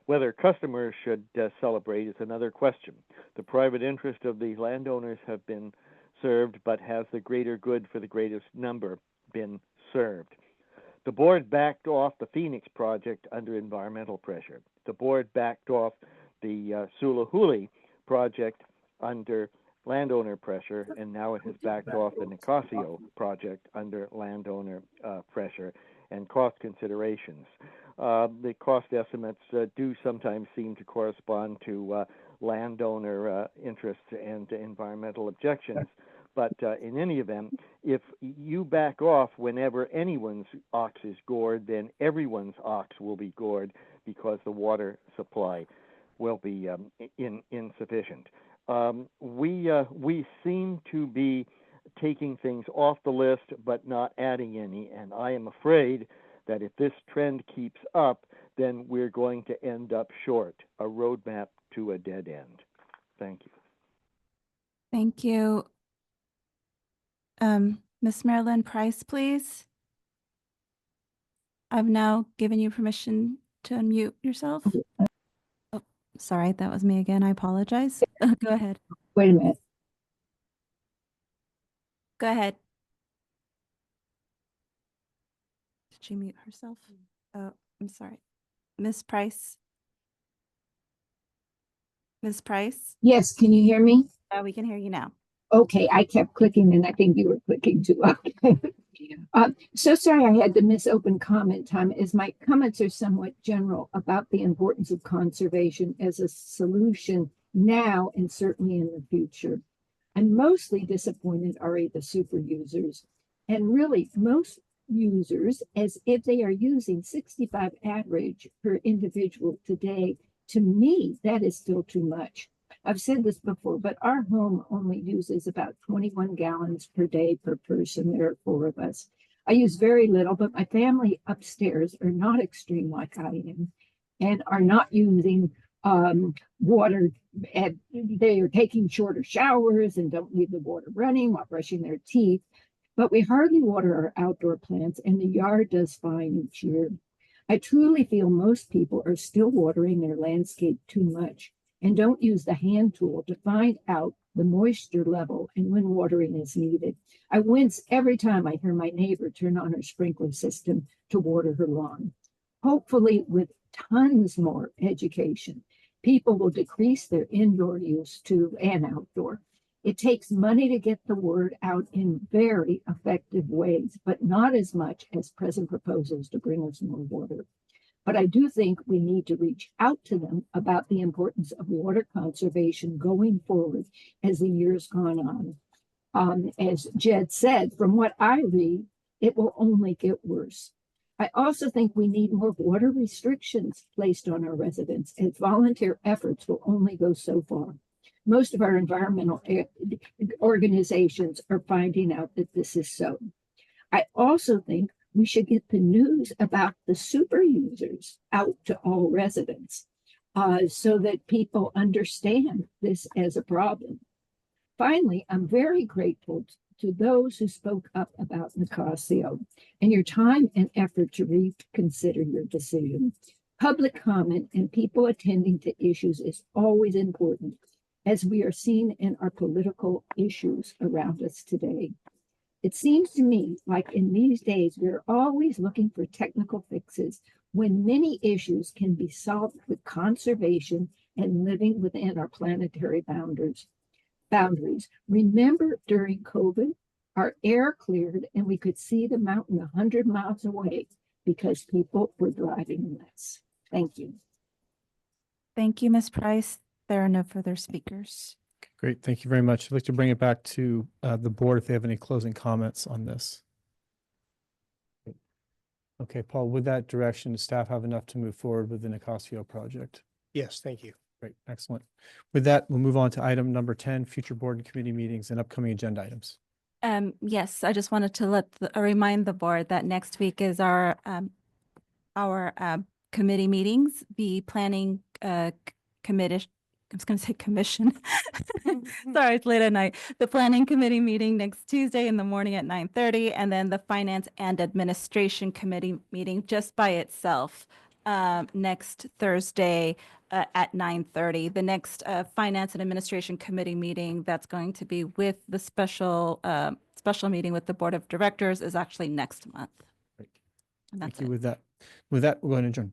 Whether customers should celebrate is another question. The private interest of the landowners have been served, but has the greater good for the greatest number been served? The board backed off the Phoenix project under environmental pressure. The board backed off the Sulahuli project under landowner pressure, and now it has backed off the Nicasio project under landowner pressure and cost considerations. The cost estimates do sometimes seem to correspond to landowner interests and environmental objections. But in any event, if you back off whenever anyone's ox is gored, then everyone's ox will be gored because the water supply will be insufficient. We seem to be taking things off the list but not adding any, and I am afraid that if this trend keeps up, then we're going to end up short, a roadmap to a dead end. Thank you. Thank you. Ms. Marilyn Price, please. I've now given you permission to unmute yourself. Oh, sorry, that was me again. I apologize. Go ahead. Wait a minute. Go ahead. Did she mute herself? Oh, I'm sorry. Ms. Price. Ms. Price? Yes, can you hear me? We can hear you now. Okay, I kept clicking and I think you were clicking too loud. So sorry I had to miss open comment time, as my comments are somewhat general about the importance of conservation as a solution now and certainly in the future. I'm mostly disappointed are the super users, and really most users, as if they are using 65 average per individual today. To me, that is still too much. I've said this before, but our home only uses about 21 gallons per day per person. There are 4 of us. I use very little, but my family upstairs are not extreme like I am and are not using water. And they are taking shorter showers and don't leave the water running while brushing their teeth. But we hardly water our outdoor plants, and the yard does fine each year. I truly feel most people are still watering their landscape too much and don't use the hand tool to find out the moisture level and when watering is needed. I wince every time I hear my neighbor turn on her sprinkler system to water her lawn. Hopefully, with tons more education, people will decrease their indoor use too and outdoor. It takes money to get the word out in very effective ways, but not as much as present proposals to bring us more water. But I do think we need to reach out to them about the importance of water conservation going forward as the years gone on. As Jed said, from what I read, it will only get worse. I also think we need more water restrictions placed on our residents, as volunteer efforts will only go so far. Most of our environmental organizations are finding out that this is so. I also think we should get the news about the super users out to all residents so that people understand this as a problem. Finally, I'm very grateful to those who spoke up about Nicasio and your time and effort to reconsider your decision. Public comment and people attending to issues is always important, as we are seeing in our political issues around us today. It seems to me like in these days, we're always looking for technical fixes when many issues can be solved with conservation and living within our planetary boundaries. Remember during COVID, our air cleared and we could see the mountain 100 miles away because people were driving less. Thank you. Thank you, Ms. Price. There are no further speakers. Great, thank you very much. I'd like to bring it back to the board if they have any closing comments on this. Okay, Paul, with that direction, does staff have enough to move forward with the Nicasio project? Yes, thank you. Great, excellent. With that, we'll move on to item number 10, future board and committee meetings and upcoming agenda items. Yes, I just wanted to remind the board that next week is our committee meetings, the planning committee. I was going to say commission. Sorry, it's late at night. The planning committee meeting next Tuesday in the morning at 9:30, and then the finance and administration committee meeting just by itself next Thursday at 9:30. The next finance and administration committee meeting that's going to be with the special meeting with the board of directors is actually next month. And Thank that's you. it. With that, we're going to adjourn.